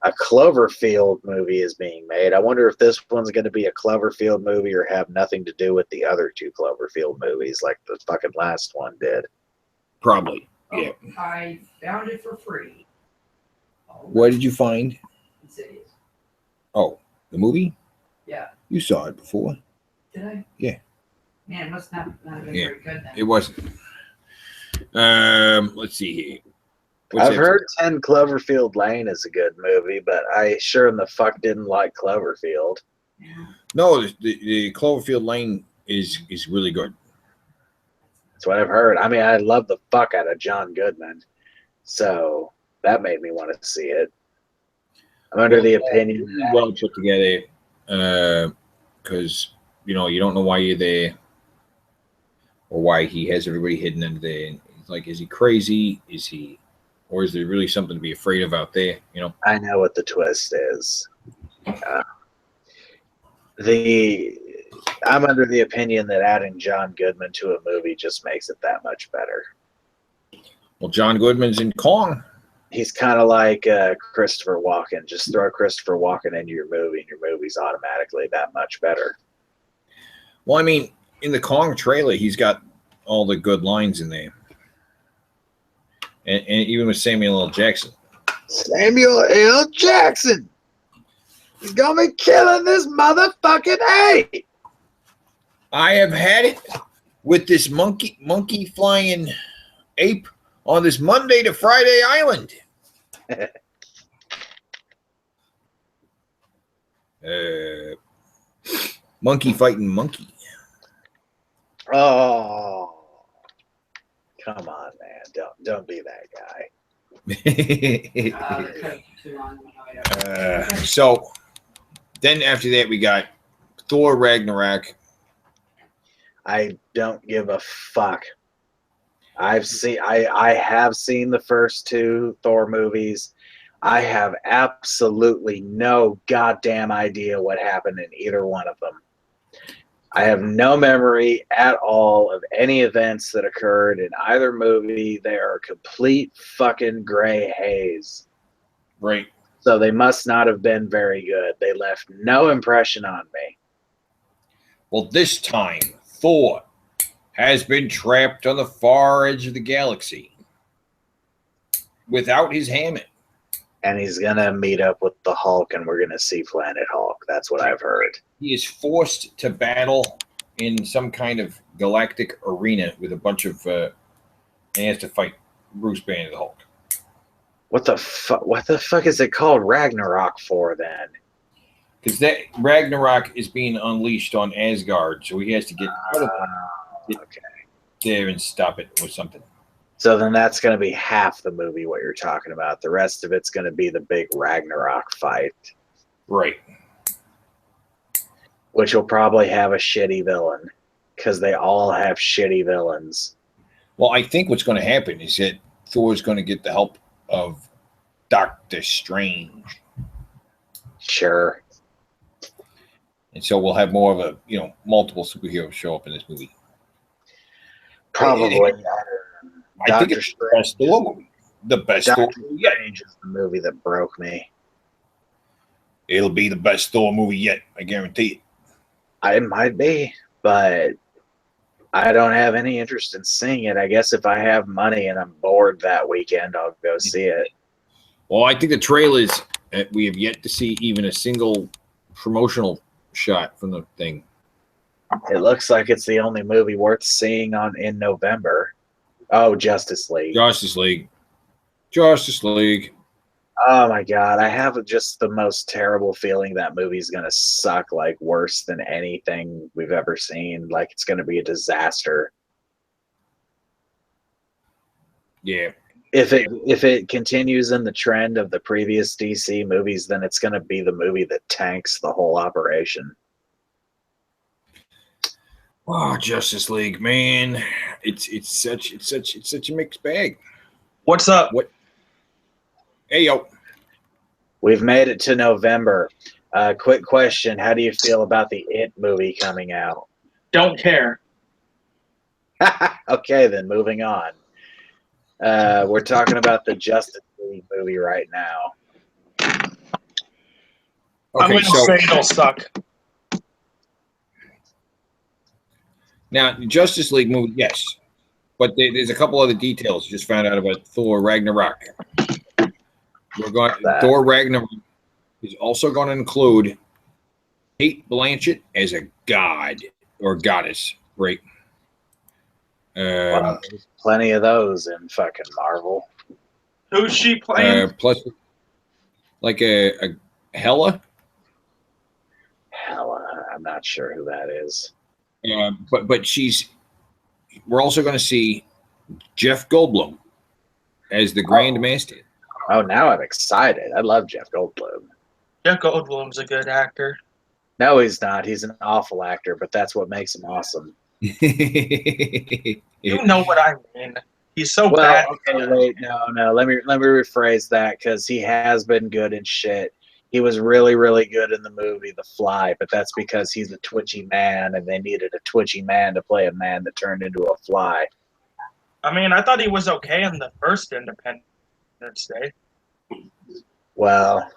A Cloverfield movie is being made. I wonder if this one's going to be a Cloverfield movie or have nothing to do with the other two Cloverfield movies like the fucking last one did. Probably. Yeah. I found it for free. What did you find? Insidious. Oh, the movie? Yeah. You saw it before. Did I? Yeah. Man, it must not have been Yeah. very good then. It wasn't. Let's see here. I've heard 10 Cloverfield Lane is a good movie, but I sure in the fuck didn't like Cloverfield. Yeah. No, the Cloverfield Lane is really good. That's what I've heard. I mean, I love the fuck out of John Goodman, so that made me want to see it. I'm under the opinion that well put together, because you don't know why you're there or why he has everybody hidden under there. It's like, is he crazy? Or is there really something to be afraid of out there? I know what the twist is. I'm under the opinion that adding John Goodman to a movie just makes it that much better. Well, John Goodman's in Kong. He's kind of like Christopher Walken. Just throw Christopher Walken into your movie, and your movie's automatically that much better. Well, I mean, in the Kong trailer, he's got all the good lines in there. And even with Samuel L. Jackson. Samuel L. Jackson! He's gonna be killing this motherfucking A! I have had it with this monkey flying ape on this Monday to Friday island. Monkey fighting monkey. Oh, come on, man! Don't be that guy. So then after that we got Thor Ragnarok. I don't give a fuck. I have seen the first two Thor movies. I have absolutely no goddamn idea what happened in either one of them. I have no memory at all of any events that occurred in either movie. They are complete fucking gray haze. Right. So they must not have been very good. They left no impression on me. Well, this time, Thor has been trapped on the far edge of the galaxy without his Hammond. And he's going to meet up with the Hulk, and we're going to see Planet Hulk. That's what I've heard. He is forced to battle in some kind of galactic arena with a bunch of... and he has to fight Bruce Banner, the Hulk. What the fuck is it called Ragnarok for, then? Because that Ragnarok is being unleashed on Asgard, so he has to get out of there and stop it or something. So then that's going to be half the movie, what you're talking about. The rest of it's going to be the big Ragnarok fight. Right. Which will probably have a shitty villain, because they all have shitty villains. Well, I think what's going to happen is that Thor's going to get the help of Doctor Strange. Sure. And so we'll have more of a, multiple superheroes show up in this movie. Probably. I think it's the best Thor movie. The best Thor movie yet. Strange is the movie that broke me. It'll be the best Thor movie yet. I guarantee it. It might be, but I don't have any interest in seeing it. I guess if I have money and I'm bored that weekend, I'll go see it. Well, I think the trailers, we have yet to see even a single promotional shot from the thing. It looks like it's the only movie worth seeing in November. Oh, Justice League. Justice League. Oh my God. I have just the most terrible feeling that movie's going to suck, like worse than anything we've ever seen. Like it's going to be a disaster. Yeah. If it continues in the trend of the previous DC movies, then it's going to be the movie that tanks the whole operation. Oh, Justice League, man. It's such a mixed bag. What's up? What? Hey, yo. We've made it to November. Quick question. How do you feel about the It movie coming out? Don't care. Okay, then moving on. We're talking about the Justice League movie right now. I'm going to say it'll suck. Now, the Justice League movie, yes. But there's a couple other details just found out about Thor Ragnarok. Thor Ragnarok is also going to include Kate Blanchett as a god or goddess, right? Well, there's plenty of those in fucking Marvel. Who's she playing? Plus, like a Hela. Hela, I'm not sure who that is. But we're also going to see Jeff Goldblum as the Grand Master. Oh, now I'm excited. I love Jeff Goldblum. Jeff Goldblum's a good actor. No, he's not. He's an awful actor, but that's what makes him awesome. You know what I mean. He's so bad. Okay, wait, no. Let me rephrase that, because he has been good in shit. He was really, really good in the movie The Fly, but that's because he's a twitchy man, and they needed a twitchy man to play a man that turned into a fly. I mean, I thought he was okay in the first Independence Day. Well,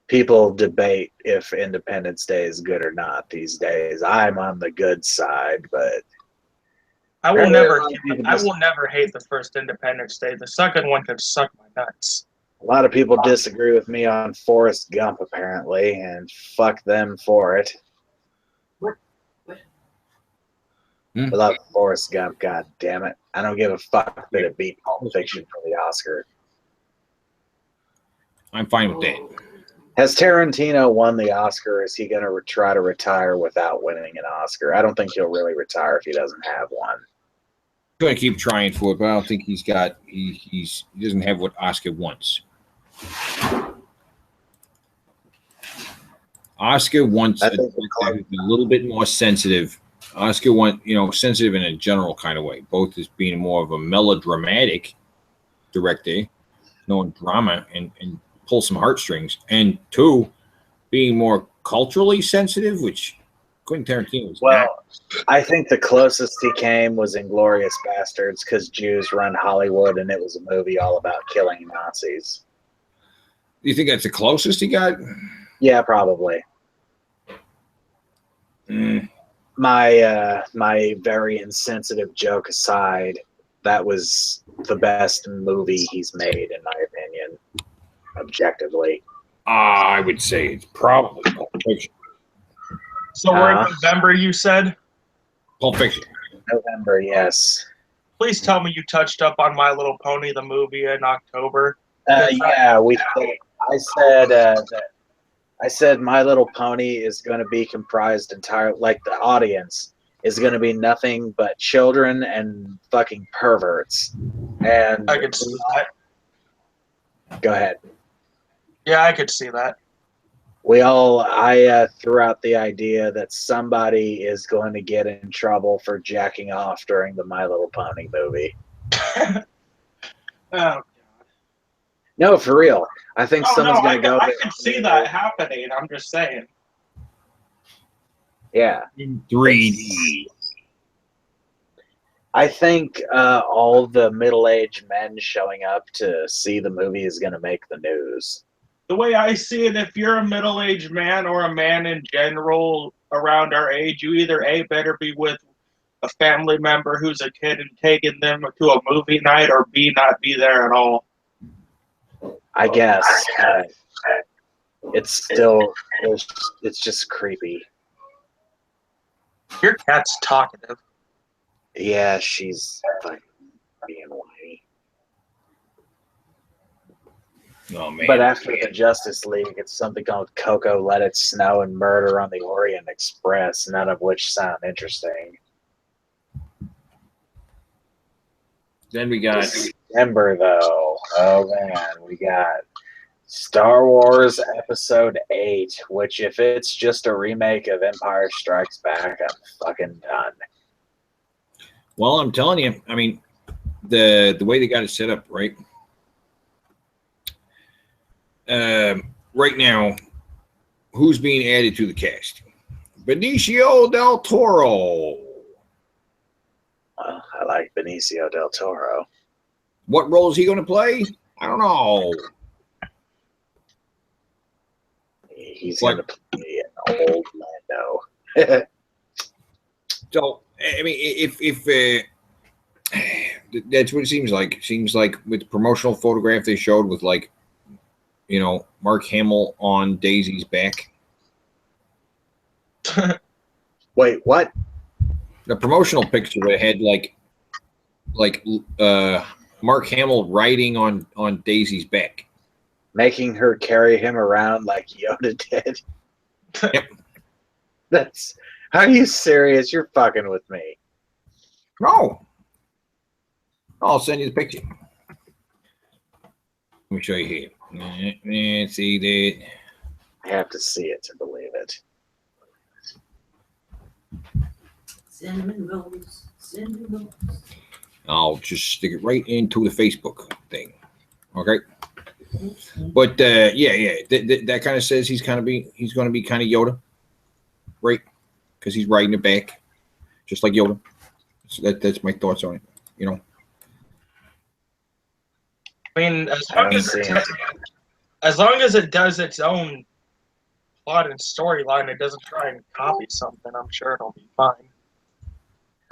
people debate if Independence Day is good or not these days. I'm on the good side, but I will never hate the first Independence Day. The second one could suck my nuts. a lot of people disagree with me on Forrest Gump, apparently, and fuck them for it. I love Forrest Gump, god damn it. I don't give a fuck that it beat Pulp Fiction for the Oscar. I'm fine with that. Has Tarantino won the Oscar? Or is he going to try to retire without winning an Oscar? I don't think he'll really retire if he doesn't have one. He's going to keep trying for it, but I don't think he doesn't have what Oscar wants. Oscar wants a little bit more sensitive. Oscar wants, sensitive in a general kind of way, both as being more of a melodramatic director, knowing drama and pull some heartstrings, and two, being more culturally sensitive, which Quentin Tarantino was not. I think the closest he came was Inglourious Bastards, because Jews run Hollywood, and it was a movie all about killing Nazis. Do you think that's the closest he got? Yeah, probably. My very insensitive joke aside, that was the best movie he's made, in my opinion, objectively. I would say it's probably Pulp Fiction. So we're in November, you said? Pulp Fiction. November, yes. Please tell me you touched up on My Little Pony, the movie, in October. Yeah, I said My Little Pony is going to be comprised entirely, like the audience is going to be nothing but children and fucking perverts. And I could see that. Go ahead. Yeah, I could see that. I threw out the idea that somebody is going to get in trouble for jacking off during the My Little Pony movie. Oh. No, for real. I think someone's going to go. I could see that happening. I'm just saying. Yeah. In 3D. I think all the middle-aged men showing up to see the movie is going to make the news. The way I see it, if you're a middle-aged man or a man in general around our age, you either A, better be with a family member who's a kid and taking them to a movie night, or B, not be there at all. I guess. It's just creepy. Your cat's talkative. Yeah, she's fucking being whiny. Oh, man. But after the Justice League, it's something called Coco Let It Snow and Murder on the Orient Express, none of which sound interesting. Then we got December, though. Oh, man. We got Star Wars Episode 8, which, if it's just a remake of Empire Strikes Back, I'm fucking done. Well, I'm telling you, I mean, the way they got it set up, right? Right now, who's being added to the cast? Benicio del Toro. Well, I like Benicio del Toro. What role is he going to play? I don't know. He's going to play an old Lando. So, I mean, if that's what it seems like. It seems like with the promotional photograph they showed with, like, Mark Hamill on Daisy's back. Wait, what? The promotional picture that had like Mark Hamill riding on Daisy's back, making her carry him around like Yoda did. Yep. Are you serious? You're fucking with me. No. I'll send you the picture. Let me show you here. Let's see that. I have to see it to believe it. Cinnamon rolls. Cinnamon rolls. I'll just stick it right into the Facebook thing. Okay. But yeah, that kind of says he's going to be kind of Yoda, right? Because he's riding it back, just like Yoda. So that's my thoughts on it. I mean, as long as it does its own plot and storyline, it doesn't try and copy something, I'm sure it'll be fine.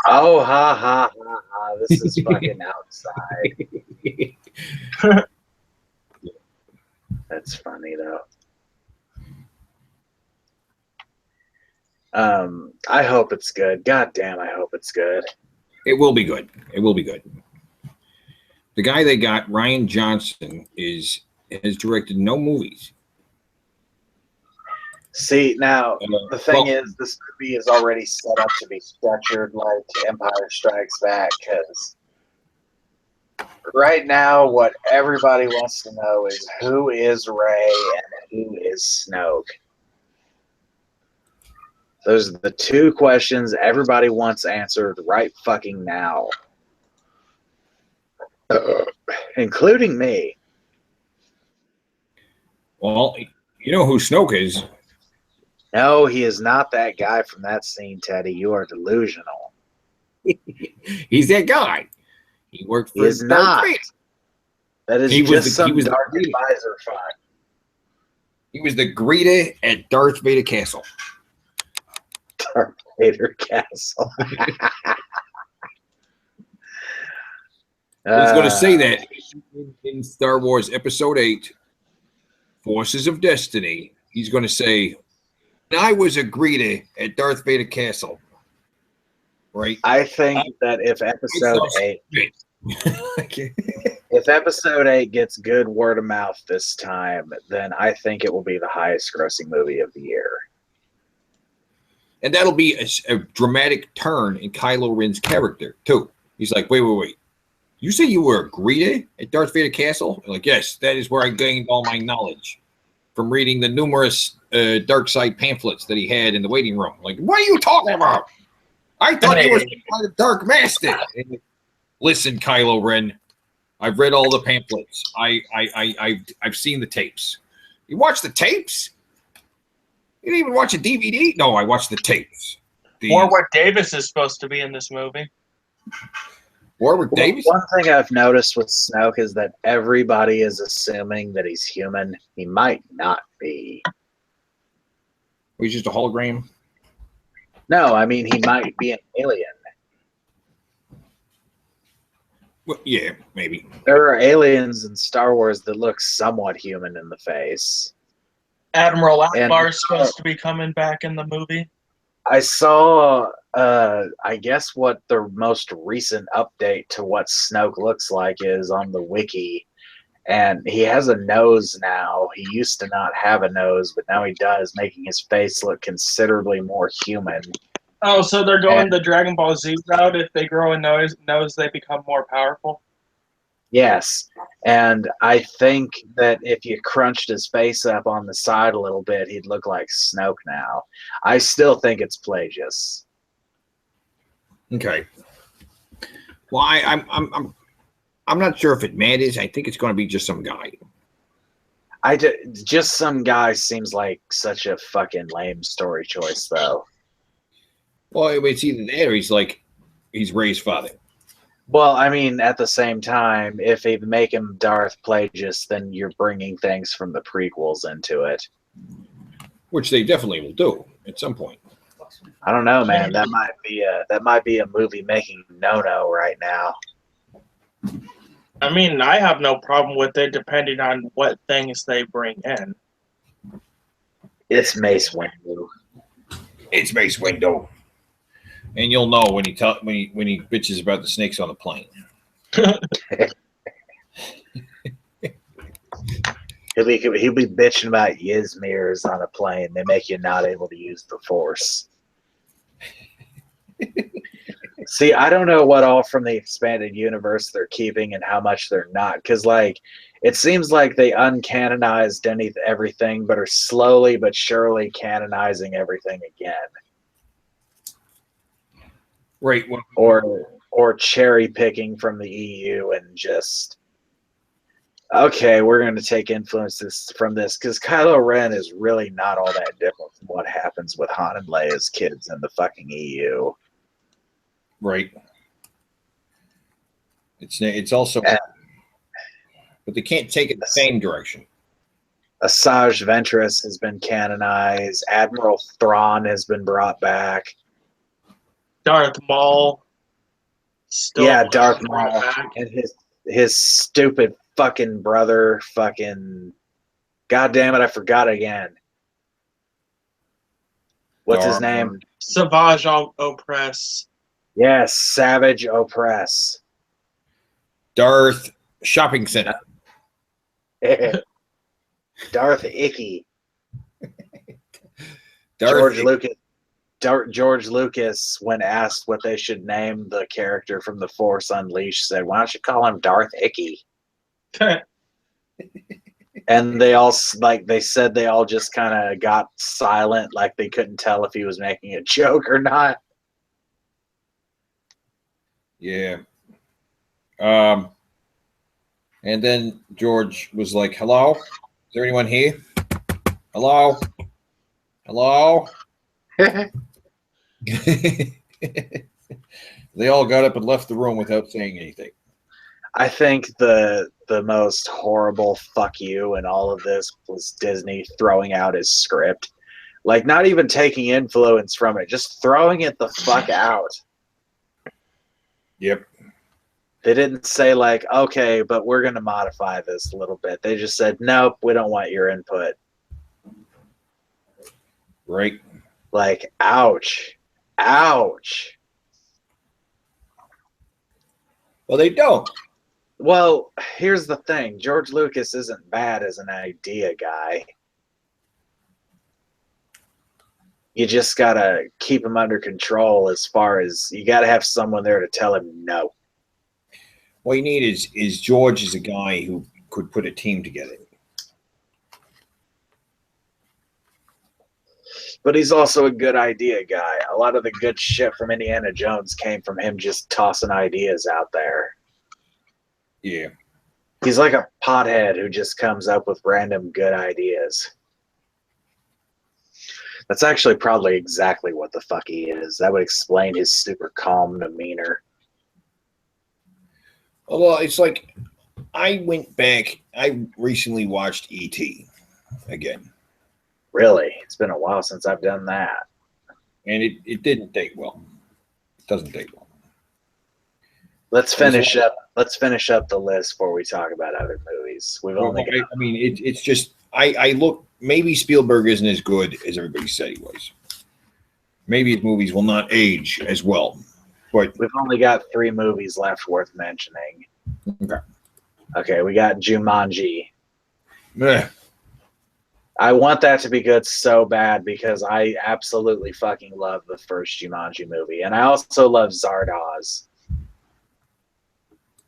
Oh, ha, ha, ha, ha. This is fucking outside. That's funny, though. I hope it's good. God damn, I hope it's good. It will be good. It will be good. The guy they got, Ryan Johnson, has directed no movies. See, now, the thing well, is, this movie is already set up to be structured like Empire Strikes Back, because right now, what everybody wants to know is who is Rey and who is Snoke. Those are the two questions everybody wants answered right fucking now. Including me. well, you know who Snoke is. No, he is not that guy from that scene, Teddy. You are delusional. He's that guy. He worked He for is Darth not. Vader. That is He was just the- some he was the dark greeter. advisor fuck. He was the greeter at Darth Vader Castle. Darth Vader Castle. He's going to say that in Star Wars Episode 8, Forces of Destiny. He's going to say, I was a greeter at Darth Vader Castle. Right? I think that if episode 8 Okay. if episode 8 gets good word of mouth this time, then I think it will be the highest grossing movie of the year. And that'll be a dramatic turn in Kylo Ren's character, too. He's like, wait. You say you were a greeter at Darth Vader Castle? I'm like, yes, that is where I gained all my knowledge from reading the numerous dark side pamphlets that he had in the waiting room. Like, what are you talking about? I thought you were some kind of dark master. Listen, Kylo Ren, I've read all the pamphlets. I've seen the tapes. You watched the tapes? You didn't even watch a DVD? No, I watched the tapes. Warwick Davis is supposed to be in this movie. Warwick Davis? One thing I've noticed with Snoke is that everybody is assuming that he's human. He might not be. He's just a hologram? No, I mean, he might be an alien. Well, yeah, maybe. There are aliens in Star Wars that look somewhat human in the face. Admiral And- Akbar is supposed to be coming back in the movie. I saw, I guess what the most recent update to what Snoke looks like is on the wiki. And he has a nose now. He used to not have a nose, but now he does, making his face look considerably more human. Oh, so they're going the Dragon Ball Z route. If they grow a nose, they become more powerful. Yes, and I think that if you crunched his face up on the side a little bit, he'd look like Snoke now. I still think it's Plagius. Okay. Well, I'm not sure if it matters. I think it's going to be just some guy. Just some guy seems like such a fucking lame story choice, though. Well, it's either that or he's Ray's father. Well, I mean, at the same time, if they make him Darth Plagueis, then you're bringing things from the prequels into it. Which they definitely will do at some point. I don't know, man. That might be a movie making no-no right now. I mean, I have no problem with it, depending on what things they bring in. It's Mace Windu. It's Mace Windu. And you'll know when he bitches about the snakes on the plane. He'll be bitching about Ysmirs on a plane. They make you not able to use the Force. See, I don't know what all from the expanded universe they're keeping and how much they're not. Because, it seems like they uncanonized everything, but are slowly but surely canonizing everything again. Right. Well, Or cherry picking from the EU and just, okay, we're going to take influences from this, because Kylo Ren is really not all that different from what happens with Han and Leia's kids in the fucking EU. right. It's also, but they can't take it the same direction. Asajj Ventress has been canonized. Admiral Thrawn has been brought back. Darth Maul. Darth Maul and his stupid fucking brother. Fucking, god damn it, I forgot again. What's his name? Savage Opress. Yes, Savage Opress. Darth Shopping Center. Darth Icky. George Lucas, when asked what they should name the character from The Force Unleashed, said, "Why don't you call him Darth Icky?" And they all said they all just kind of got silent, like they couldn't tell if he was making a joke or not. Yeah. And then George was like, "Hello? Is there anyone here? Hello? Hello?" They all got up and left the room without saying anything. I think the most horrible fuck you in all of this was Disney throwing out his script. Like, not even taking influence from it, just throwing it the fuck out. Yep. They didn't say, like, okay, but we're going to modify this a little bit. They just said, nope, we don't want your input. Right. Like, ouch. Ouch. Well, they don't. Well, here's the thing. George Lucas isn't bad as an idea guy. You just got to keep him under control, as far as you got to have someone there to tell him no. What you need is George is a guy who could put a team together. But he's also a good idea guy. A lot of the good shit from Indiana Jones came from him just tossing ideas out there. Yeah. He's like a pothead who just comes up with random good ideas. That's actually probably exactly what the fuck he is. That would explain his super calm demeanor. Well, it's like I went back. I recently watched E.T. again. Really? It's been a while since I've done that. And it didn't date well. It doesn't date well. Let's finish up the list before we talk about other movies. It's just I look, maybe Spielberg isn't as good as everybody said he was. Maybe his movies will not age as well. But we've only got 3 movies left worth mentioning. Okay, we got Jumanji. Meh. I want that to be good so bad because I absolutely fucking love the first Jumanji movie. And I also love Zardoz.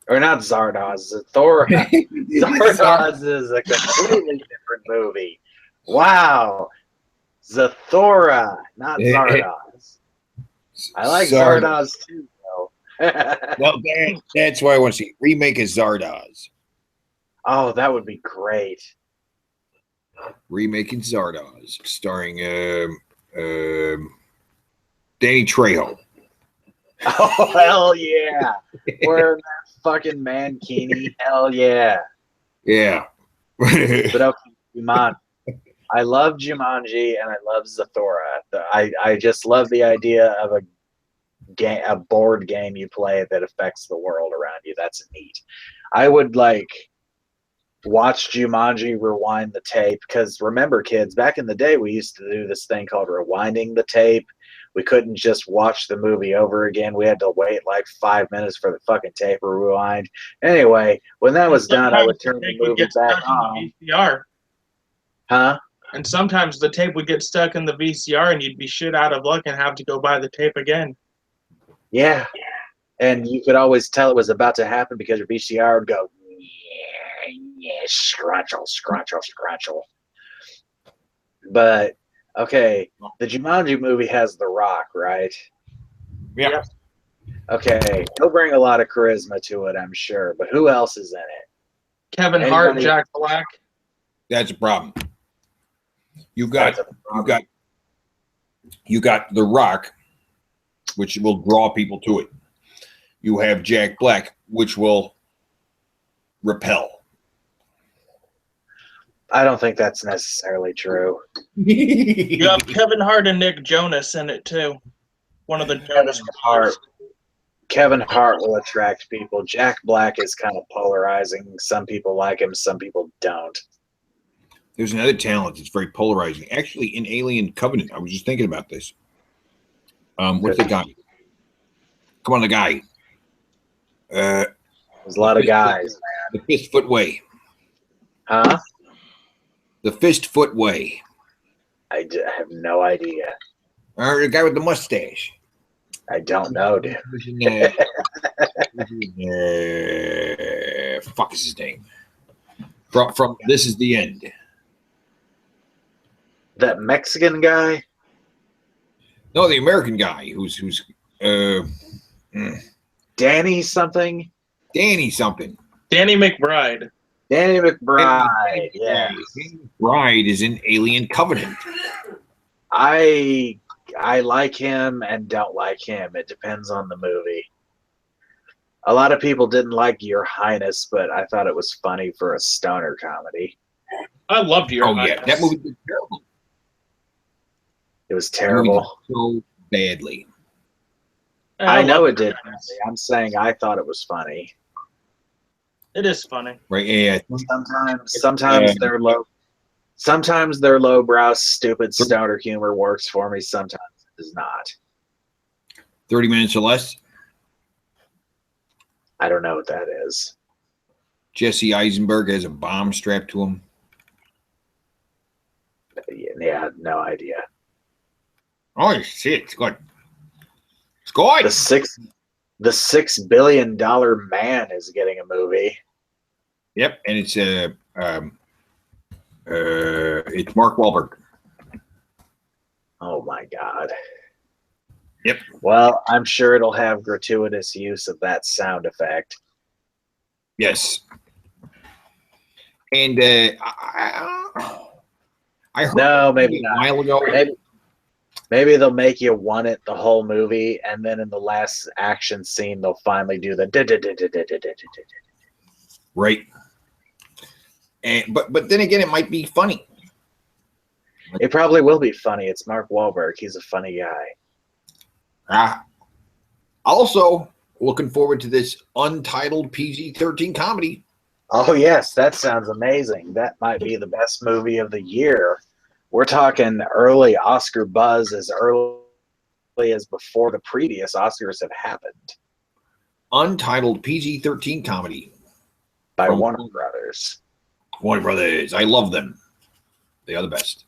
Or not Zardoz, Zathora. Zardoz is a completely different movie. Wow. Zathora, not Zardoz. I like Zardoz too, though. Well, that's why I want to see remake of Zardoz. Oh, that would be great. Remaking Zardoz, starring Danny Trejo. Oh, hell yeah. Wearing that fucking mankini. Hell yeah. Yeah. But okay, Jumanji. I love Jumanji and I love Zathora. I just love the idea of a board game you play that affects the world around you. That's neat. I would watch Jumanji, rewind the tape, because remember, kids, back in the day we used to do this thing called rewinding the tape. We couldn't just watch the movie over again. We had to wait like 5 minutes for the fucking tape to rewind. Anyway, when that was done, I would turn the movie back on. VCR. Huh? And sometimes the tape would get stuck in the VCR and you'd be shit out of luck and have to go buy the tape again. Yeah. And you could always tell it was about to happen because your VCR would go, yeah, scratchel. But, okay, the Jumanji movie has The Rock, right? Yeah. Okay, he'll bring a lot of charisma to it, I'm sure. But who else is in it? Kevin Hart, Jack Black. That's a problem. You got The Rock, which will draw people to it. You have Jack Black, which will repel. I don't think that's necessarily true. You have Kevin Hart and Nick Jonas in it too. One of the Jonas Brothers. Kevin Hart will attract people. Jack Black is kind of polarizing. Some people like him, some people don't. There's another talent that's very polarizing. Actually, in Alien Covenant, I was just thinking about this. What's the guy? Come on, the guy. There's a lot of guys. The Fist Foot Way. Huh? The Fist Foot Way. have no idea. The guy with the mustache. I don't know, dude. Fuck is his name? From This Is the End. That Mexican guy? No, the American guy who's Danny something? Danny something. Danny McBride. Danny McBride. Yeah. Danny McBride is in Alien Covenant. I like him and don't like him. It depends on the movie. A lot of people didn't like Your Highness, but I thought it was funny for a stoner comedy. I loved Your Highness. Yeah, that movie was terrible. It was terrible. So badly. I know it did. I'm saying I thought it was funny. It is funny. Right? Yeah. Sometimes they're low. Sometimes their lowbrow, stupid stoner humor works for me. Sometimes it does not. 30 minutes or less. I don't know what that is. Jesse Eisenberg has a bomb strapped to him. Yeah, no idea. Oh shit! It's good. It's good. The $6 billion man is getting a movie. Yep, and it's Mark Wahlberg. Oh my god. Yep. Well, I'm sure it'll have gratuitous use of that sound effect. Yes. And I heard no, maybe a not. while ago. Maybe they'll make you want it the whole movie, and then in the last action scene, they'll finally do the. Right. And but then again, it might be funny. It probably will be funny. It's Mark Wahlberg. He's a funny guy. Also, looking forward to this untitled PG-13 comedy. Oh, yes. That sounds amazing. That might be the best movie of the year. We're talking early Oscar buzz, as early as before the previous Oscars have happened. Untitled PG-13 comedy. By Warner Brothers. Warner Brothers. I love them. They are the best.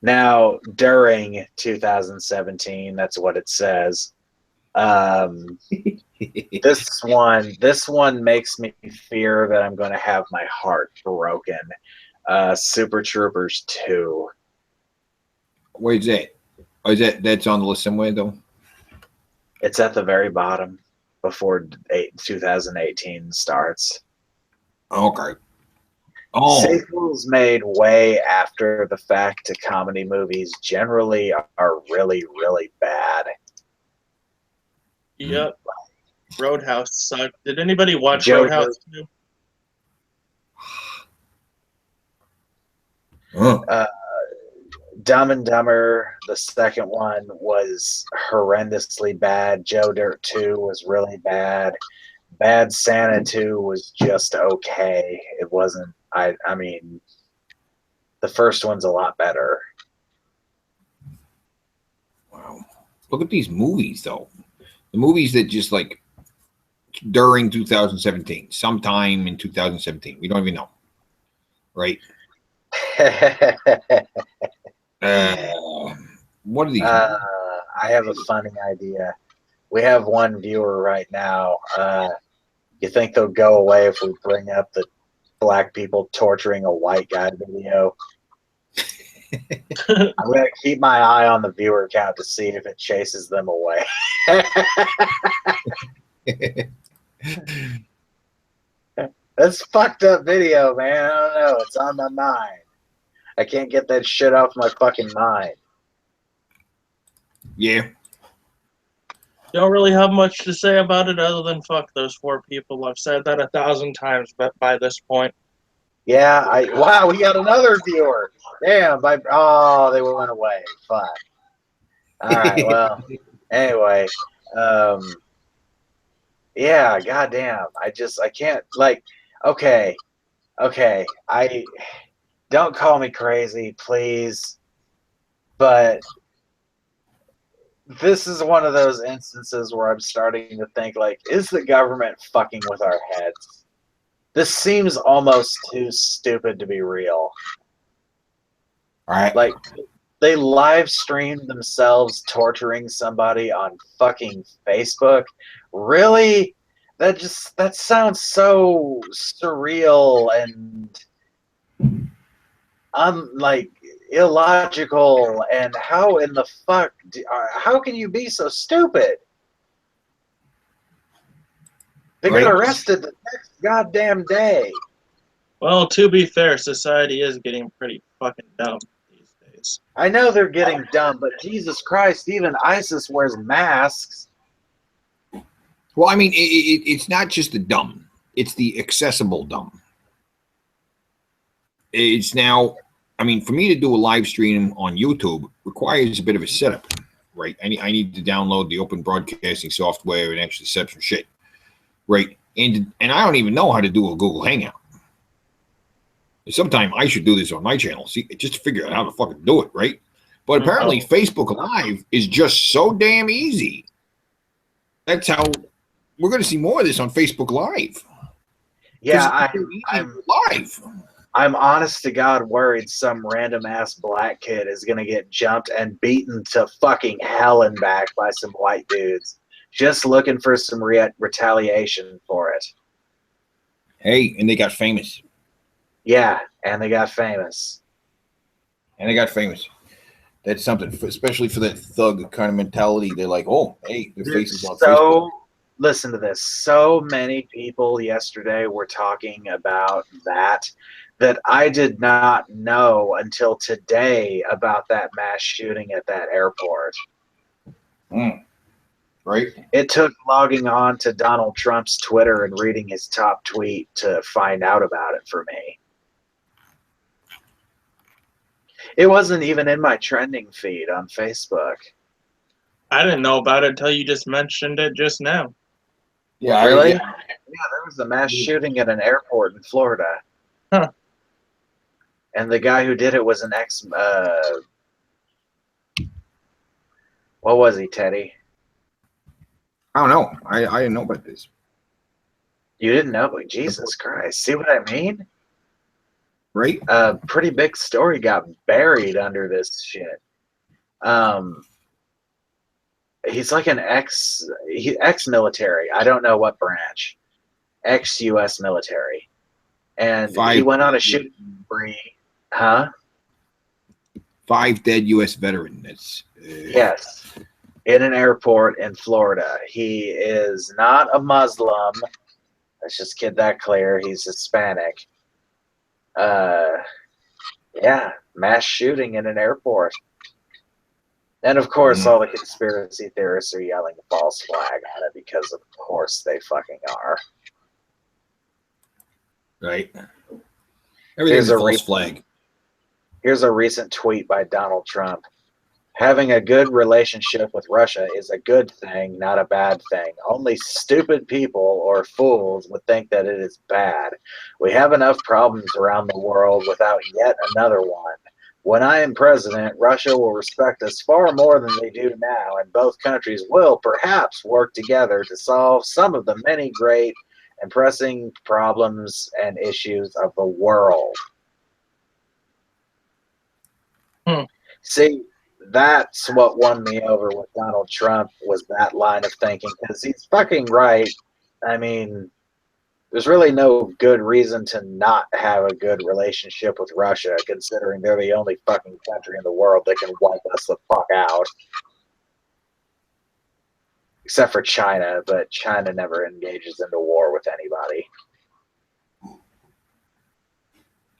Now, during 2017, that's what it says. This one makes me fear that I'm going to have my heart broken. Super Troopers 2. Where's that? Oh, that's on the list somewhere though? It's at the very bottom before 2018 starts. Okay. Oh. Sequels made way after the fact to comedy movies generally are really, really bad. Yep. Roadhouse sucked. Did anybody watch Roadhouse 2? Dumb and Dumber, the second one, was horrendously bad. Joe Dirt 2 was really bad. Bad Santa 2 was just okay. It wasn't, I mean, the first one's a lot better. Wow. Look at these movies, though. The movies that just like during 2017, sometime in 2017. We don't even know. Right? What are these? I have a funny idea. We have one viewer right now. You think they'll go away if we bring up the black people torturing a white guy video? I'm going to keep my eye on the viewer count to see if it chases them away. That's fucked up video, man. I don't know. It's on my mind. I can't get that shit off my fucking mind. Yeah. Don't really have much to say about it other than fuck those 4 people. I've said that 1,000 times by this point. Yeah, wow, we got another viewer. Damn, they went away. Fuck. All right, well, anyway, yeah, goddamn. I can't, like, okay, don't call me crazy, please, but this is one of those instances where I'm starting to think, like, is the government fucking with our heads? This seems almost too stupid to be real. All right. Like They live streamed themselves torturing somebody on fucking Facebook. Really? That sounds so surreal and like illogical. And how in the fuck? How can you be so stupid? They got arrested the next goddamn day. Well, to be fair, society is getting pretty fucking dumb these days. I know they're getting dumb, but Jesus Christ, even ISIS wears masks. Well, I mean, it's not just the dumb; it's the accessible dumb. It's now, I mean, for me to do a live stream on YouTube requires a bit of a setup, right? I need to download the open broadcasting software and actually set up some shit, right? And I don't even know how to do a Google Hangout. Sometime I should do this on my channel, see, just to figure out how to fucking do it, right? But apparently Facebook Live is just so damn easy. That's how we're going to see more of this on Facebook Live. Yeah, I'm live. I'm honest to God worried some random ass black kid is gonna get jumped and beaten to fucking hell and back by some white dudes, just looking for some retaliation for it. Hey, and they got famous. Yeah, and they got famous. That's something, especially for that thug kind of mentality. They're like, oh, hey, their face is on So, Facebook. listen to this. So many people yesterday were talking about that I did not know until today about that mass shooting at that airport. Right? It took logging on to Donald Trump's Twitter and reading his top tweet to find out about it for me. It wasn't even in my trending feed on Facebook. I didn't know about it until you just mentioned it just now. Yeah, really? Yeah, there was a mass shooting at an airport in Florida. Huh. And the guy who did it was an what was he, Teddy? I don't know. I didn't know about this. You didn't know? Jesus Christ. See what I mean? Right? A pretty big story got buried under this shit. He's like an ex-military. I don't know what branch. Ex-U.S. military. And he went on a shooting spree. Huh? 5 dead U.S. veterans. Yes. In an airport in Florida. He is not a Muslim. Let's just get that clear. He's Hispanic. Yeah. Mass shooting in an airport. And of course, all the conspiracy theorists are yelling a false flag on it because, of course, they fucking are. Right. Everything's a false flag. Here's a recent tweet by Donald Trump. Having a good relationship with Russia is a good thing, not a bad thing. Only stupid people or fools would think that it is bad. We have enough problems around the world without yet another one. When I am president, Russia will respect us far more than they do now, and both countries will perhaps work together to solve some of the many great and pressing problems and issues of the world. See, that's what won me over with Donald Trump, was that line of thinking, because he's fucking right. I mean, there's really no good reason to not have a good relationship with Russia, considering they're the only fucking country in the world that can wipe us the fuck out. Except for China, but China never engages into war with anybody.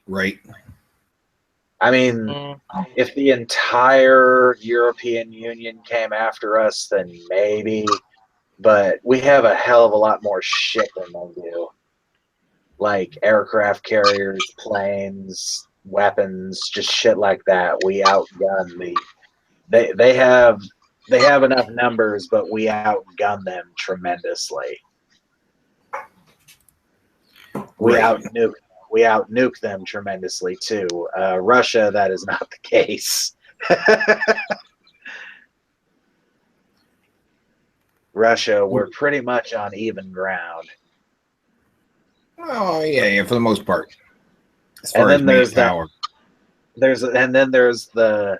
Right. I mean, if the entire European Union came after us, then maybe. But we have a hell of a lot more shit than they do. Like aircraft carriers, planes, weapons, just shit like that. We outgun the. They have enough numbers, but we outgun them tremendously. We outnuke them tremendously too. Russia, that is not the case. Russia, we're pretty much on even ground. Oh yeah, for the most part. And then there's that. There's the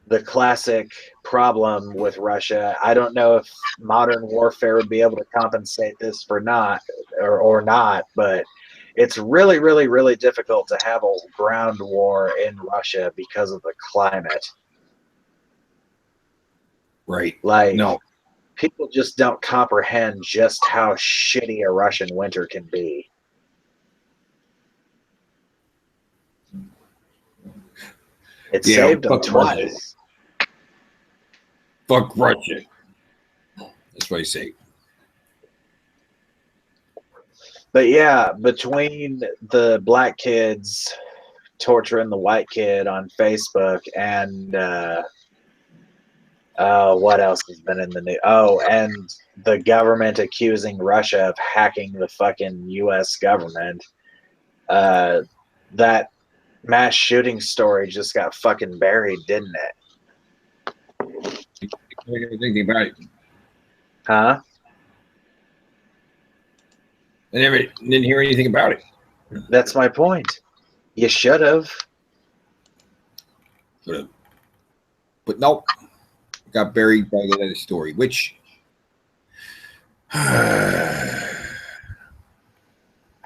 the classic problem with Russia. I don't know if modern warfare would be able to compensate this for not or not, but it's really, really, really difficult to have a ground war in Russia because of the climate. Right. Like, No. people just don't comprehend just how shitty a Russian winter can be. It saved them twice. Fuck Russia. That's what I say. But yeah, between the black kids torturing the white kid on Facebook and what else has been in the news? Oh, and the government accusing Russia of hacking the fucking U.S. government. That mass shooting story just got fucking buried, didn't it? I didn't think about it. Huh? I never didn't hear anything about it. That's my point. You should have. But no, got buried by the other story, which I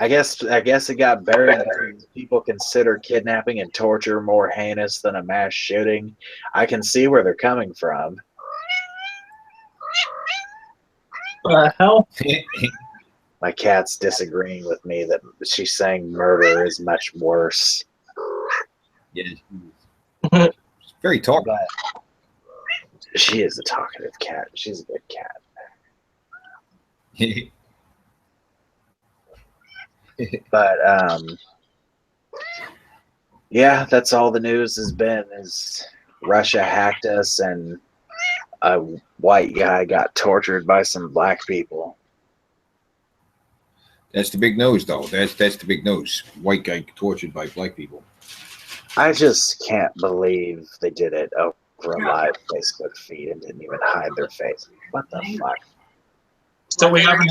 guess it got buried because people consider kidnapping and torture more heinous than a mass shooting. I can see where they're coming from. Hell? My cat's disagreeing with me that she's saying murder is much worse. Yeah, she's very talkative. But she is a talkative cat. She's a good cat. But yeah, that's all the news has been is Russia hacked us and a white guy got tortured by some black people. That's the big nose, though. That's the big nose. White guy tortured by black people. I just can't believe they did it over a live Facebook feed and didn't even hide their face. What the fuck? So we haven't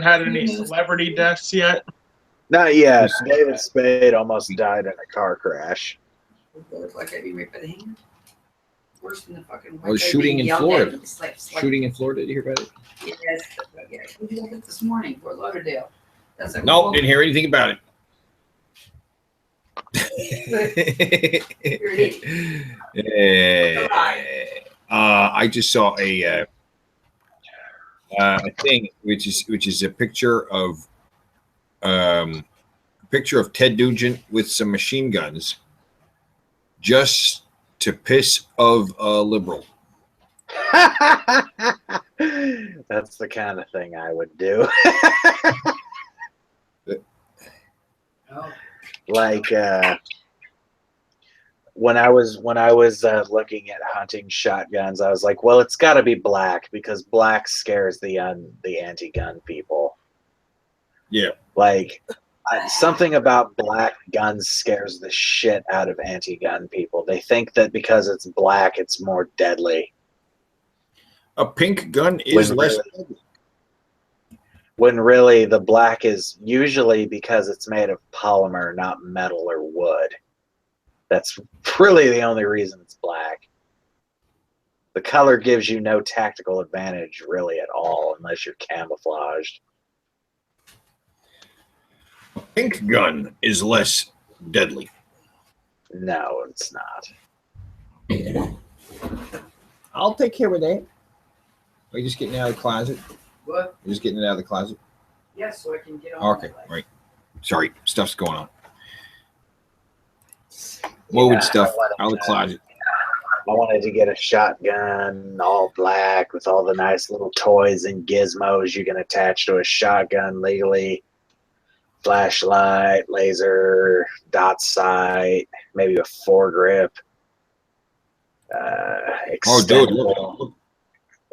had any celebrity deaths yet. Not yet. David Spade almost died in a car crash. Looks like I'd be right by the hand. Worse than the fucking. Oh, shooting in Florida. Like, Shooting in Florida. Did you hear about it? Yes. Yeah. We did it this morning, Fort Lauderdale. That's like, Nope, didn't hear anything about it. I just saw a thing which is a picture of Ted Nugent with some machine guns just to piss of a liberal. That's the kind of thing I would do. Like when I was looking at hunting shotguns, I was like, well, it's got to be black because black scares the anti-gun people. Yeah, like something about black guns scares the shit out of anti-gun people. They think that because it's black, it's more deadly. A pink gun is less deadly. When really the black is usually because it's made of polymer, not metal or wood. That's really the only reason it's black. The color gives you no tactical advantage really at all unless you're camouflaged. A pink gun is less deadly. No, it's not. I'll take care of that. Are you just getting out of the closet? What? You're just getting it out of the closet? Yes, so I can get on. Okay, right. Sorry, stuff's going on. Moving stuff out of the closet. I wanted to get a shotgun, all black, with all the nice little toys and gizmos you can attach to a shotgun legally. Flashlight, laser, dot sight, maybe a foregrip.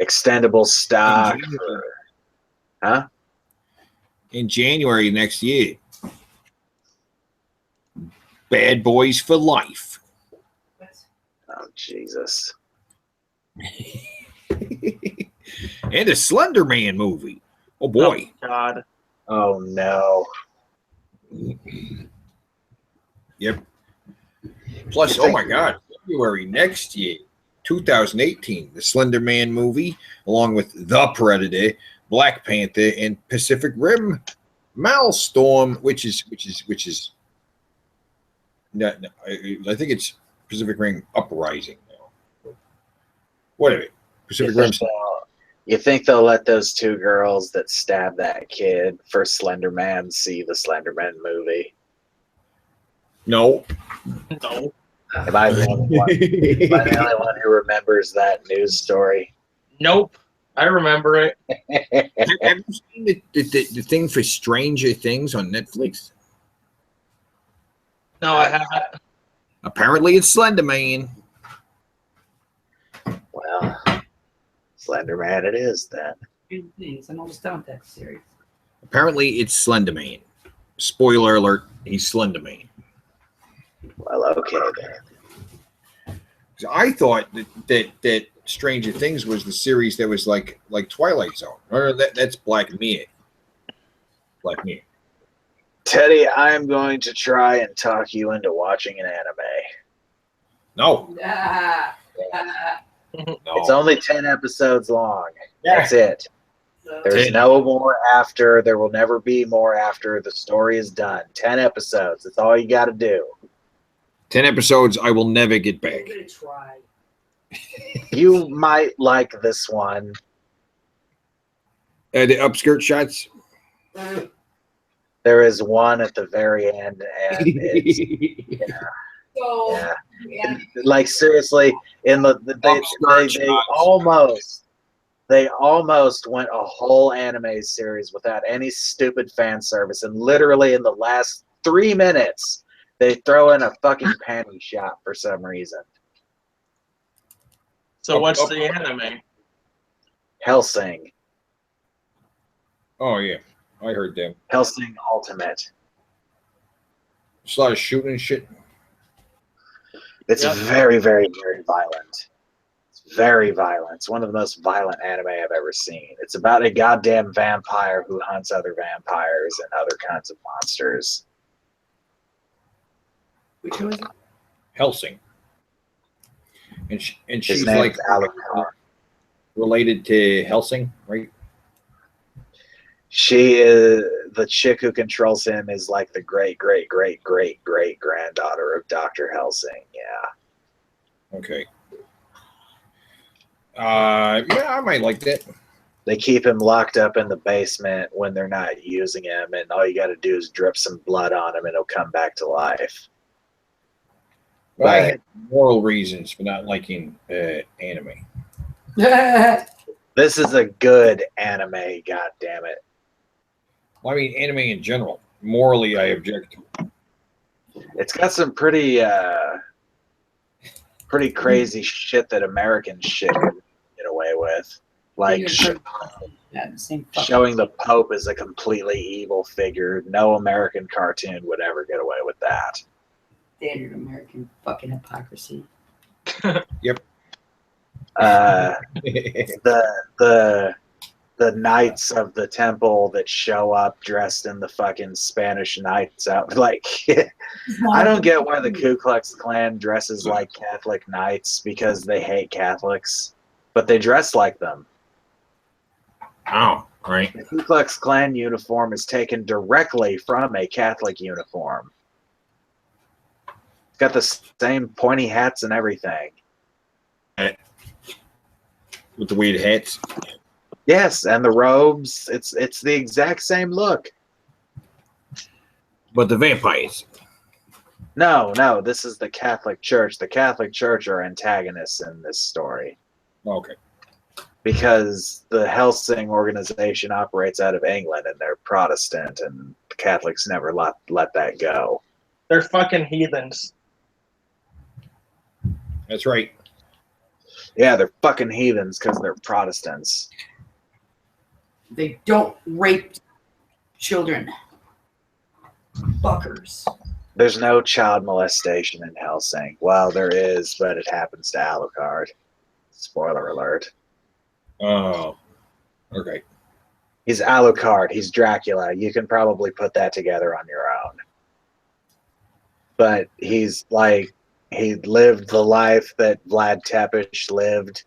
Extendable stock. Huh? In January next year. Bad Boys for Life. Oh, Jesus. And a Slender Man movie. Oh, boy. Oh, God. Oh, no. Yep. Plus, oh, my God. February next year, 2018, the Slender Man movie, along with The Predator, Black Panther, and Pacific Rim Maelstrom, which is no, I think it's Pacific Rim Uprising now. Whatever. Pacific Rim. You think they'll let those two girls that stabbed that kid for Slender Man see the Slender Man movie? No. No. Am I the only one? Am I the only one who remembers that news story? Nope. I remember it. Have you seen the thing for Stranger Things on Netflix? No, I haven't. Apparently, it's Slender Man. Well, Slender Man it is then. Good things. I'm almost done with that series. Apparently, it's Slender Man. Spoiler alert: he's Slender Man. Well, okay then. I thought that Stranger Things was the series that was like Twilight Zone. Or that's Black Mirror. Black Mirror. Teddy, I'm going to try and talk you into watching an anime. No. It's No. only 10 episodes long. Yeah. That's it. There's 10. no more after. There will never be more after. The story is done. 10 episodes. That's all you got to do. 10 episodes I will never get I'm back. gonna try. You might like this one. The upskirt shots. There is one at the very end, and it's, So, yeah. yeah. Like seriously, in they almost went a whole anime series without any stupid fan service, and literally in the last 3 minutes, they throw in a fucking panty shot for some reason. So what's the anime? Hellsing. Oh yeah, I heard them. Hellsing Ultimate. Just a lot of shooting and shit. It's Yep. very, very, very violent. It's very violent. It's one of the most violent anime I've ever seen. It's about a goddamn vampire who hunts other vampires and other kinds of monsters. Which one was it? Helsing. And His she's name like is Alucard. related to Helsing, right? She is the chick who controls him is like the great granddaughter of Dr. Helsing. Yeah. Okay. Yeah, I might like that. They keep him locked up in the basement when they're not using him, and all you got to do is drip some blood on him, and he'll come back to life. But I Right. have moral reasons for not liking anime. This is a good anime, god damn it. Well, I mean, anime in general. Morally, I object to. It's got some pretty crazy shit that American shit would get away with. Like Yeah, the same fucking- showing the Pope as a completely evil figure. No American cartoon would ever get away with that. standard American fucking hypocrisy. The knights of the temple that show up dressed in the fucking Spanish knights out. Like, I don't get why the Ku Klux Klan dresses like Catholic knights because they hate Catholics, but they dress like them. Oh, right. The Ku Klux Klan uniform is taken directly from a Catholic uniform. It's got the same pointy hats and everything. With the weird hats. Yes, and the robes. It's the exact same look. But the vampires. No, this is the Catholic Church. The Catholic Church are antagonists in this story Okay. because the Helsing organization operates out of England and they're Protestant, and the Catholics never let that go. They're fucking heathens. That's right. Yeah, they're fucking heathens because they're Protestants. They don't rape children. Fuckers. There's no child molestation in Helsing. Well, there is, but it happens to Alucard. Spoiler alert. Oh. Okay. He's Alucard. He's Dracula. You can probably put that together on your own. But he's like He lived the life that Vlad Tepes lived,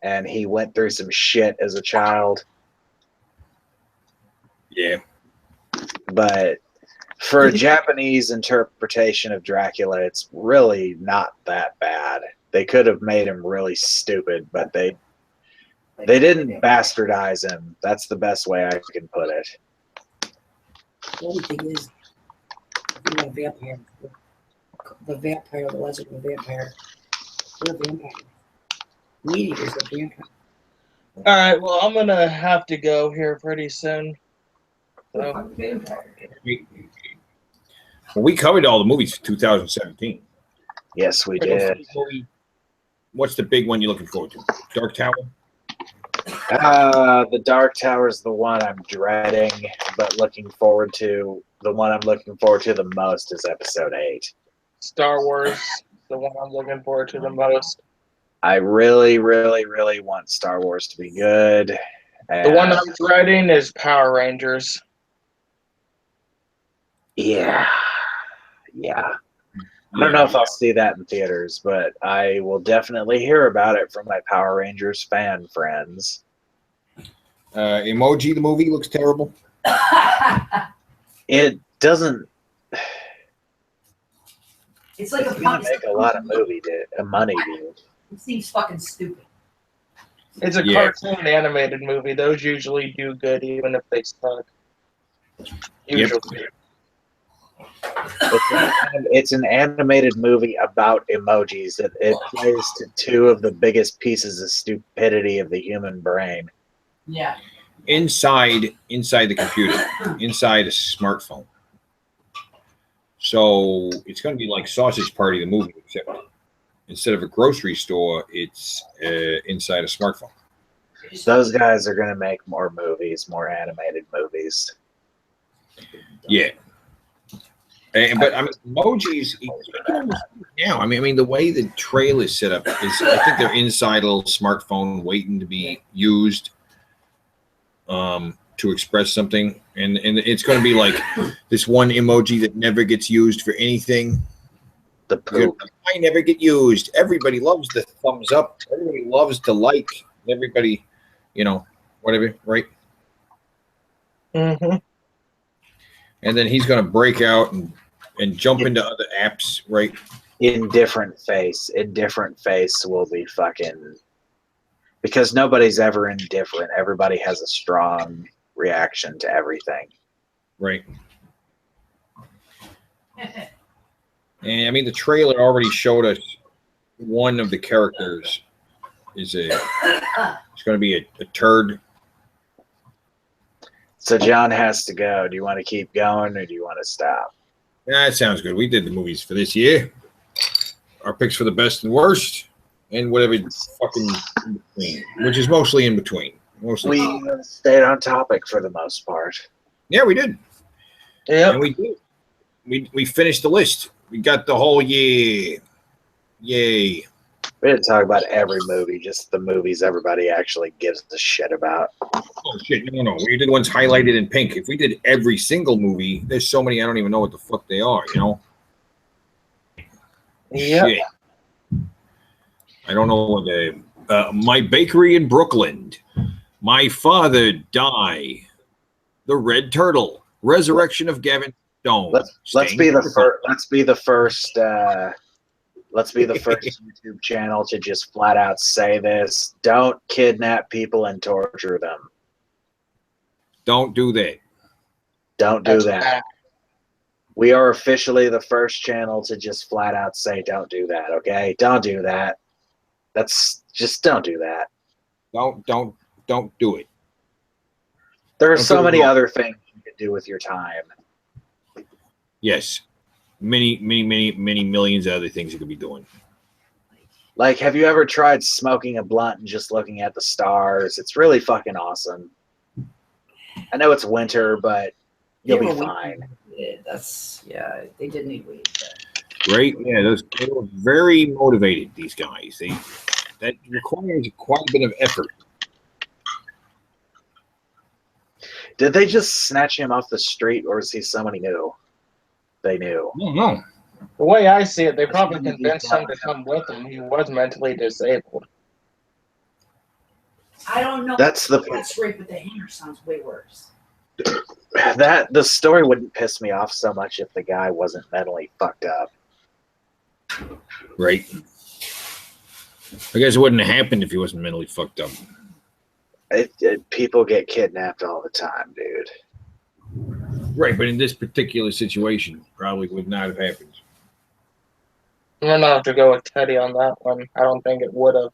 and he went through some shit as a child. Yeah. But for a Japanese interpretation of Dracula, it's really not that bad. They could have made him really stupid, but they didn't bastardize him. That's the best way I can put it. The only thing is, you got a vampire. The vampire, the legend of the vampire. They're vampires. Meat eaters are vampires. All right, well, I'm gonna have to go here pretty soon. They're So, fucking vampires. Well, we covered all the movies for 2017. Yes, we did. What's the big one you're looking forward to? Dark Tower? The Dark Tower is the one I'm dreading, but looking forward to. The one I'm looking forward to the most is Episode 8. Star Wars, the one I'm looking forward to the most. I really, really, really want Star Wars to be good. The one I'm dreading is Power Rangers. Yeah. I don't know if I'll see that in theaters, but I will definitely hear about it from my Power Rangers fan friends. Emoji, the movie, looks terrible. It doesn't. It's like It's gonna make a lot of money, dude. It seems fucking stupid. It's a cartoon animated movie. Those usually do good, even if they suck. Usually. It's an animated movie about emojis. It plays to two of the biggest pieces of stupidity of the human brain. Yeah. Inside the computer, inside a smartphone. So it's going to be like Sausage Party, the movie, except instead of a grocery store, it's inside a smartphone. Those guys are going to make more movies, more animated movies. Yeah. But I mean, emojis now. I mean, the way the trail is set up is, I think they're inside a little smartphone, waiting to be used to express something, and it's going to be like this one emoji that never gets used for anything. The poop. I never get used. Everybody loves the thumbs up. Everybody loves to like. Everybody, whatever, right? Mm-hmm. And then he's going to break out and jump into other apps, right? Indifferent face will be fucking, because nobody's ever indifferent. Everybody has a strong reaction to everything. Right. And I mean, the trailer already showed us one of the characters it's going to be a turd. So John has to go. Do you want to keep going or do you want to stop? That sounds good. We did the movies for this year. Our picks for the best and worst, and whatever fucking in between, which is mostly in between. Mostly. We stayed on topic for the most part. Yeah, we did. Yeah, and we did. We finished the list. We got the whole year. Yay! We didn't talk about every movie, just the movies everybody actually gives a shit about. Oh shit! No. We did ones highlighted in pink. If we did every single movie, there's so many I don't even know what the fuck they are. Yeah. Shit. I don't know what they. My Bakery in Brooklyn. My Father Die. The Red Turtle. Resurrection of Gavin Stone. Let's be the first. Let's be the first. Let's be the first YouTube channel to just flat out say this. Don't kidnap people and torture them. Don't do that. Don't do that. We are officially the first channel to just flat out say don't do that, okay? Don't do that. That's just don't do that. Don't do it. There are so many other things you can do with your time. Yes. Many millions of other things you could be doing. Like, have you ever tried smoking a blunt and just looking at the stars? It's really fucking awesome. I know it's winter, but you'll be fine. Yeah, they did need weed. Right? Yeah, they were very motivated, these guys. That requires quite a bit of effort. Did they just snatch him off the street, or is he somebody new? They knew. No. The way I see it, they As probably soon as you convinced tell him to come with him. He was mentally disabled. I don't know. That's the That's rape with the hammer sounds way worse. that the story wouldn't piss me off so much if the guy wasn't mentally fucked up. Right. I guess it wouldn't have happened if he wasn't mentally fucked up. People get kidnapped all the time, dude. Right, but in this particular situation, probably would not have happened. I'm gonna have to go with Teddy on that one. I don't think it would have.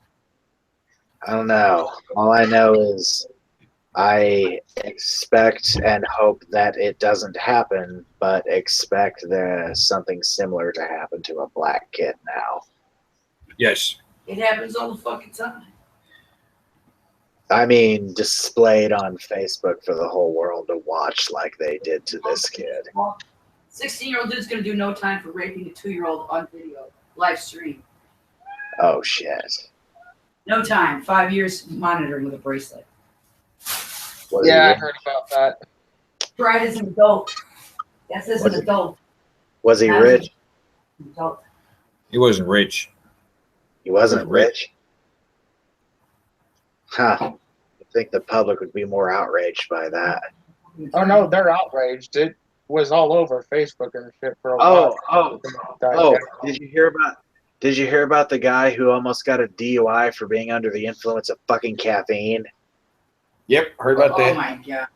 I don't know. All I know is I expect and hope that it doesn't happen, but expect something similar to happen to a black kid now. Yes. It happens all the fucking time. I mean, displayed on Facebook for the whole world to watch like they did to this kid. 16-year-old dude's gonna do no time for raping a 2-year-old on video, live stream. Oh, shit. No time. 5 years monitoring with a bracelet. What Yeah, I is heard about that. Tried as an adult. That's as an adult. Was he Not as rich? an adult. He wasn't rich. He wasn't rich. Huh. I think the public would be more outraged by that. Oh no, they're outraged. It was all over Facebook and shit for a while. Oh! Did you hear about the guy who almost got a DUI for being under the influence of fucking caffeine? Yep, heard about Oh that. my god.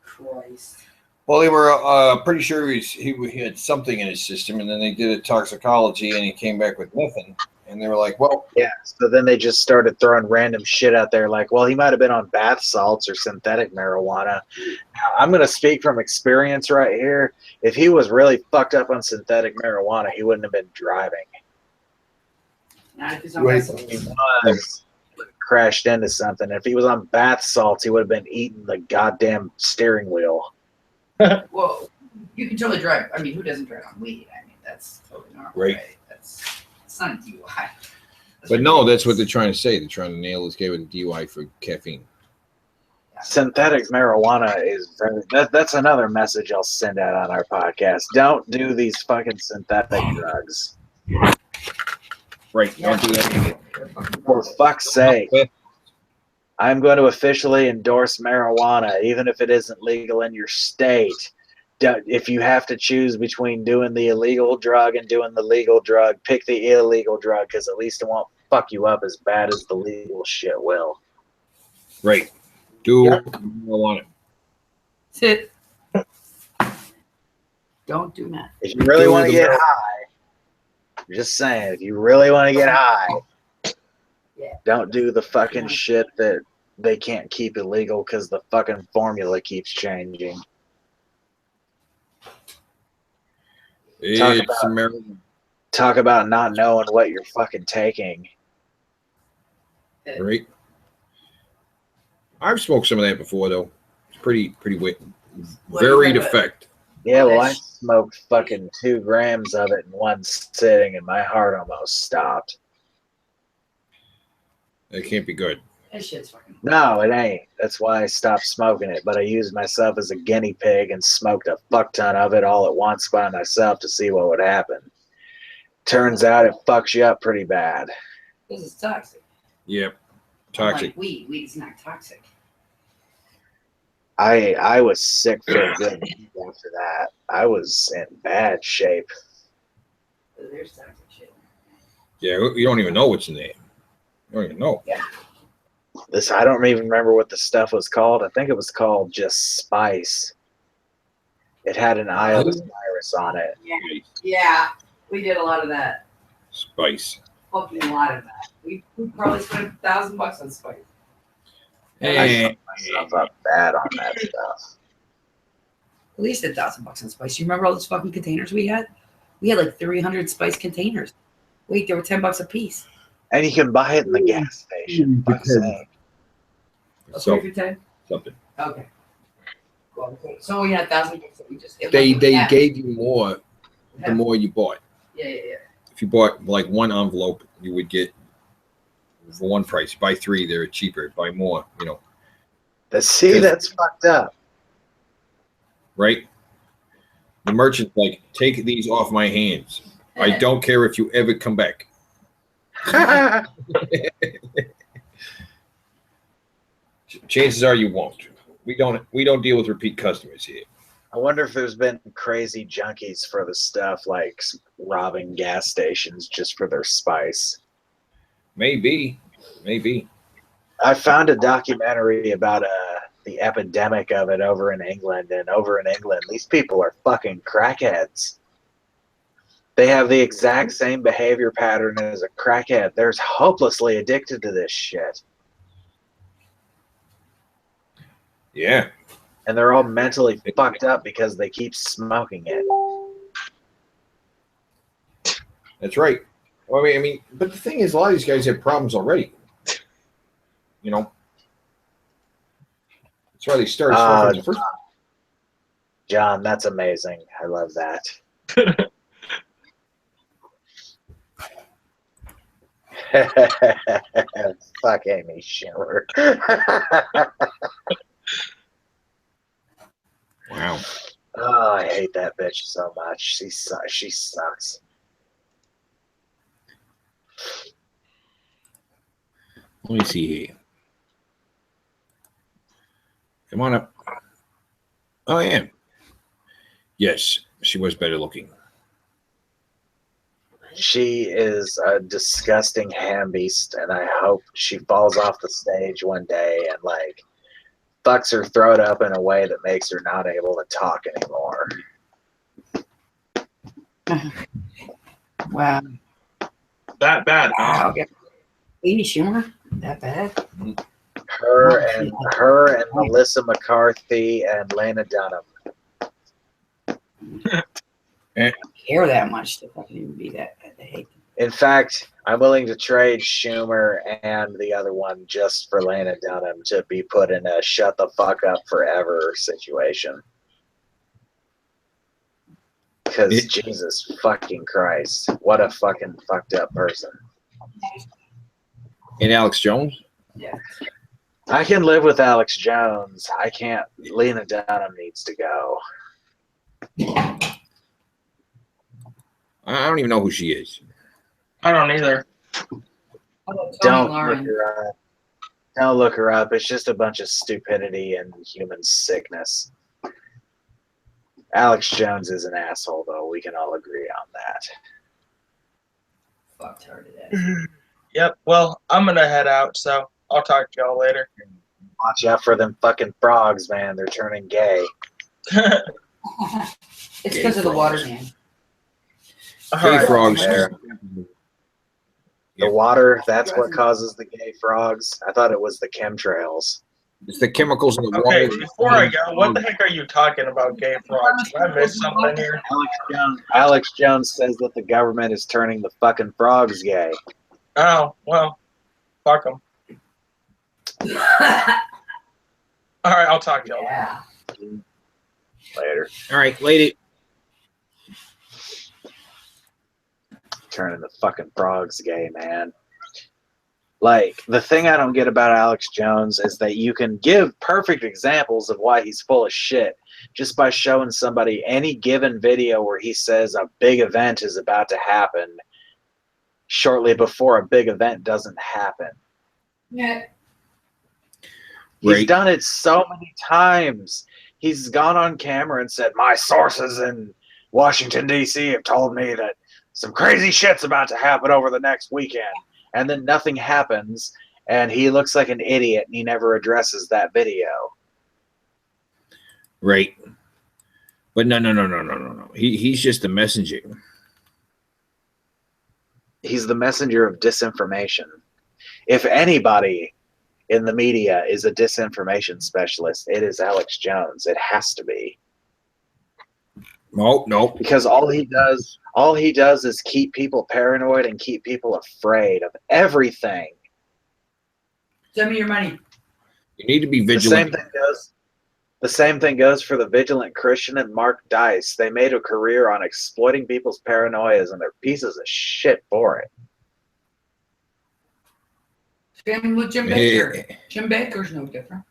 Christ. Well, they were pretty sure he had something in his system, and then they did a toxicology, and he came back with nothing. And they were like, well, Yeah, so then they just started throwing random shit out there like, well, he might have been on bath salts or synthetic marijuana. Now, I'm going to speak from experience right here. If he was really fucked up on synthetic marijuana, he wouldn't have been driving. Not if he's on Right. vessels. He was crashed into something. If he was on bath salts, he would have been eating the goddamn steering wheel. Well, you can totally drive. I mean, who doesn't drive on weed? I mean, that's totally normal. Right. It's not a DUI. But no, that's what they're trying to say. They're trying to nail this guy with a DUI for caffeine. Synthetic marijuana is that's another message I'll send out on our podcast. Don't do these fucking synthetic drugs. Right. Don't do that. For fuck's sake. I'm going to officially endorse marijuana, even if it isn't legal in your state. If you have to choose between doing the illegal drug and doing the legal drug, pick the illegal drug, because at least it won't fuck you up as bad as the legal shit will. Right. Do marijuana. Sit. Don't do that. If you really want to get high, I'm just saying, if you really want to get high, don't do the fucking shit that they can't keep illegal because the fucking formula keeps changing. It's marijuana. Talk about not knowing what you're fucking taking. Right. I've smoked some of that before, though. It's pretty varied effect. Yeah, well, I smoked fucking 2 grams of it in one sitting, and my heart almost stopped. It can't be good. That shit's fucking. No, it ain't. That's why I stopped smoking it. But I used myself as a guinea pig and smoked a fuck ton of it all at once by myself to see what would happen. Turns out it fucks you up pretty bad. This is toxic. Yep. Toxic. Like weed. Weed is not toxic. I was sick for a good week after that. I was in bad shape. There's toxic shit. Yeah, you don't even know what's in there. You don't even know. Yeah. I don't even remember what the stuff was called. I think it was called just Spice. It had an iodine virus on it. Yeah. We did a lot of that. Spice. Fucking a lot of that. We probably spent $1,000 on spice. I And fucked myself up bad on that stuff. At least $1,000 on spice. You remember all those fucking containers we had? We had like 300 spice containers. Wait, they were $10 a piece. And you can buy it in the gas station. Fuck's sake. so, 3 for 10? something. Okay. Well, okay. So we had $1,000 that we just. They gave you more the more you bought. Yeah. If you bought like one envelope, you would get for one price. Buy 3, they're cheaper. Buy more, See, that's fucked up. right? The merchant's like, take these off my hands. I don't care if you ever come back. Chances are you won't. We don't deal with repeat customers here. I wonder if there's been crazy junkies for the stuff, like robbing gas stations just for their spice. Maybe. I found a documentary about the epidemic of it over in England, and over in England, these people are fucking crackheads. They have the exact same behavior pattern as a crackhead. They're hopelessly addicted to this shit. Yeah. And they're all mentally fucked up because they keep smoking it. That's right. Well, I mean, but the thing is, a lot of these guys have problems already. You know, that's why they started smoking in the first. John, that's amazing. I love that. Fuck Amy Schumer. Wow. Oh, I hate that bitch so much. She sucks. Let me see here. Come on up. Oh, yeah. Yes, she was better looking. She is a disgusting ham beast, and I hope she falls off the stage one day and like fucks her throat up in a way that makes her not able to talk anymore. Wow. That bad. Wow. Amy Schumer? That bad? Her and Melissa McCarthy and Lana Dunham. I care that much to fucking even be that bad. I hate them. In fact, I'm willing to trade Schumer and the other one just for Lana Dunham to be put in a shut the fuck up forever situation. Because Jesus fucking Christ, what a fucking fucked up person. And Alex Jones? Yeah. I can live with Alex Jones. I can't. Lena Dunham needs to go. I don't even know who she is. I don't either. Don't look her up. It's just a bunch of stupidity and human sickness. Alex Jones is an asshole, though. We can all agree on that. Fucked her to death. Yep. Well, I'm gonna head out, so I'll talk to y'all later. Watch out for them fucking frogs, man. They're turning gay. It's because of the water, man. Gay frogs. The water, that's what causes the gay frogs. I thought it was the chemtrails. It's the chemicals in the water. Okay, before I go, what the heck are you talking about, gay frogs? Did I miss something here? Alex Jones says that the government is turning the fucking frogs gay. Oh, well, fuck them. All right, I'll talk to y'all Later. All right, lady. Turning the fucking frogs gay, man. Like, the thing I don't get about Alex Jones is that you can give perfect examples of why he's full of shit just by showing somebody any given video where he says a big event is about to happen shortly before a big event doesn't happen. Yeah. He's done it so many times. He's gone on camera and said, my sources in Washington, D.C. have told me that some crazy shit's about to happen over the next weekend. And then nothing happens, and he looks like an idiot, and he never addresses that video. Right. But no. He's just a messenger. He's the messenger of disinformation. If anybody in the media is a disinformation specialist, it is Alex Jones. It has to be. No. Because all he does is keep people paranoid and keep people afraid of everything. Send me your money. You need to be vigilant. The same thing goes for the Vigilant Christian and Mark Dice. They made a career on exploiting people's paranoias, and they're pieces of shit for it. Same with Jim Baker. Jim Baker's no different.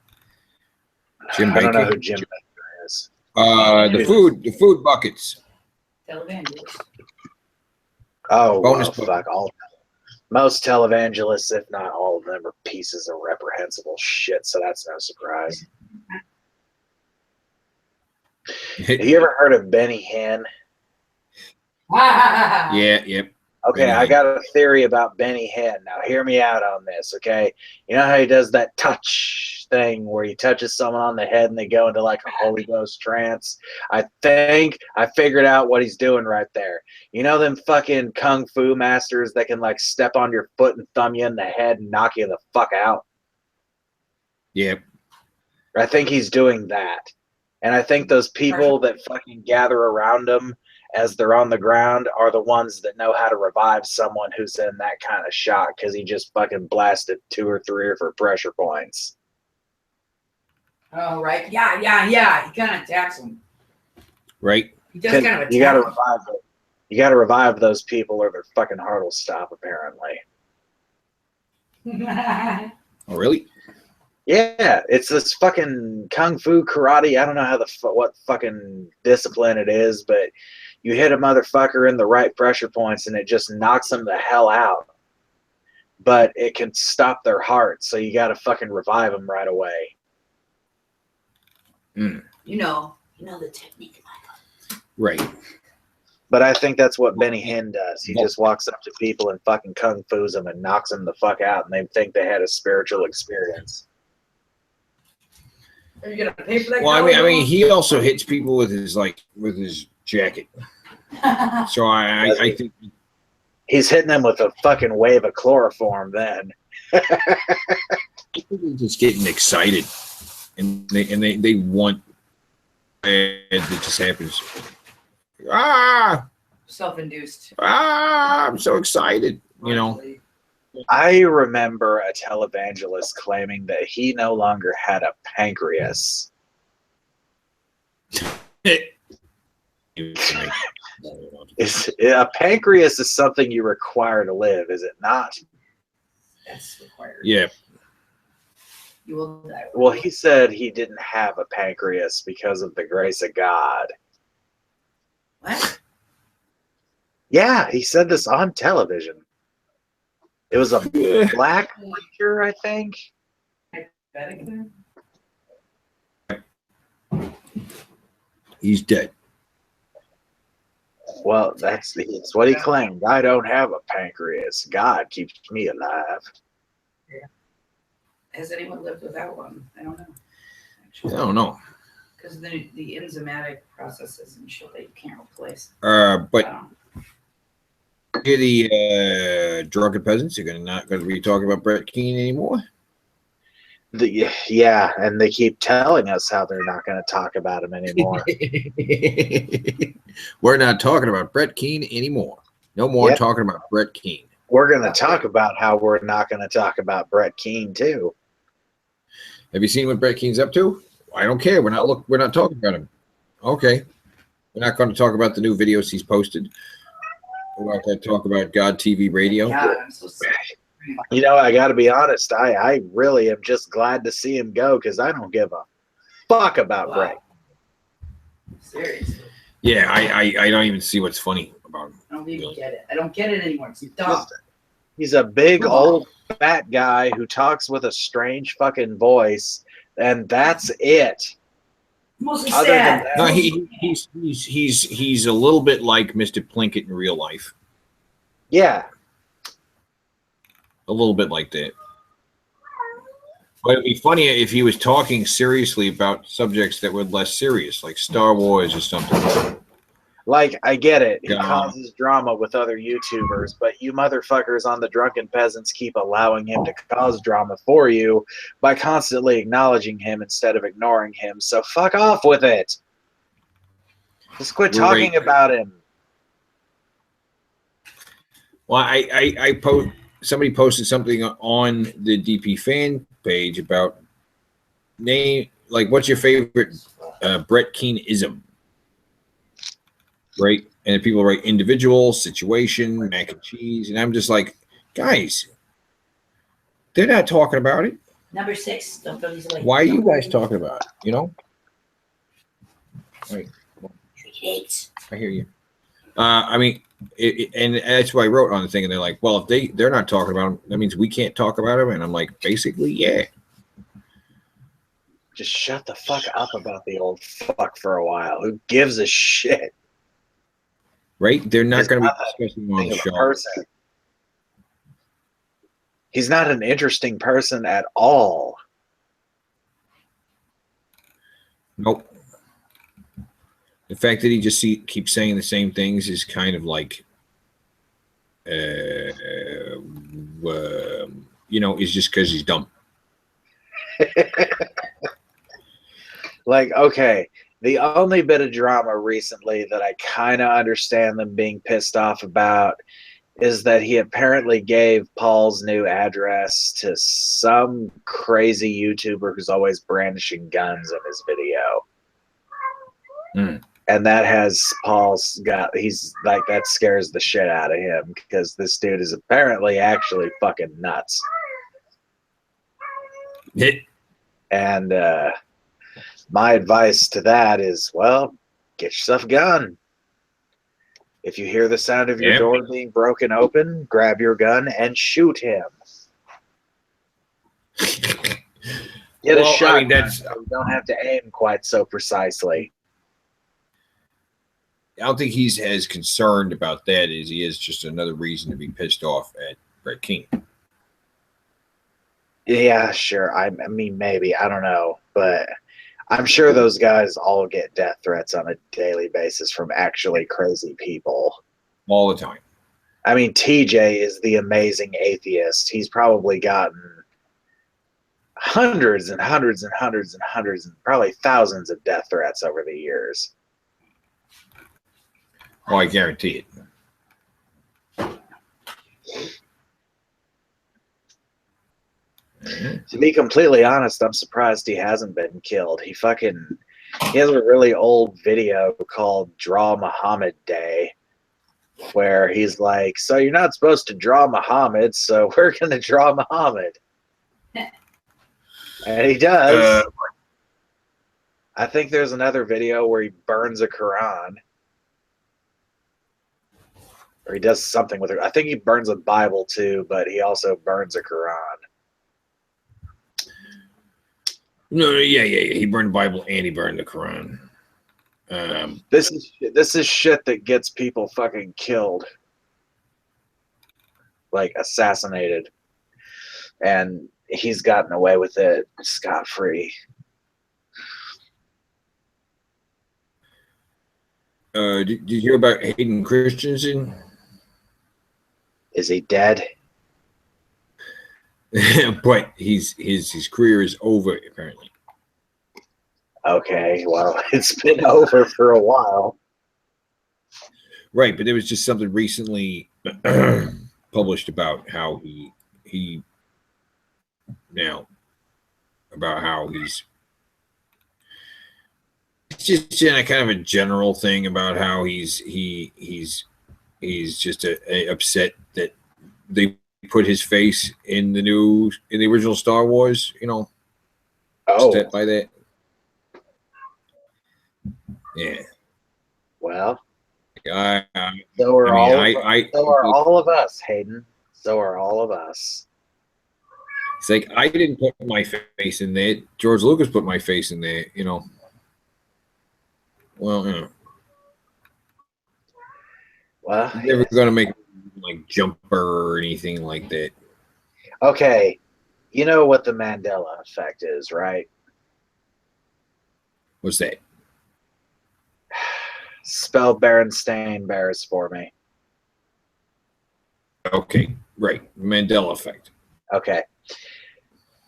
Jim I don't know Baker. who Jim Baker is. The food buckets. Televangelist. Oh, Bonus well, book. fuck all. Most televangelists, if not all of them, are pieces of reprehensible shit. So that's no surprise. Have you ever heard of Benny Hinn? Yeah, yep. Okay, Benny I Hinn. got a theory about Benny Hinn. Now, hear me out on this, okay? You know how he does that touch thing where he touches someone on the head and they go into like a Holy Ghost trance? I think I figured out what he's doing right there. You know them fucking kung fu masters that can like step on your foot and thumb you in the head and knock you the fuck out? Yep. I think he's doing that. And I think those people that fucking gather around him as they're on the ground are the ones that know how to revive someone who's in that kind of shock because he just fucking blasted 2 or 3 or 4 pressure points. Oh, right. Yeah. He kind of attacks him. Right. He does kind of attack You gotta him. revive them. You gotta revive those people or their fucking heart will stop, apparently. Oh, really? Yeah, it's this fucking kung fu karate. I don't know how what fucking discipline it is, but you hit a motherfucker in the right pressure points and it just knocks them the hell out. But it can stop their heart, so you got to fucking revive them right away. Mm. You know the technique, Michael. Right. But I think that's what Benny Hinn does. He just walks up to people and fucking kung fu's them and knocks them the fuck out, and they think they had a spiritual experience. Are you gonna pay for that? Well, I mean, he also hits people with his jacket. So I think He's hitting them with a fucking wave of chloroform then. people are just getting excited, and they want it just happens. Self-induced. I'm so excited. I remember a televangelist claiming that he no longer had a pancreas. A pancreas is something you require to live, is it not? That's required. Yeah. You will die. Well, he said he didn't have a pancreas because of the grace of God. What? Yeah, he said this on television. It was a black preacher, I think. He's dead. Well, that's what he claimed. I don't have a pancreas. God keeps me alive. Has anyone lived without one? I don't know. I don't know. Because the enzymatic processes and shit that you can't replace. But here the drunken peasants are not going to be talking about Brett Keane anymore. Yeah, and they keep telling us how they're not going to talk about him anymore. We're not talking about Brett Keane anymore. No more talking about Brett Keane. We're going to talk about how we're not going to talk about Brett Keane too. Have you seen what Brett Keane's up to? I don't care. We're not talking about him. Okay. We're not going to talk about the new videos he's posted. We're not going to talk about God TV radio. God, I'm so sorry. You know, I got to be honest. I really am just glad to see him go because I don't give a fuck about Brett. Seriously. Yeah, I don't even see what's funny about him. I don't even get it. I don't get it anymore. It's dumb. He's a big old fat guy who talks with a strange fucking voice, and that's it. Mostly Other sad. than that- No, he's a little bit like Mr. Plinkett in real life. Yeah. A little bit like that. But it'd be funnier if he was talking seriously about subjects that were less serious, like Star Wars or something. Like, I get it. He Yeah. causes drama with other YouTubers, but you motherfuckers on the Drunken Peasants keep allowing him to cause drama for you by constantly acknowledging him instead of ignoring him. So fuck off with it. Just quit talking about him. Well, somebody posted something on the DP fan page about what's your favorite Brett Keane-ism? Right? And people write individual, situation, mac and cheese. And I'm just like, guys, they're not talking about it. Number 6. Don't throw these away. Why are you guys talking about it? Right. Idiots. I hear you. I mean, and that's what I wrote on the thing. And they're like, well, if they're not talking about him, that means we can't talk about him. And I'm like, basically, yeah. Just shut the fuck up about the old fuck for a while. Who gives a shit? Right? They're not He's going to not be discussing on Think the of a show. person. He's not an interesting person at all. Nope. The fact that he just keeps saying the same things is kind of like, is just because he's dumb. Like, okay, the only bit of drama recently that I kind of understand them being pissed off about is that he apparently gave Paul's new address to some crazy YouTuber who's always brandishing guns in his video. Mm. And that has he's like, that scares the shit out of him because this dude is apparently actually fucking nuts. And my advice to that is, well, get yourself a gun. If you hear the sound of your door being broken open, grab your gun and shoot him. Get a shot. I mean, you don't have to aim quite so precisely. I don't think he's as concerned about that as he is just another reason to be pissed off at Brett King. Yeah, sure. I mean, maybe. I don't know. But I'm sure those guys all get death threats on a daily basis from actually crazy people. All the time. I mean, TJ is the amazing atheist. He's probably gotten hundreds and hundreds and hundreds and hundreds and probably thousands of death threats over the years. Oh, I guarantee it. To be completely honest, I'm surprised he hasn't been killed. He has a really old video called Draw Muhammad Day where he's like, so you're not supposed to draw Muhammad, so we're going to draw Muhammad. And he does. I think there's another video where he burns a Quran. Or he does something with it. I think he burns a Bible too, but he also burns a Quran. No, yeah. He burned the Bible and he burned the Quran. This is shit that gets people fucking killed, like assassinated, and he's gotten away with it scot-free. Did you hear about Hayden Christensen? Is he dead? But his career is over apparently. Okay, well, it's been over for a while. Right, but there was just something recently published about how he now about how he's it's just in a kind of a general thing about how he's just upset that they put his face in the original Star Wars, upset by that. Yeah. Well, so are all of us, Hayden. So are all of us. It's like I didn't put my face in there. George Lucas put my face in there, Well, Well, he's never gonna make like Jumper or anything like that. Okay, you know what the Mandela effect is, right? What's that? Spell Berenstain Bears for me. Okay, right. Mandela effect. Okay.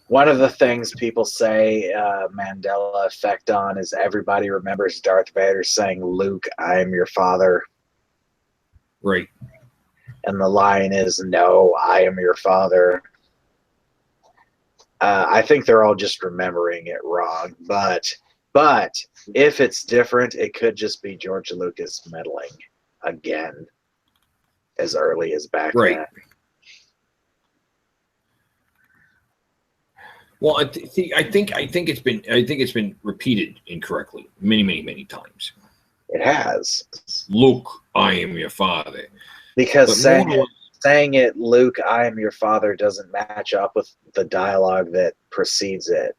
One of the things people say Mandela effect on is everybody remembers Darth Vader saying, Luke, I am your father. Right. And the line is, no, I am your father. I think they're all just remembering it wrong. But if it's different, it could just be George Lucas meddling again as early as back then. Well, I think it's been repeated incorrectly many times. It has. Luke, I am your father. Because But saying it, Luke, I am your father, doesn't match up with the dialogue that precedes it.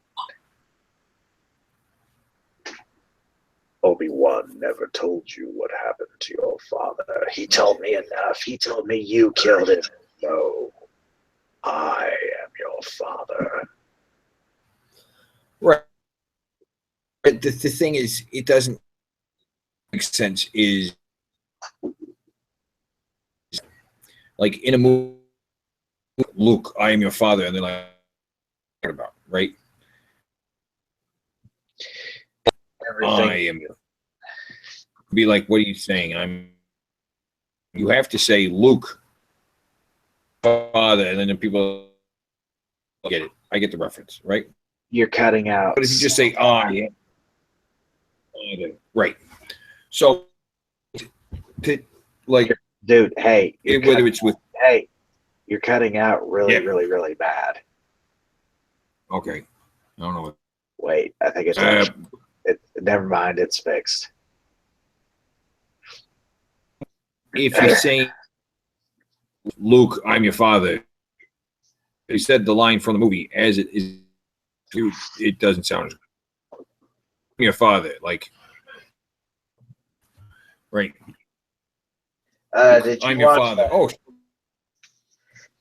Obi-Wan never told you what happened to your father. He told me enough. He told me you killed him. No, I am your father. Right. But the thing is, it doesn't make sense. Is like in a movie, Luke, I am your father, and they're like, what about, right? Everything. I am your. Be like, what are you saying? You have to say Luke, father, and then the people get it. I get the reference, right? You're cutting out. But if you just say I, right? So, like, dude, hey, whether it's with, hey, you're cutting out really, Yeah. really bad. okay, I don't know. Wait, I think it's never mind, it's fixed. If you're saying Luke, I'm your father, he said the line from the movie as it is, dude, it doesn't sound as good. I'm your father, like, right? Did you I'm your watch father. that? Oh,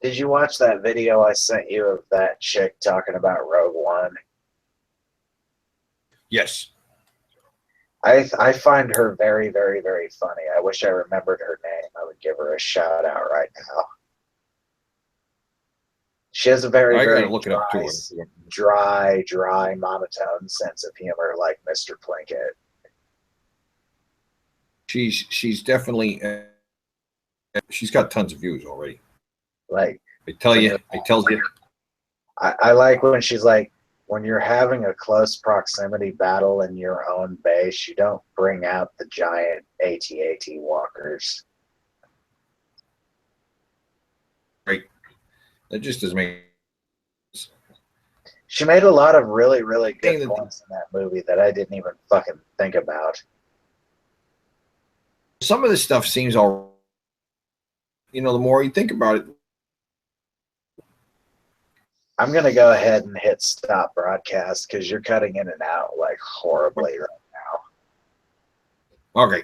Did you watch that video I sent you of that chick talking about Rogue One? yes. I find her very, very, very funny. I wish I remembered her name. I would give her a shout out right now. She has a very, I very gotta look it up too. dry, monotone sense of humor, like Mr. Plinkett. She's definitely she's got tons of views already. Like, I tell you. I like when she's like, when you're having a close proximity battle in your own base, you don't bring out the giant AT-AT walkers. Right. That just doesn't make. She made a lot of really, really good Thing that- points in that movie that I didn't even fucking think about. Some of this stuff seems all. The more you think about it. I'm going to go ahead and hit stop broadcast because you're cutting in and out like horribly right now. Okay.